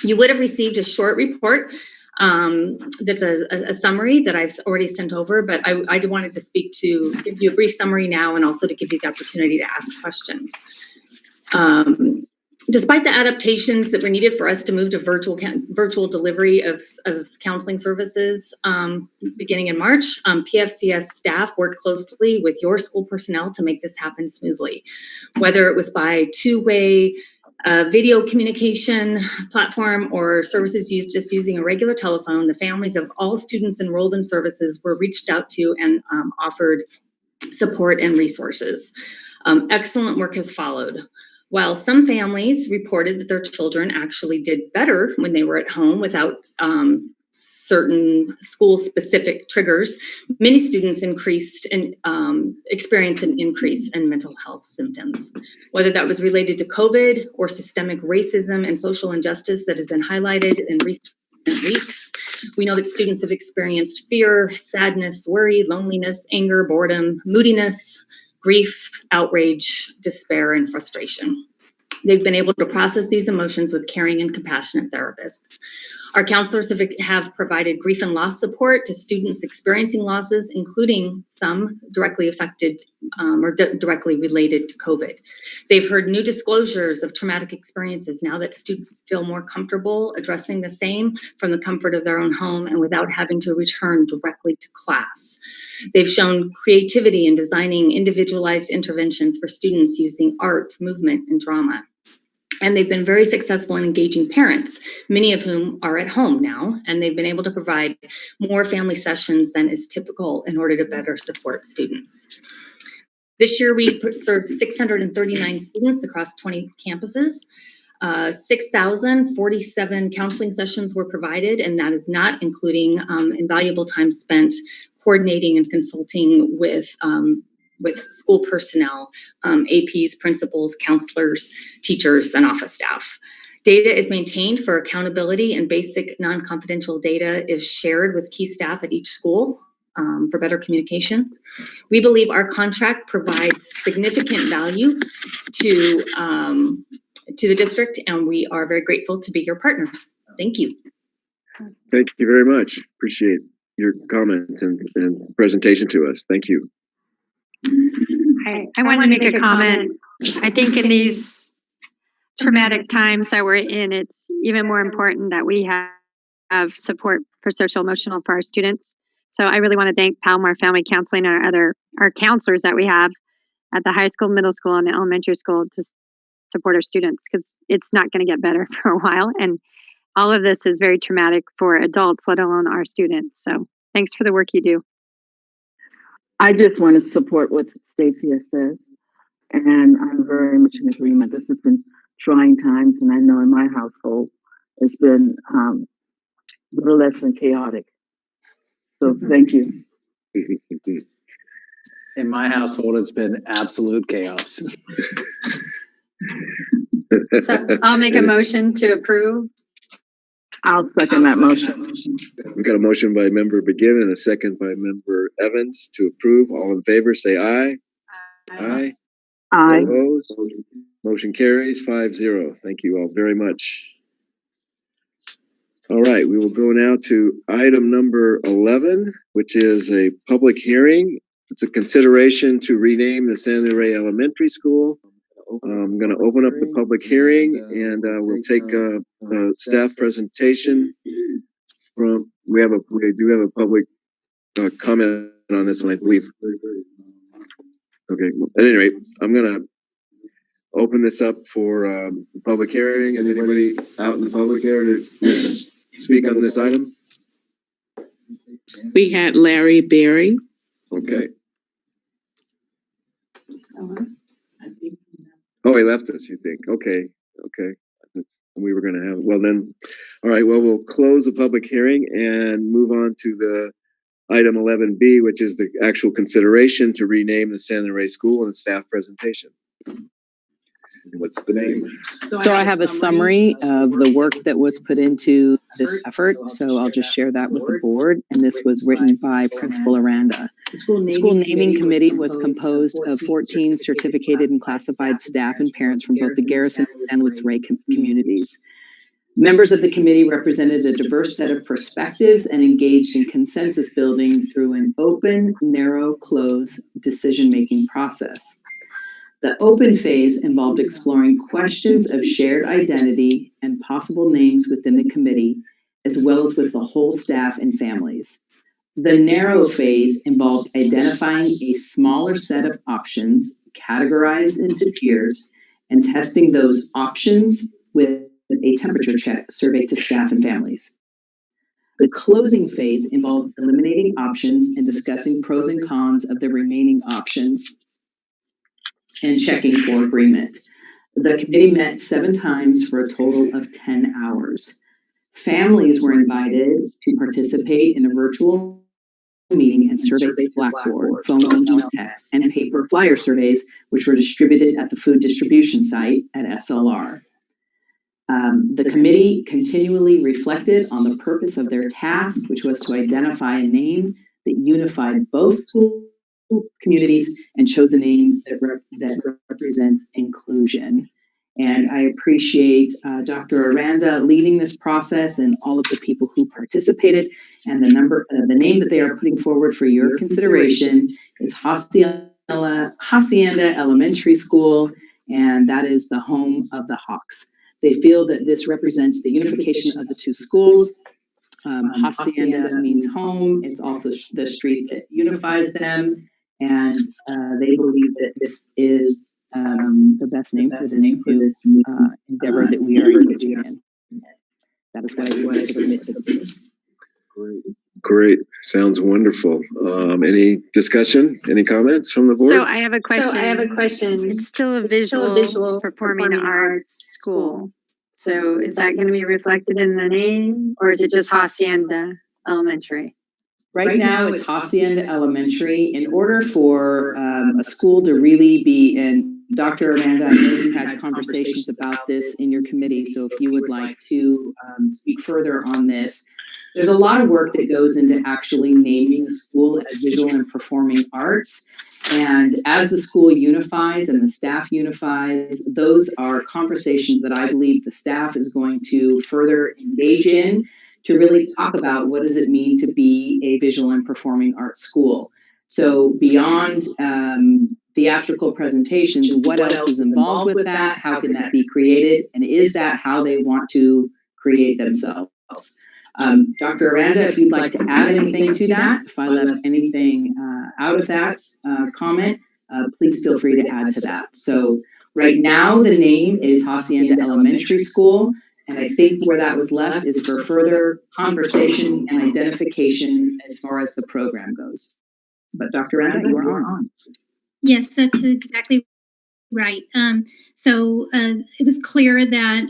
You would have received a short report that's a summary that I've already sent over, but I wanted to give you a brief summary now and also to give you the opportunity to ask questions. Despite the adaptations that were needed for us to move to virtual delivery of counseling services beginning in March, PFCS staff worked closely with your school personnel to make this happen smoothly, whether it was by two-way video communication platform or services used just using a regular telephone. The families of all students enrolled in services were reached out to and offered support and resources. Excellent work has followed. While some families reported that their children actually did better when they were at home without certain school-specific triggers, many students experienced an increase in mental health symptoms, whether that was related to COVID or systemic racism and social injustice that has been highlighted in recent weeks. We know that students have experienced fear, sadness, worry, loneliness, anger, boredom, moodiness, grief, outrage, despair, and frustration. They've been able to process these emotions with caring and compassionate therapists. Our counselors have provided grief and loss support to students experiencing losses, including some directly affected or directly related to COVID. They've heard new disclosures of traumatic experiences now that students feel more comfortable addressing the same from the comfort of their own home and without having to return directly to class. They've shown creativity in designing individualized interventions for students using art, movement, and drama. And they've been very successful in engaging parents, many of whom are at home now, and they've been able to provide more family sessions than is typical in order to better support students. This year, we served 639 students across 20 campuses. 6,047 counseling sessions were provided, and that is not including invaluable time spent coordinating and consulting with school personnel, APs, principals, counselors, teachers, and office staff. Data is maintained for accountability, and basic non-confidential data is shared with key staff at each school for better communication. We believe our contract provides significant value to the district, and we are very grateful to be your partners. Thank you. Thank you very much. Appreciate your comments and presentation to us. Thank you. I want to make a comment. I think in these traumatic times that we're in, it's even more important that we have support for social emotional for our students. So I really want to thank Palomar Family Counseling and our counselors that we have at the high school, middle school, and the elementary school to support our students, because it's not going to get better for a while. And all of this is very traumatic for adults, let alone our students. So thanks for the work you do. I just want to support what Stacy has said, and I'm very much in agreement. This has been trying times, and I know in my household it's been little less than chaotic. So thank you. In my household, it's been absolute chaos. So I'll make a motion to approve. I'll second that motion. We've got a motion by member Begin and a second by member Evans to approve. All in favor, say aye. Aye. Aye. Opposed? Motion carries 5-0. Thank you all very much. All right, we will go now to item number 11, which is a public hearing. It's a consideration to rename the San Luis Elementary School. I'm going to open up the public hearing, and we'll take a staff presentation from. We do have a public comment on this one, I believe. Okay. At any rate, I'm going to open this up for public hearing. Is anybody out in the public here to speak on this item? We had Larry Berry. Okay. Oh, he left us, you think? Okay. We were going to have, well then, all right, well, we'll close the public hearing and move on to the item 11B, which is the actual consideration to rename the San Luis School and staff presentation. What's the name? So I have a summary of the work that was put into this effort. So I'll just share that with the board. And this was written by Principal Aranda. The school naming committee was composed of 14 certificated and classified staff and parents from both the Garrison and San Luis Rey communities. Members of the committee represented a diverse set of perspectives and engaged in consensus building through an open, narrow, closed decision-making process. The open phase involved exploring questions of shared identity and possible names within the committee, as well as with the whole staff and families. The narrow phase involved identifying a smaller set of options categorized into tiers and testing those options with a temperature check survey to staff and families. The closing phase involved eliminating options and discussing pros and cons of the remaining options and checking for agreement. The committee met 7 times for a total of 10 hours. Families were invited to participate in a virtual meeting and survey with Blackboard, phone, email, text, and paper flyer surveys, which were distributed at the food distribution site at SLR. The committee continually reflected on the purpose of their task, which was to identify a name that unified both school communities and chose a name that represents inclusion. And I appreciate Dr. Aranda leading this process and all of the people who participated. And the name that they are putting forward for your consideration is Hacienda Elementary School, and that is the home of the Hawks. They feel that this represents the unification of the two schools. Hacienda means home. It's also the street that unifies them. And they believe that this is the best name for this new endeavor that we are engaging in. That is what I submit to the committee. Great. Sounds wonderful. Any discussion? Any comments from the board? So I have a question. It's still a visual performing arts school. So is that going to be reflected in the name, or is it just Hacienda Elementary? Right now, it's Hacienda Elementary. In order for a school to really be in, Dr. Aranda, I know you had conversations about this in your committee, so if you would like to speak further on this, there's a lot of work that goes into actually naming the school as visual and performing arts. And as the school unifies and the staff unifies, those are conversations that I believe the staff is going to further engage in to really talk about what does it mean to be a visual and performing arts school. So beyond theatrical presentations, what else is involved with that? How can that be created? And is that how they want to create themselves? Dr. Aranda, if you'd like to add anything to that, if I left anything out of that comment, please feel free to add to that. So right now, the name is Hacienda Elementary School. And I think where that was left is for further conversation and identification as far as the program goes. But Dr. Aranda, you are on. Yes, that's exactly right. So it was clear that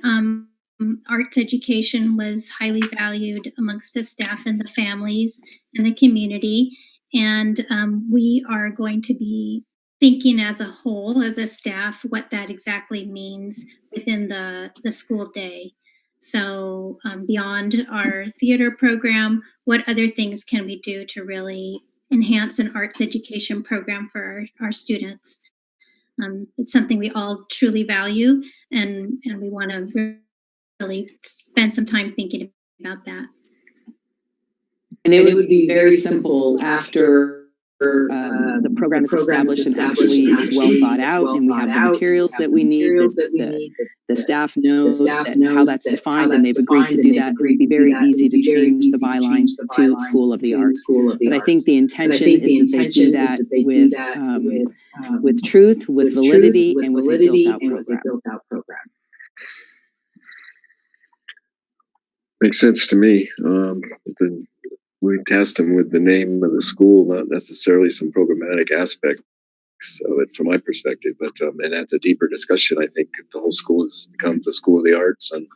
arts education was highly valued amongst the staff and the families and the community. And we are going to be thinking as a whole, as a staff, what that exactly means within the school day. So beyond our theater program, what other things can we do to really enhance an arts education program for our students? It's something we all truly value, and we want to really spend some time thinking about that. And it would be very simple after the program is established and actually is well thought out, and we have the materials that we need, the staff knows how that's defined, and they've agreed to do that. It would be very easy to change the byline to School of the Arts. But I think the intention is that they do that with truth, with validity, and with a built-out program. Makes sense to me. We tasked them with the name of the school, not necessarily some programmatic aspects of it from my perspective, but and that's a deeper discussion. I think if the whole school becomes a school of the arts and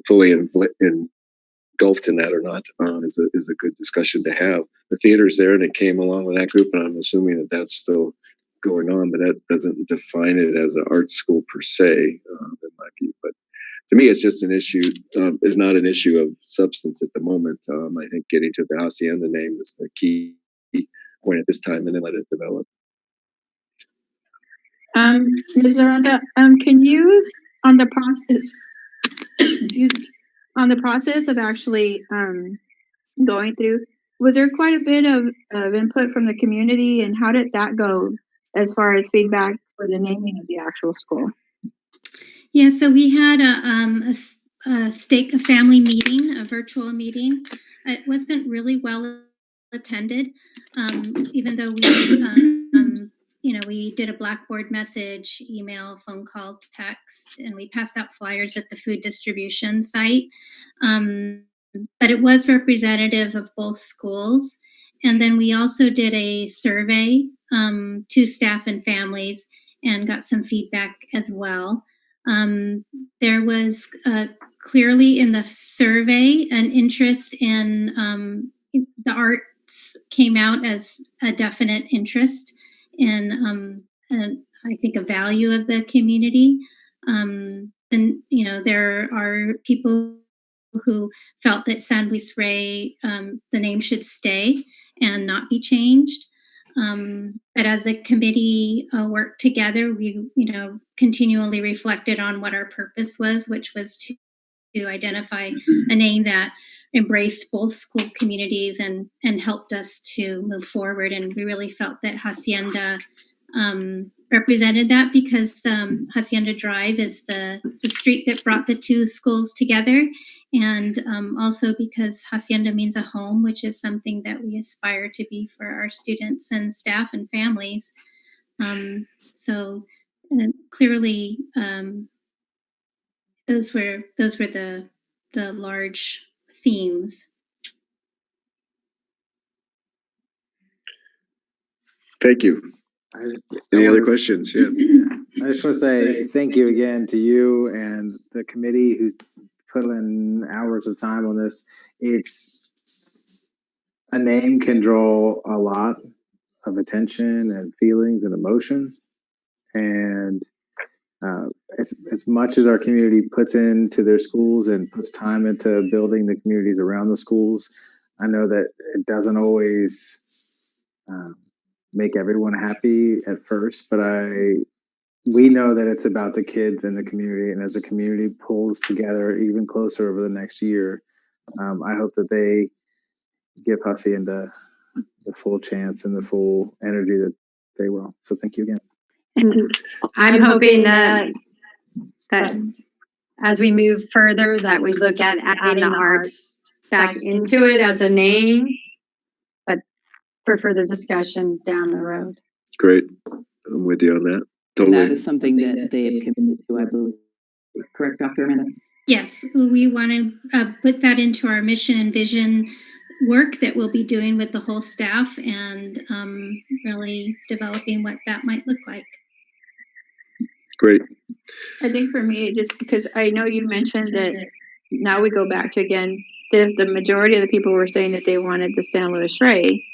fully engulfed in that or not is a good discussion to have. The theater's there and it came along with that group, and I'm assuming that that's still going on, but that doesn't define it as an art school per se. It might be, but to me, it's just an issue, is not an issue of substance at the moment. I think getting to the Hacienda name is the key point at this time, and then let it develop. Ms. Aranda, can you, on the process of actually going through, was there quite a bit of input from the community, and how did that go as far as feedback for the naming of the actual school? Yeah, so we had a family meeting, a virtual meeting. It wasn't really well attended, even though we, we did a Blackboard message, email, phone call, text, and we passed out flyers at the food distribution site. But it was representative of both schools. And then we also did a survey to staff and families and got some feedback as well. There was clearly in the survey, an interest in the arts came out as a definite interest in, and I think a value of the community. And, you know, there are people who felt that San Luis Rey, the name should stay and not be changed. But as a committee worked together, we, you know, continually reflected on what our purpose was, which was to identify a name that embraced both school communities and helped us to move forward. And we really felt that Hacienda represented that because Hacienda Drive is the street that brought the two schools together. And also because Hacienda means a home, which is something that we aspire to be for our students and staff and families. So clearly, those were the large themes. Thank you. Any other questions? Yeah. I just want to say thank you again to you and the committee who put in hours of time on this. It's a name can draw a lot of attention and feelings and emotion. And as much as our community puts into their schools and puts time into building the communities around the schools, I know that it doesn't always make everyone happy at first, but we know that it's about the kids and the community, and as the community pulls together even closer over the next year, I hope that they give Hacienda the full chance and the full energy that they will. So thank you again. And I'm hoping that as we move further, that we look at adding the arts back into it as a name, but for further discussion down the road. Great. I'm with you on that. Totally. That is something that they have committed to, I believe. Correct, Dr. Amanda? Yes, we want to put that into our mission and vision work that we'll be doing with the whole staff and really developing what that might look like. Great. I think for me, just because I know you mentioned that now we go back to again, if the majority of the people were saying that they wanted the San Luis Rey,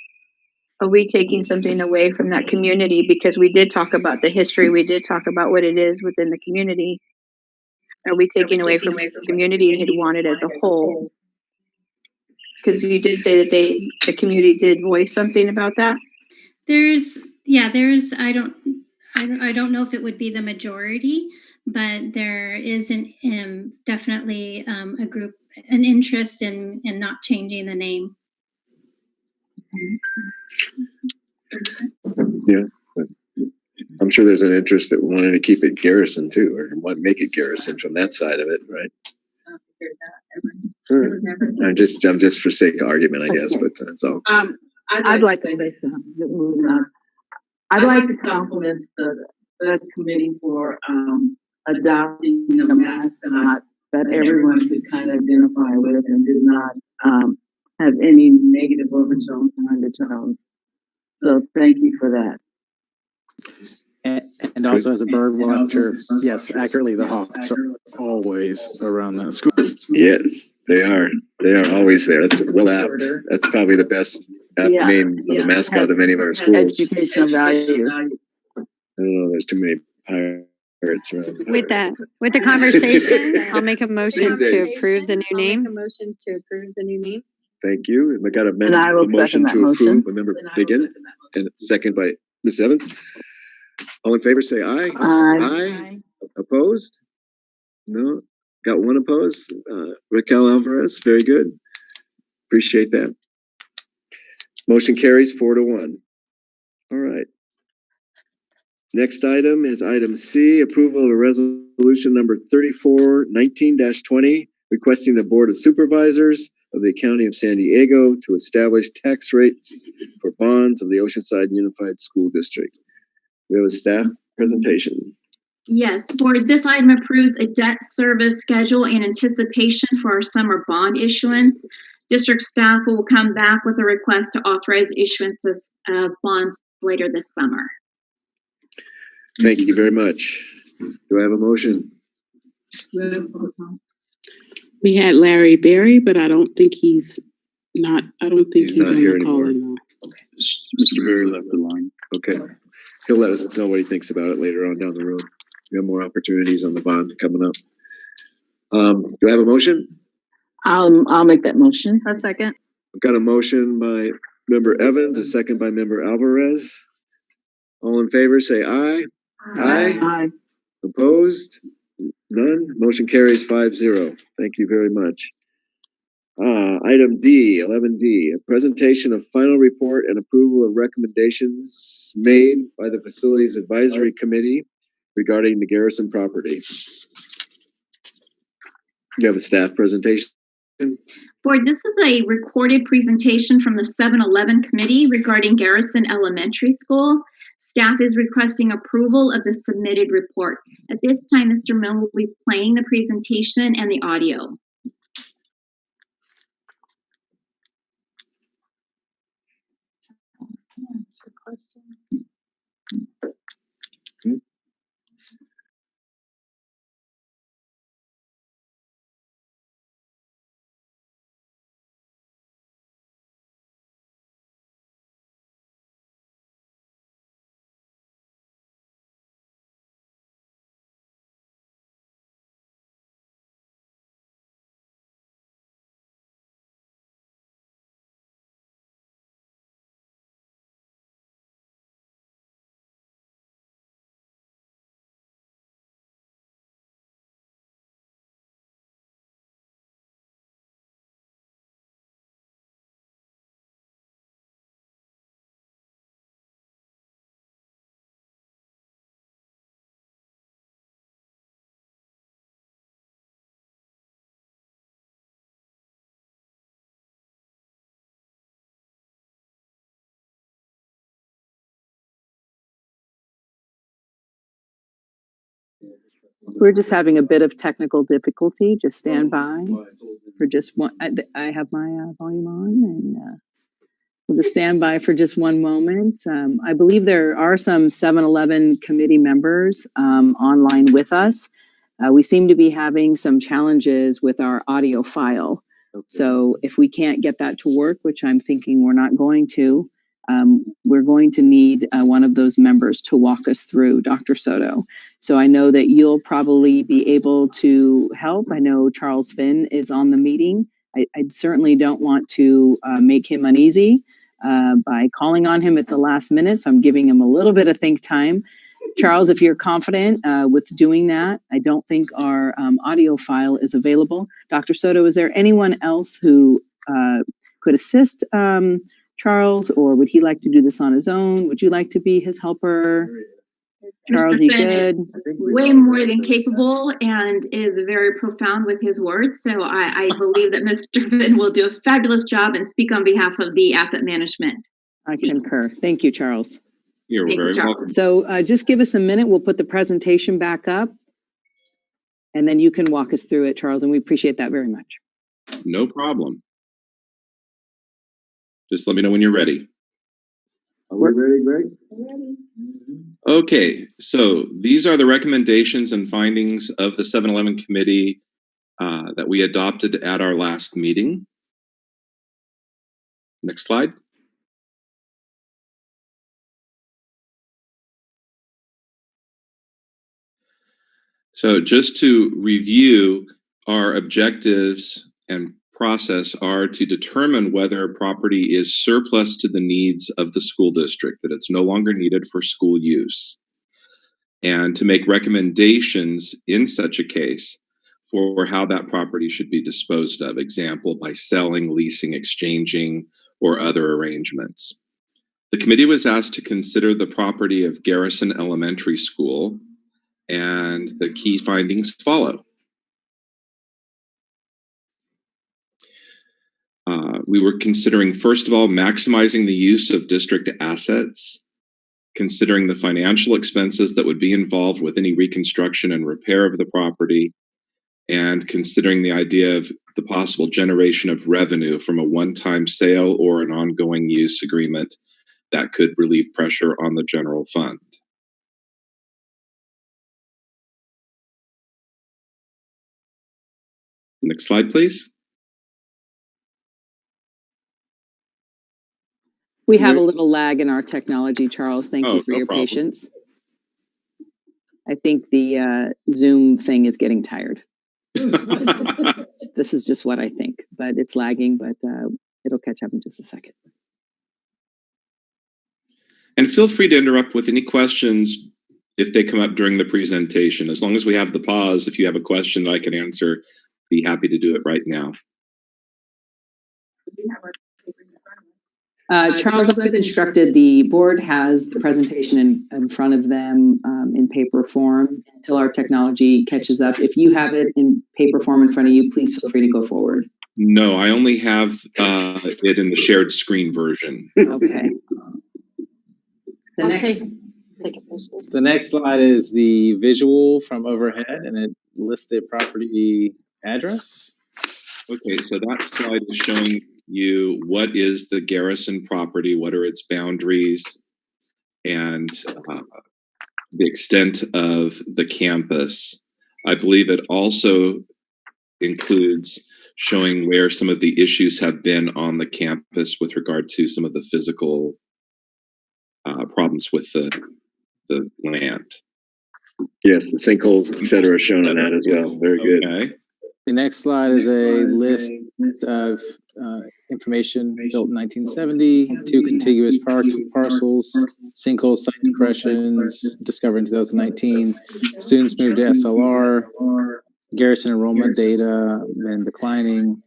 are we taking something away from that community? Because we did talk about the history, we did talk about what it is within the community. Are we taking away from the community had wanted as a whole? Because you did say that the community did voice something about that. I don't know if it would be the majority, but there is definitely a group, an interest in not changing the name. Yeah. I'm sure there's an interest that wanted to keep it Garrison too, or want to make it Garrison from that side of it, right? I'm just for sake of argument, I guess, but that's all. I'd like to say something. I'd like to compliment the committee for adopting a mascot that everyone could kind of identify with and did not have any negative overtones and undertones. So thank you for that. And also as a bird watcher, yes, accurately, the hawks are always around that school. Yes, they are. They are always there. That's well apt. That's probably the best name of a mascot of any of our schools. Educational value. I don't know. There's too many pirates around. With the conversation, I'll make a motion to approve the new name. Thank you. We got a motion to approve. Remember, begin and second by Ms. Evans. All in favor, say aye. Aye. Opposed? No. Got one opposed. Raquel Alvarez. Very good. Appreciate that. Motion carries 4-1. All right. Next item is item C, approval of a resolution number 3419-20, requesting the Board of Supervisors of the County of San Diego to establish tax rates for bonds of the Oceanside Unified School District. We have a staff presentation. Yes, board, this item approves a debt service schedule in anticipation for our summer bond issuance. District staff will come back with a request to authorize issuance of bonds later this summer. Thank you very much. Do I have a motion? We had Larry Berry, but I don't think he's not. I don't think he's not on here the call anymore. anymore. Mr. Berry left the line. Okay. He'll let us know what he thinks about it later on down the road. We have more opportunities on the bond coming up. Do I have a motion? I'll make that motion. A second. I've got a motion by member Evans, a second by member Alvarez. All in favor, say aye. Aye. Opposed? None. Motion carries 5-0. Thank you very much. Item D, 11D, a presentation of final report and approval of recommendations made by the Facilities Advisory Committee regarding the Garrison property. You have a staff presentation? Board, this is a recorded presentation from the 7-Eleven committee regarding Garrison Elementary School. Staff is requesting approval of the submitted report. At this time, Mr. Mill will be playing the presentation and the audio. We're just having a bit of technical difficulty. Just stand by for just one. I have my volume on, and we'll just stand by for just one moment. I believe there are some 7-Eleven committee members online with us. We seem to be having some challenges with our audio file. So if we can't get that to work, which I'm thinking we're not going to, we're going to need one of those members to walk us through, Dr. Soto. So I know that you'll probably be able to help. I know Charles Finn is on the meeting. I certainly don't want to make him uneasy by calling on him at the last minute. So I'm giving him a little bit of think time. Charles, if you're confident with doing that, I don't think our audio file is available. Dr. Soto, is there anyone else who could assist Charles, or would he like to do this on his own? Would you like to be his helper? Charles, Mr. you Finn good? is way more than capable and is very profound with his words. So I believe that Mr. Finn will do a fabulous job and speak on behalf of the asset management. I concur. Thank you, Charles. You're Thank you, very Charles. welcome. So just give us a minute. We'll put the presentation back up, and then you can walk us through it, Charles, and we appreciate that very much. No problem. Just let me know when you're ready. Are we ready, Greg? Okay, so these are the recommendations and findings of the 7-Eleven committee that we adopted at our last meeting. Next slide. So just to review, our objectives and process are to determine whether property is surplus to the needs of the school district, that it's no longer needed for school use, and to make recommendations in such a case for how that property should be disposed of, example, by selling, leasing, exchanging, or other arrangements. The committee was asked to consider the property of Garrison Elementary School, and the key findings follow. We were considering, first of all, maximizing the use of district assets, considering the financial expenses that would be involved with any reconstruction and repair of the property, and considering the idea of the possible generation of revenue from a one-time sale or an ongoing use agreement that could relieve pressure on the general fund. Next slide, please. We have a little lag in our technology, Charles. Thank you for no your problem. patience. I think the Zoom thing is getting tired. This is just what I think, but it's lagging, but it'll catch up in just a second. And feel free to interrupt with any questions if they come up during the presentation. As long as we have the pause, if you have a question that I can answer, be happy to do it right now. Charles, I've instructed the board has the presentation in front of them in paper form until our technology catches up. If you have it in paper form in front of you, please feel free to go forward. No, I only have it in the shared screen version. Okay. The next slide is the visual from overhead, and it lists the property address. Okay, so that slide is showing you what is the Garrison property, what are its boundaries, and the extent of the campus. I believe it also includes showing where some of the issues have been on the campus with regard to some of the physical problems with the land. Yes, the sinkholes, et cetera, are shown on that as well. Very good. Okay. The next slide is a list of information built in 1970, 2 contiguous parcels, sinkhole site depressions discovered in 2019, students moved to SLR, Garrison enrollment data and declining,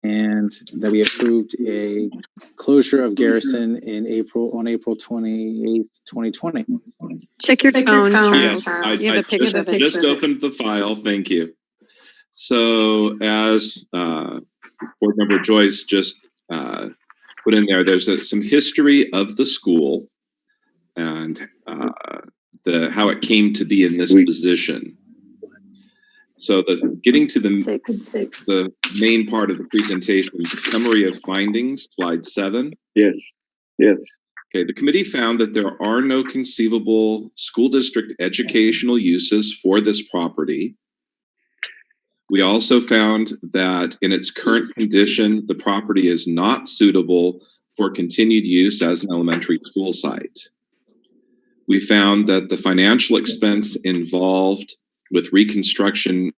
and that we approved a closure of Garrison on April 28th, 2020. Check your phone, Charles. Yes, I You have a picture. just opened the file. Thank you. So as Board Member Joyce just put in there, there's some history of the school and how it came to be in this position. So getting to the main part of the presentation, summary of findings, slide 7. Yes, yes. Okay, the committee found that there are no conceivable school district educational uses for this property. We also found that in its current condition, the property is not suitable for continued use as an elementary school site. We found that the financial expense involved with reconstruction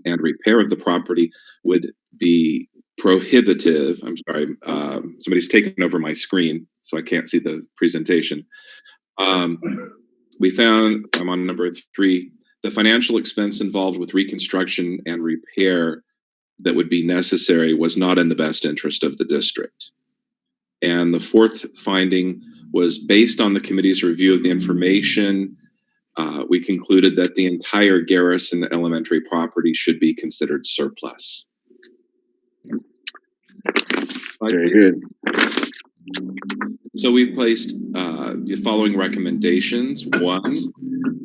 and repair of the property would be prohibitive. I'm sorry, somebody's taken over my screen, so I can't see the presentation. We found, I'm on number 3, the financial expense involved with reconstruction and repair that would be necessary was not in the best interest of the district. And the 4th finding was based on the committee's review of the information. We concluded that the entire Garrison Elementary property should be considered surplus. Very good. So we placed the following recommendations. 1,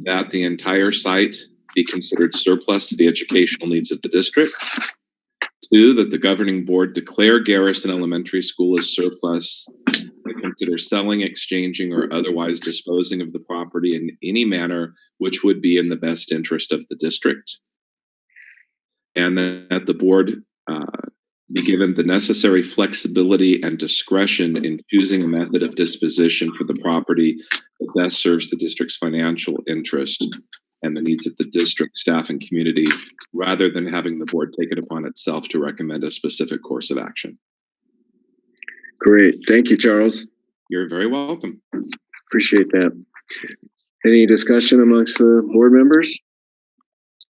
that the entire site be considered surplus to the educational needs of the district. 2, that the governing board declare Garrison Elementary School as surplus and consider selling, exchanging, or otherwise disposing of the property in any manner which would be in the best interest of the district. And that the board be given the necessary flexibility and discretion in choosing a method of disposition for the property that best serves the district's financial interest and the needs of the district, staff, and community, rather than having the board take it upon itself to recommend a specific course of action. Great. Thank you, Charles. You're very welcome. Appreciate that. Any discussion amongst the board members?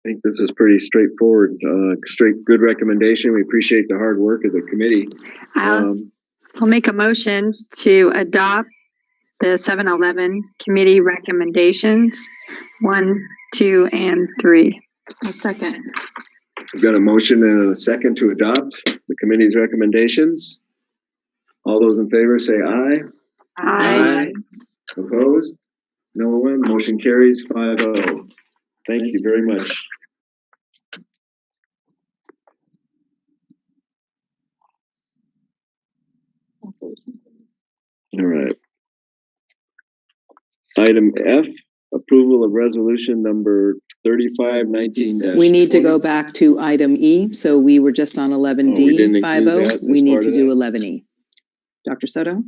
I think this is pretty straightforward. Good recommendation. We appreciate the hard work of the committee. I'll make a motion to adopt the 7-Eleven committee recommendations 1, 2, and 3. A second. We've got a motion and a second to adopt the committee's recommendations. All those in favor say aye. Aye. Opposed? No one. Motion carries 5-0. Thank you very much. All right. Item F, approval of resolution number 3519-. We need to go back to item E. So we were just on 11D. we didn't include 50. that We as need part to of do that? 11E. Dr. Soto?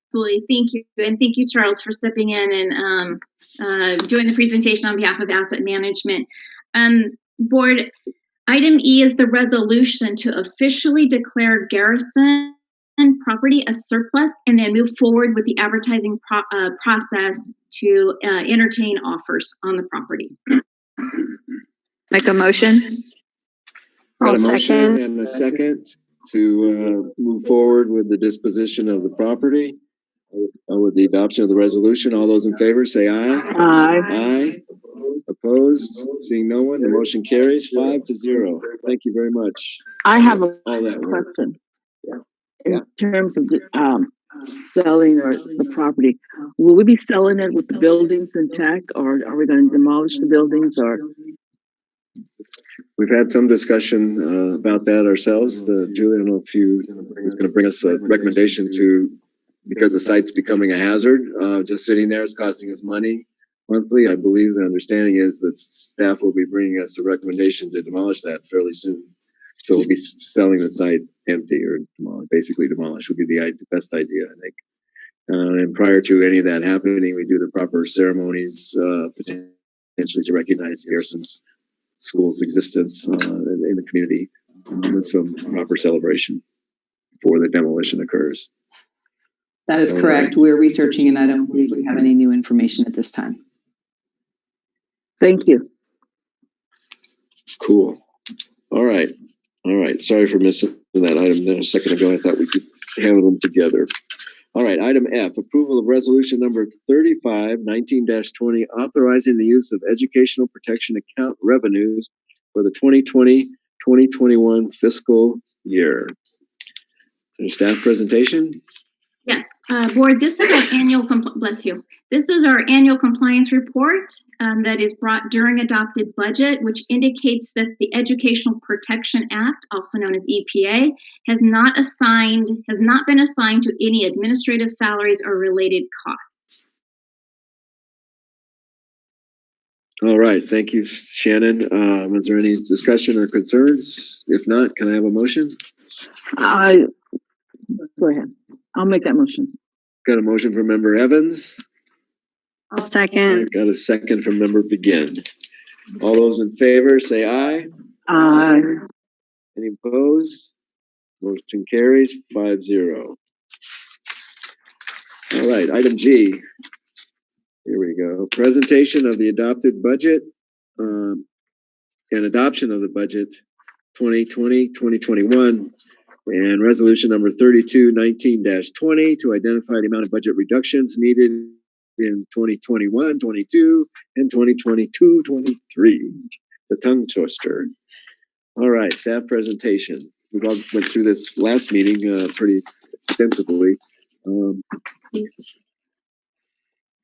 Absolutely. Thank you. And thank you, Charles, for stepping in and doing the presentation on behalf of Asset Management. Board, item E is the resolution to officially declare Garrison property as surplus and then move forward with the advertising process to entertain offers on the property. Make a motion. Got a I'll motion second. and a second to move forward with the disposition of the property with the adoption of the resolution. All those in favor say aye. Aye. Aye. Opposed? Seeing no one, the motion carries 5-0. Thank you very much. I have a All that work. question. Yeah. In terms of selling or the property, will we be selling it with the buildings intact, or are we going to demolish the buildings? Or We've had some discussion about that ourselves. Julie, I don't know if you is going to bring us a recommendation to, because the site's becoming a hazard, just sitting there is costing us money monthly. I believe the understanding is that staff will be bringing us a recommendation to demolish that fairly soon. So we'll be selling the site empty or basically demolish would be the best idea, I think. And prior to any of that happening, we do the proper ceremonies, potentially to recognize Garrison's school's existence in the community with some proper celebration before the demolition occurs. That is correct. We're researching and I don't believe we have any new information at this time. thank you. Cool. All right. Sorry for missing that item there a second ago. I thought we could handle them together. All right. Item F, approval of resolution number 3519-20, authorizing the use of educational protection account revenues for the 2020-2021 fiscal year. Is there a staff presentation? Yes, board, this is our annual, bless you. This is our annual compliance report that is brought during adopted budget, which indicates that the Educational Protection Act, also known as EPA, has not been assigned to any administrative salaries or related costs. All right. Thank you, Shannon. Is there any discussion or concerns? If not, can I have a motion? Go ahead. I'll make that motion. Got a motion from Member Evans. I'll second. Got a second from Member Begin. All those in favor say aye. Aye. Any opposed? Motion carries 5-0. All right, item G. Here we go. Presentation of the adopted budget and adoption of the budget 2020-2021 and resolution number 3219-20 to identify the amount of budget reductions needed in 2021-22 and 2022-23. The tongue twister. All right, staff presentation. We all went through this last meeting pretty extensively.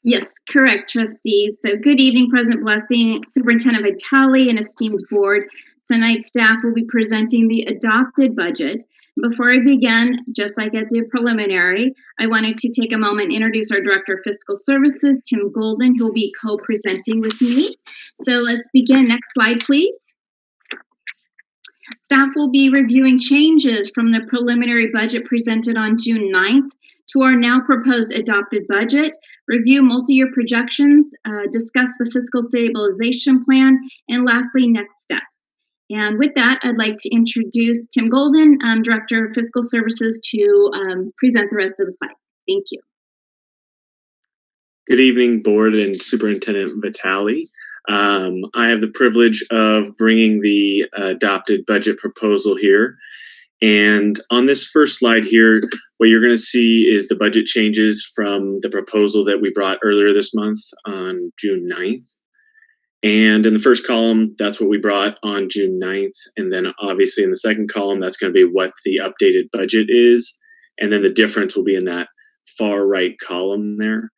Yes, correct, trustees. So good evening, President Blessing, Superintendent Vitale, and esteemed board. Tonight, staff will be presenting the adopted budget. Before I begin, just like at the preliminary, I wanted to take a moment and introduce our Director of Fiscal Services, Tim Golden, who will be co-presenting with me. So let's begin. Next slide, please. Staff will be reviewing changes from the preliminary budget presented on June 9th to our now proposed adopted budget, review multi-year projections, discuss the fiscal stabilization plan, and lastly, next steps. And with that, I'd like to introduce Tim Golden, Director of Fiscal Services, to present the rest of the slides. Thank you. Good evening, Board and Superintendent Vitale. I have the privilege of bringing the adopted budget proposal here. And on this first slide here, what you're going to see is the budget changes from the proposal that we brought earlier this month on June 9th. And in the first column, that's what we brought on June 9th. And then obviously in the second column, that's going to be what the updated budget is. And then the difference will be in that far right column there.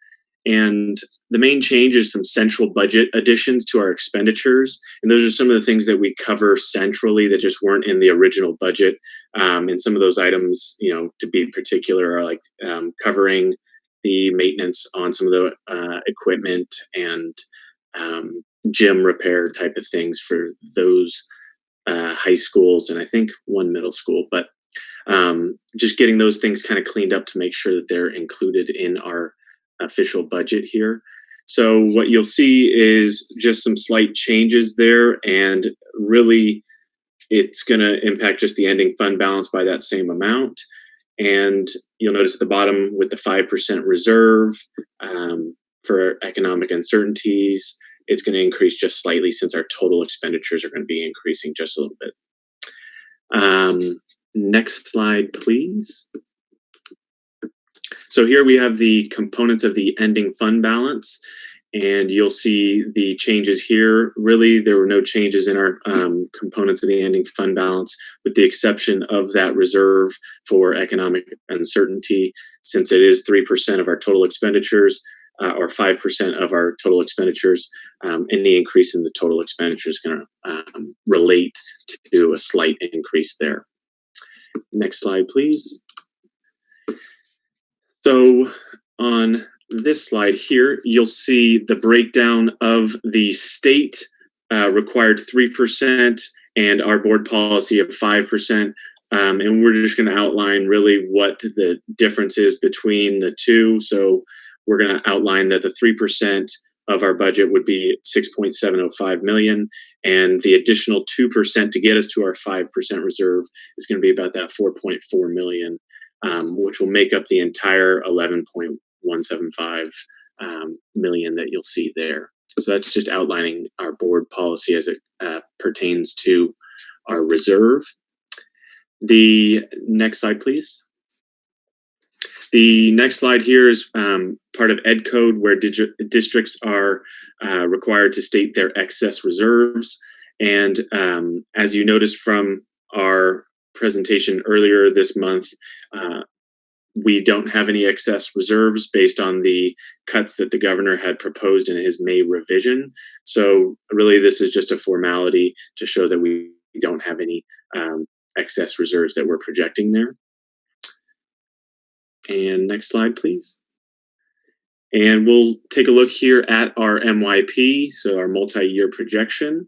And the main change is some central budget additions to our expenditures. And those are some of the things that we cover centrally that just weren't in the original budget. And some of those items, to be particular, are like covering the maintenance on some of the equipment and gym repair type of things for those high schools, and I think one middle school, but just getting those things kind of cleaned up to make sure that they're included in our official budget here. So what you'll see is just some slight changes there, and really it's going to impact just the ending fund balance by that same amount. And you'll notice at the bottom with the 5% reserve for economic uncertainties, it's going to increase just slightly since our total expenditures are going to be increasing just a little bit. Next slide, please. So here we have the components of the ending fund balance, and you'll see the changes here. Really, there were no changes in our components of the ending fund balance, with the exception of that reserve for economic uncertainty, since it is 3% of our total expenditures, or 5% of our total expenditures. Any increase in the total expenditure is going to relate to a slight increase there. Next slide, please. So on this slide here, you'll see the breakdown of the state required 3% and our board policy of 5%. And we're just going to outline really what the difference is between the two. So we're going to outline that the 3% of our budget would be $6.705 million, and the additional 2% to get us to our 5% reserve is going to be about that $4.4 million, which will make up the entire $11.175 million that you'll see there. So that's just outlining our board policy as it pertains to our reserve. The next slide, please. The next slide here is part of Ed Code, where districts are required to state their excess reserves. And as you noticed from our presentation earlier this month, we don't have any excess reserves based on the cuts that the governor had proposed in his May revision. So really, this is just a formality to show that we don't have any excess reserves that we're projecting there. And next slide, please. And we'll take a look here at our MYP, so our multi-year projection.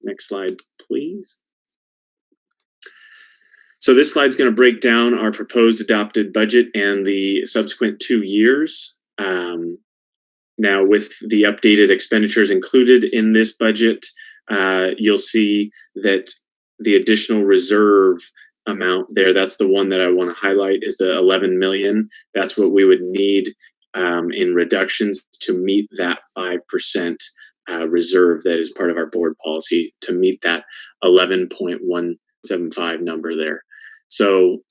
Next slide, please. So this slide's going to break down our proposed adopted budget and the subsequent 2 years. Now, with the updated expenditures included in this budget, you'll see that the additional reserve amount there, that's the one that I want to highlight, is the 11 million. That's what we would need in reductions to meet that 5% reserve that is part of our board policy, to meet that 11.175 number there. So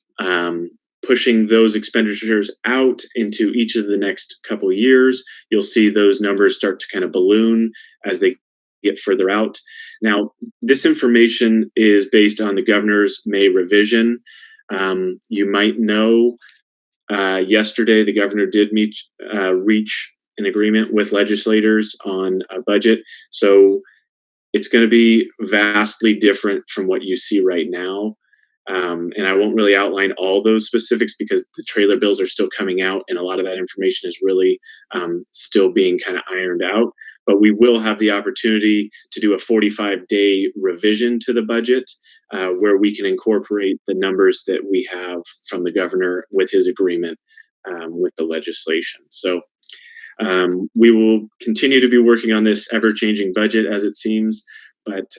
pushing those expenditures out into each of the next couple of years, you'll see those numbers start to kind of balloon as they get further out. Now, this information is based on the governor's May revision. You might know yesterday the governor did reach an agreement with legislators on a budget. So it's going to be vastly different from what you see right now. And I won't really outline all those specifics because the trailer bills are still coming out and a lot of that information is really still being kind of ironed out. But we will have the opportunity to do a 45-day revision to the budget where we can incorporate the numbers that we have from the governor with his agreement with the legislation. So we will continue to be working on this ever-changing budget as it seems, but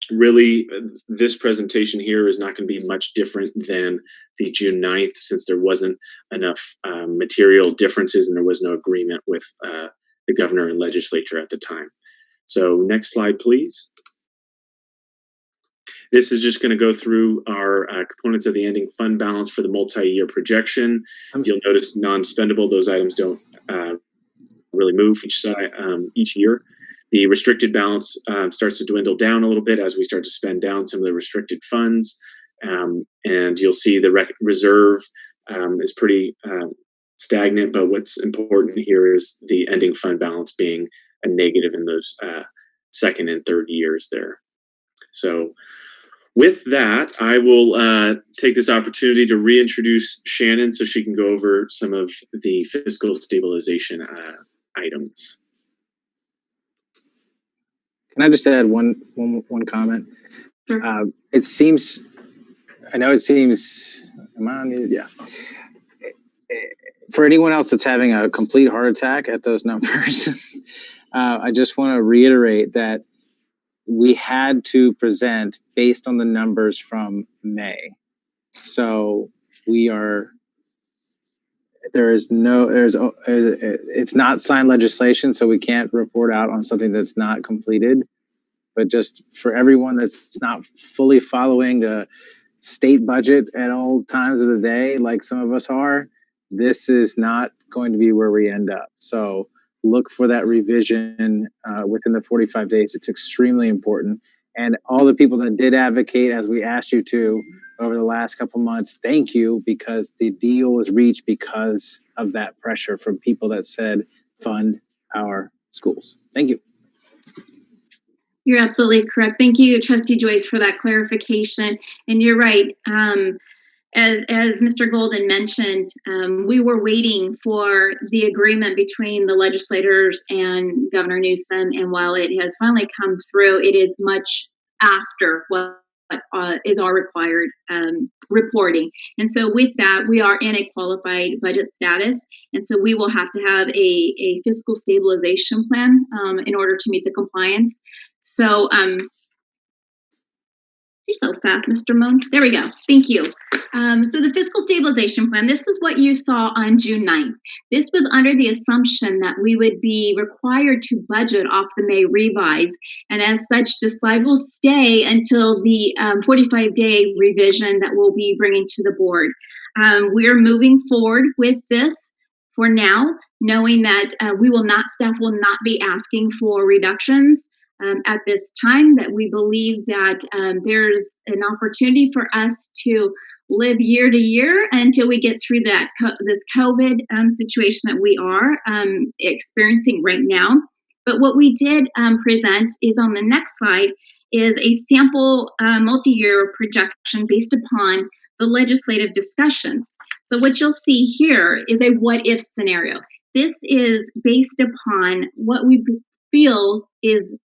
really this presentation here is not going to be much different than the June 9th, since there wasn't enough material differences and there was no agreement with the governor and legislature at the time. So next slide, please. This is just going to go through our components of the ending fund balance for the multi-year projection. You'll notice non-spendable, those items don't really move each year. The restricted balance starts to dwindle down a little bit as we start to spend down some of the restricted funds. And you'll see the reserve is pretty stagnant, but what's important here is the ending fund balance being a negative in those second and third years there. So with that, I will take this opportunity to reintroduce Shannon so she can go over some of the fiscal stabilization items. Can I just add one comment? Sure. It seems, I know it seems, am I on mute? Yeah. For anyone else that's having a complete heart attack at those numbers, I just want to reiterate that we had to present based on the numbers from May. So it's not signed legislation, so we can't report out on something that's not completed. But just for everyone that's not fully following the state budget at all times of the day, like some of us are, this is not going to be where we end up. So look for that revision within the 45 days. It's extremely important. And all the people that did advocate, as we asked you to over the last couple months, thank you, because the deal was reached because of that pressure from people that said, fund our schools. Thank you. You're absolutely correct. Thank you, Trustee Joyce, for that clarification. And you're right. As Mr. Golden mentioned, we were waiting for the agreement between the legislators and Governor Newsom. And while it has finally come through, it is much after what is our required reporting. And so with that, we are in a qualified budget status. And so we will have to have a fiscal stabilization plan in order to meet the compliance. So you're so fast, Mr. Moon. There we go. Thank you. So the fiscal stabilization plan, this is what you saw on June 9th. This was under the assumption that we would be required to budget off the May revise. And as such, the slide will stay until the 45-day revision that we'll be bringing to the board. We're moving forward with this for now, knowing that staff will not be asking for reductions at this time, that we believe that there's an opportunity for us to live year to year until we get through this COVID situation that we are experiencing right now. But what we did present is on the next slide is a sample multi-year projection based upon the legislative discussions. So what you'll see here is a what-if scenario. This is based upon what we feel is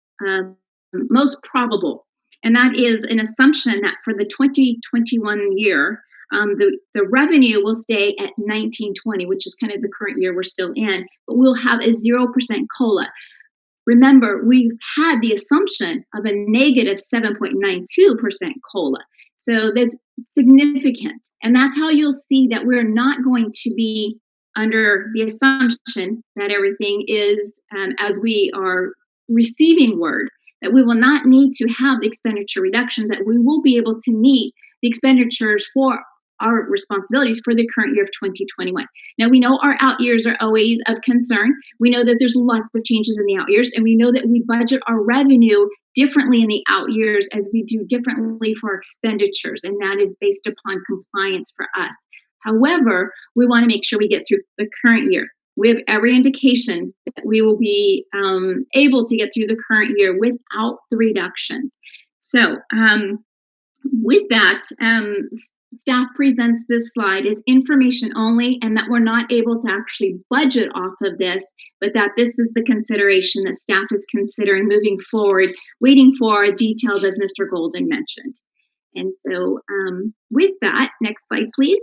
most probable, and that is an assumption that for the 2021 year, the revenue will stay at 1920, which is kind of the current year we're still in, but we'll have a 0% COLA. Remember, we had the assumption of a negative 7.92% COLA. So that's significant. And that's how you'll see that we're not going to be under the assumption that everything is as we are receiving word, that we will not need to have the expenditure reductions, that we will be able to meet the expenditures for our responsibilities for the current year of 2021. Now, we know our out years are always of concern. We know that there's lots of changes in the out years, and we know that we budget our revenue differently in the out years as we do differently for our expenditures, and that is based upon compliance for us. However, we want to make sure we get through the current year. We have every indication that we will be able to get through the current year without the reductions. So with that, staff presents this slide as information only, and that we're not able to actually budget off of this, but that this is the consideration that staff is considering moving forward, waiting for details as Mr. Golden mentioned. And so with that, next slide, please.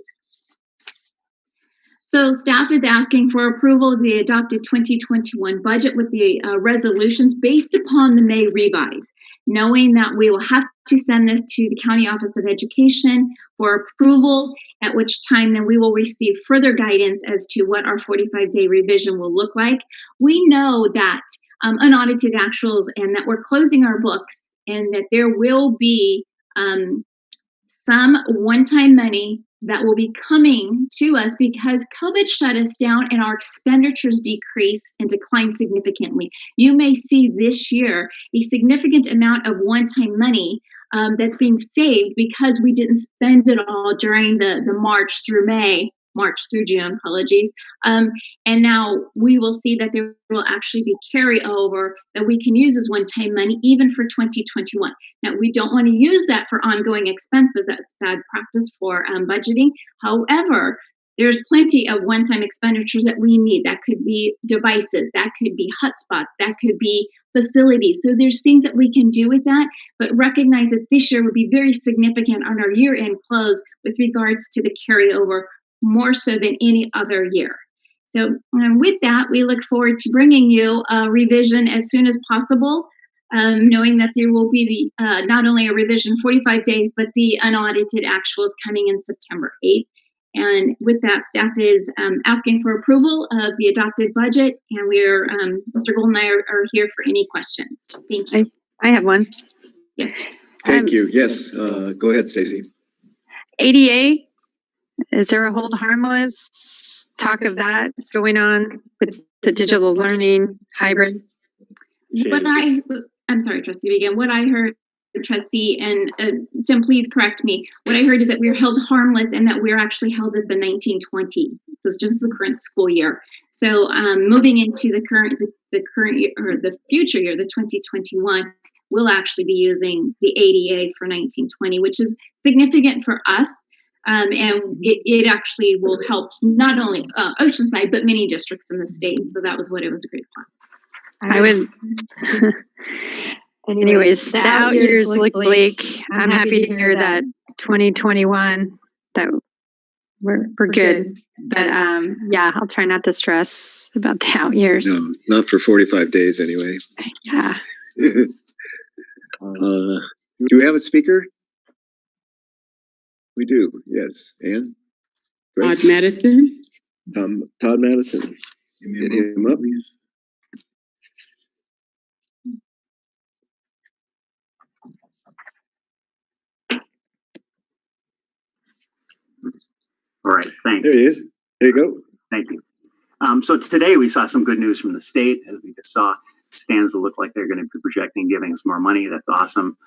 So staff is asking for approval of the adopted 2021 budget with the resolutions based upon the May revise, knowing that we will have to send this to the County Office of Education for approval, at which time then we will receive further guidance as to what our 45-day revision will look like. We know that unaudited actuals and that we're closing our books, and that there will be some one-time money that will be coming to us because COVID shut us down and our expenditures decreased and declined significantly. You may see this year a significant amount of one-time money that's being saved because we didn't spend it all during the March through June, apologies. And now we will see that there will actually be carryover that we can use as one-time money even for 2021. Now, we don't want to use that for ongoing expenses. That's bad practice for budgeting. However, there's plenty of one-time expenditures that we need. That could be devices, that could be hotspots, that could be facilities. So there's things that we can do with that, but recognize that this year would be very significant on our year-end close with regards to the carryover, more so than any other year. So with that, we look forward to bringing you a revision as soon as possible, knowing that there will be the not only a revision 45 days, but the unaudited actuals coming in September 8th. And with that, staff is asking for approval of the adopted budget, and we're Mr. Gold and I are here for any questions. Thank you. I have one. Yes. Thank you. Yes, go ahead, Stacy. ADA, is there a hold harmless talk of that going on with the digital learning hybrid? I'm sorry, Trustee Begin. What I heard, Trustee, and Tim, please correct me. What I heard is that we're held harmless and that we're actually held at the 1920. So it's just the current school year. So moving into the current year, or the future year, the 2021, we'll actually be using the ADA for 1920, which is significant for us. And it actually will help not only Oceanside, but many districts in the state. So that was what it was agreed upon. I would. Anyways, the out years look bleak. I'm happy to hear that 2021 that we're good. But yeah, I'll try not to stress about the out years. No, not for 45 days anyway. Yeah. Do we have a speaker? We do, yes. Ann? Todd Madison. Todd Madison. Get him up. All right, thanks. There he is. There you go. Thank you. So today we saw some good news from the state. As we just saw, stands that look like they're going to be projecting giving us more money. That's awesome.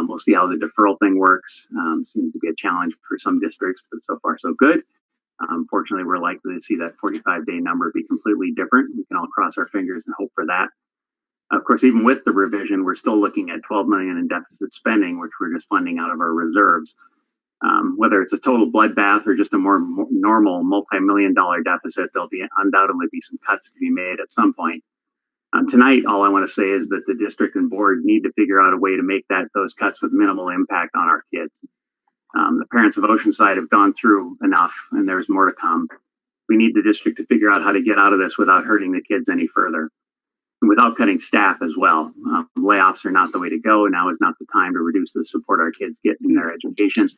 We'll see how the deferral thing works. Seems to be a challenge for some districts, but so far so good. Fortunately, we're likely to see that 45-day number be completely different. We can all cross our fingers and hope for that. Of course, even with the revision, we're still looking at $12 million in deficit spending, which we're just funding out of our reserves. Whether it's a total bloodbath or just a more normal multi-million-dollar deficit, there'll be undoubtedly be some cuts to be made at some point. Tonight, all I want to say is that the district and board need to figure out a way to make those cuts with minimal impact on our kids. The parents of Oceanside have gone through enough, and there's more to come. We need the district to figure out how to get out of this without hurting the kids any further, and without cutting staff as well. Layoffs are not the way to go. Now is not the time to reduce the support our kids get in their education.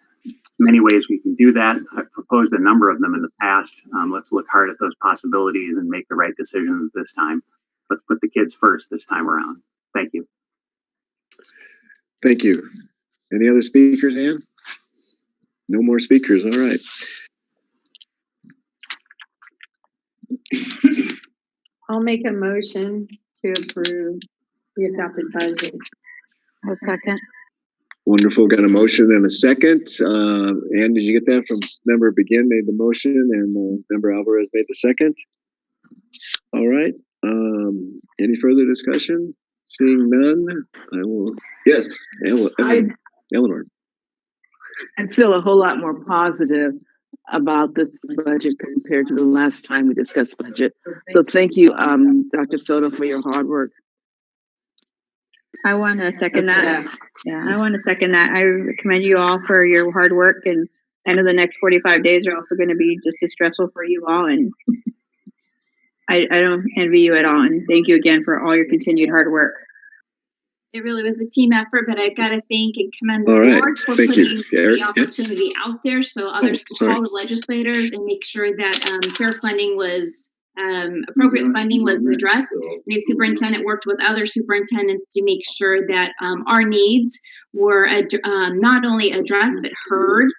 Many ways we can do that. I've proposed a number of them in the past. Let's look hard at those possibilities and make the right decisions this time. Let's put the kids first this time around. Thank you. Thank you. Any other speakers, Ann? No more speakers. All right. I'll make a motion to approve the adopted budget. A second. Wonderful. Got a motion and a second. Ann, did you get that from Member Begin made the motion and Member Alvarez made the second? All right. Any further discussion? Seeing none, I will. Yes, Eleanor. I feel a whole lot more positive about this budget compared to the last time we discussed budget. So thank you, Dr. Soto, for your hard work. I want to second that. Yeah, I want to second that. I commend you all for your hard work, and I know the next 45 days are also going to be just as stressful for you all, and I don't envy you at all. And thank you again for all your continued hard work. It really was a team effort, but I've got to thank and commend the All right. board for Thank putting you. the opportunity out there so others can call the legislators and make sure that fair funding was appropriate funding was addressed. New superintendent worked with other superintendents to make sure that our needs were not only addressed but heard,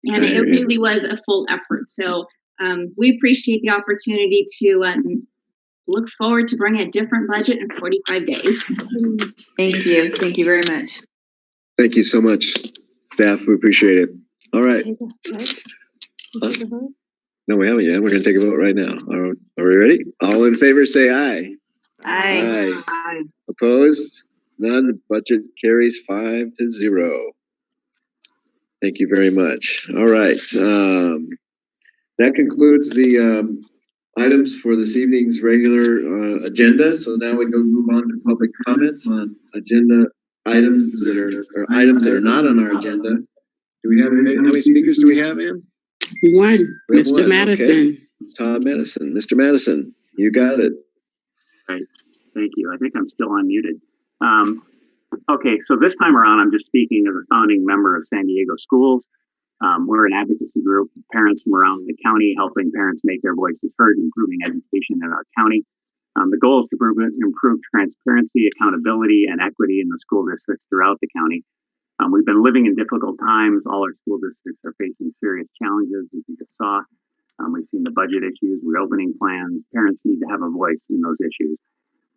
and it really was a full effort. So we appreciate the opportunity to look forward to bringing a different budget in 45 days. Thank you. Thank you very much. Thank you so much, staff. We appreciate it. All right. No, we haven't yet. We're going to take a vote right now. Are we ready? All in favor, say aye. Aye. Aye. Opposed? None. The budget carries 5-0. Thank you very much. All right. That concludes the items for this evening's regular agenda. So now we go move on to public comments on agenda items that are not on our agenda. Do we have how many speakers do we have, Ann? One, We have Mr. one, Madison. okay. Todd Madison. Mr. Madison, you got it. Right. Thank you. I think I'm still unmuted. Okay, so this time around, I'm just speaking as a founding member of San Diego Schools. We're an advocacy group, parents from around the county, helping parents make their voices heard, improving education in our county. The goal is to improve transparency, accountability, and equity in the school districts throughout the county. We've been living in difficult times. All our school districts are facing serious challenges, as you just saw. We've seen the budget issues, reopening plans. Parents need to have a voice in those issues.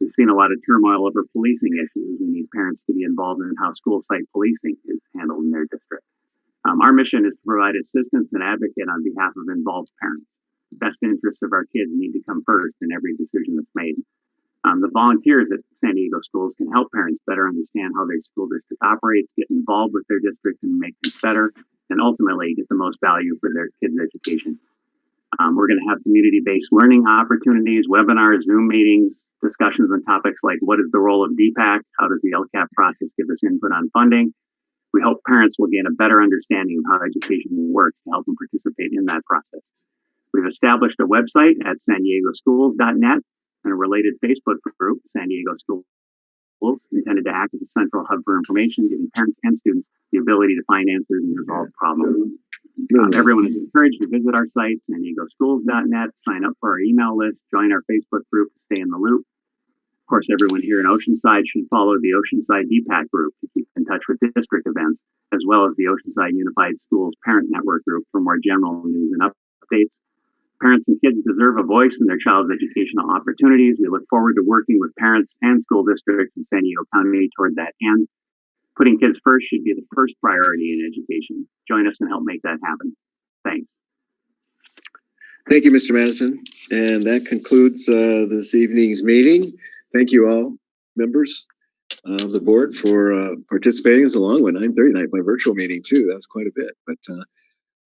We've seen a lot of turmoil over policing issues. We need parents to be involved in how school site policing is handled in their district. Our mission is to provide assistance and advocate on behalf of involved parents. The best interests of our kids need to come first in every decision that's made. The volunteers at San Diego Schools can help parents better understand how their school district operates, get involved with their district and make things better, and ultimately get the most value for their kids' education. We're going to have community-based learning opportunities, webinars, Zoom meetings, discussions on topics like what is the role of DPAC, how does the LCAP process give us input on funding. We hope parents will gain a better understanding of how education works to help them participate in that process. We've established a website at sandiegoschools.net and a related Facebook group, San Diego Schools, intended to act as a central hub for information, giving parents and students the ability to find answers and resolve problems. Everyone is encouraged to visit our site, sandiegoschools.net, sign up for our email list, join our Facebook group to stay in the loop. Of course, everyone here in Oceanside should follow the Oceanside DPAC group to keep in touch with district events, as well as the Oceanside Unified Schools Parent Network group for more general news and updates. Parents and kids deserve a voice in their child's educational opportunities. We look forward to working with parents and school districts in San Diego County toward that end. Putting kids first should be the first priority in education. Join us and help make that happen. Thanks. Thank you, Mr. Madison. And that concludes this evening's meeting. Thank you all, members of the board, for participating. It's a long one, 9:30 night, my virtual meeting too. That's quite a bit. But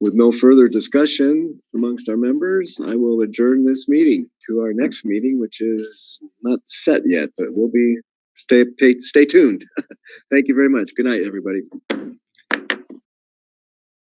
with no further discussion amongst our members, I will adjourn this meeting to our next meeting, which is not set yet, but we'll be stay tuned. Thank you very much. Good night, everybody.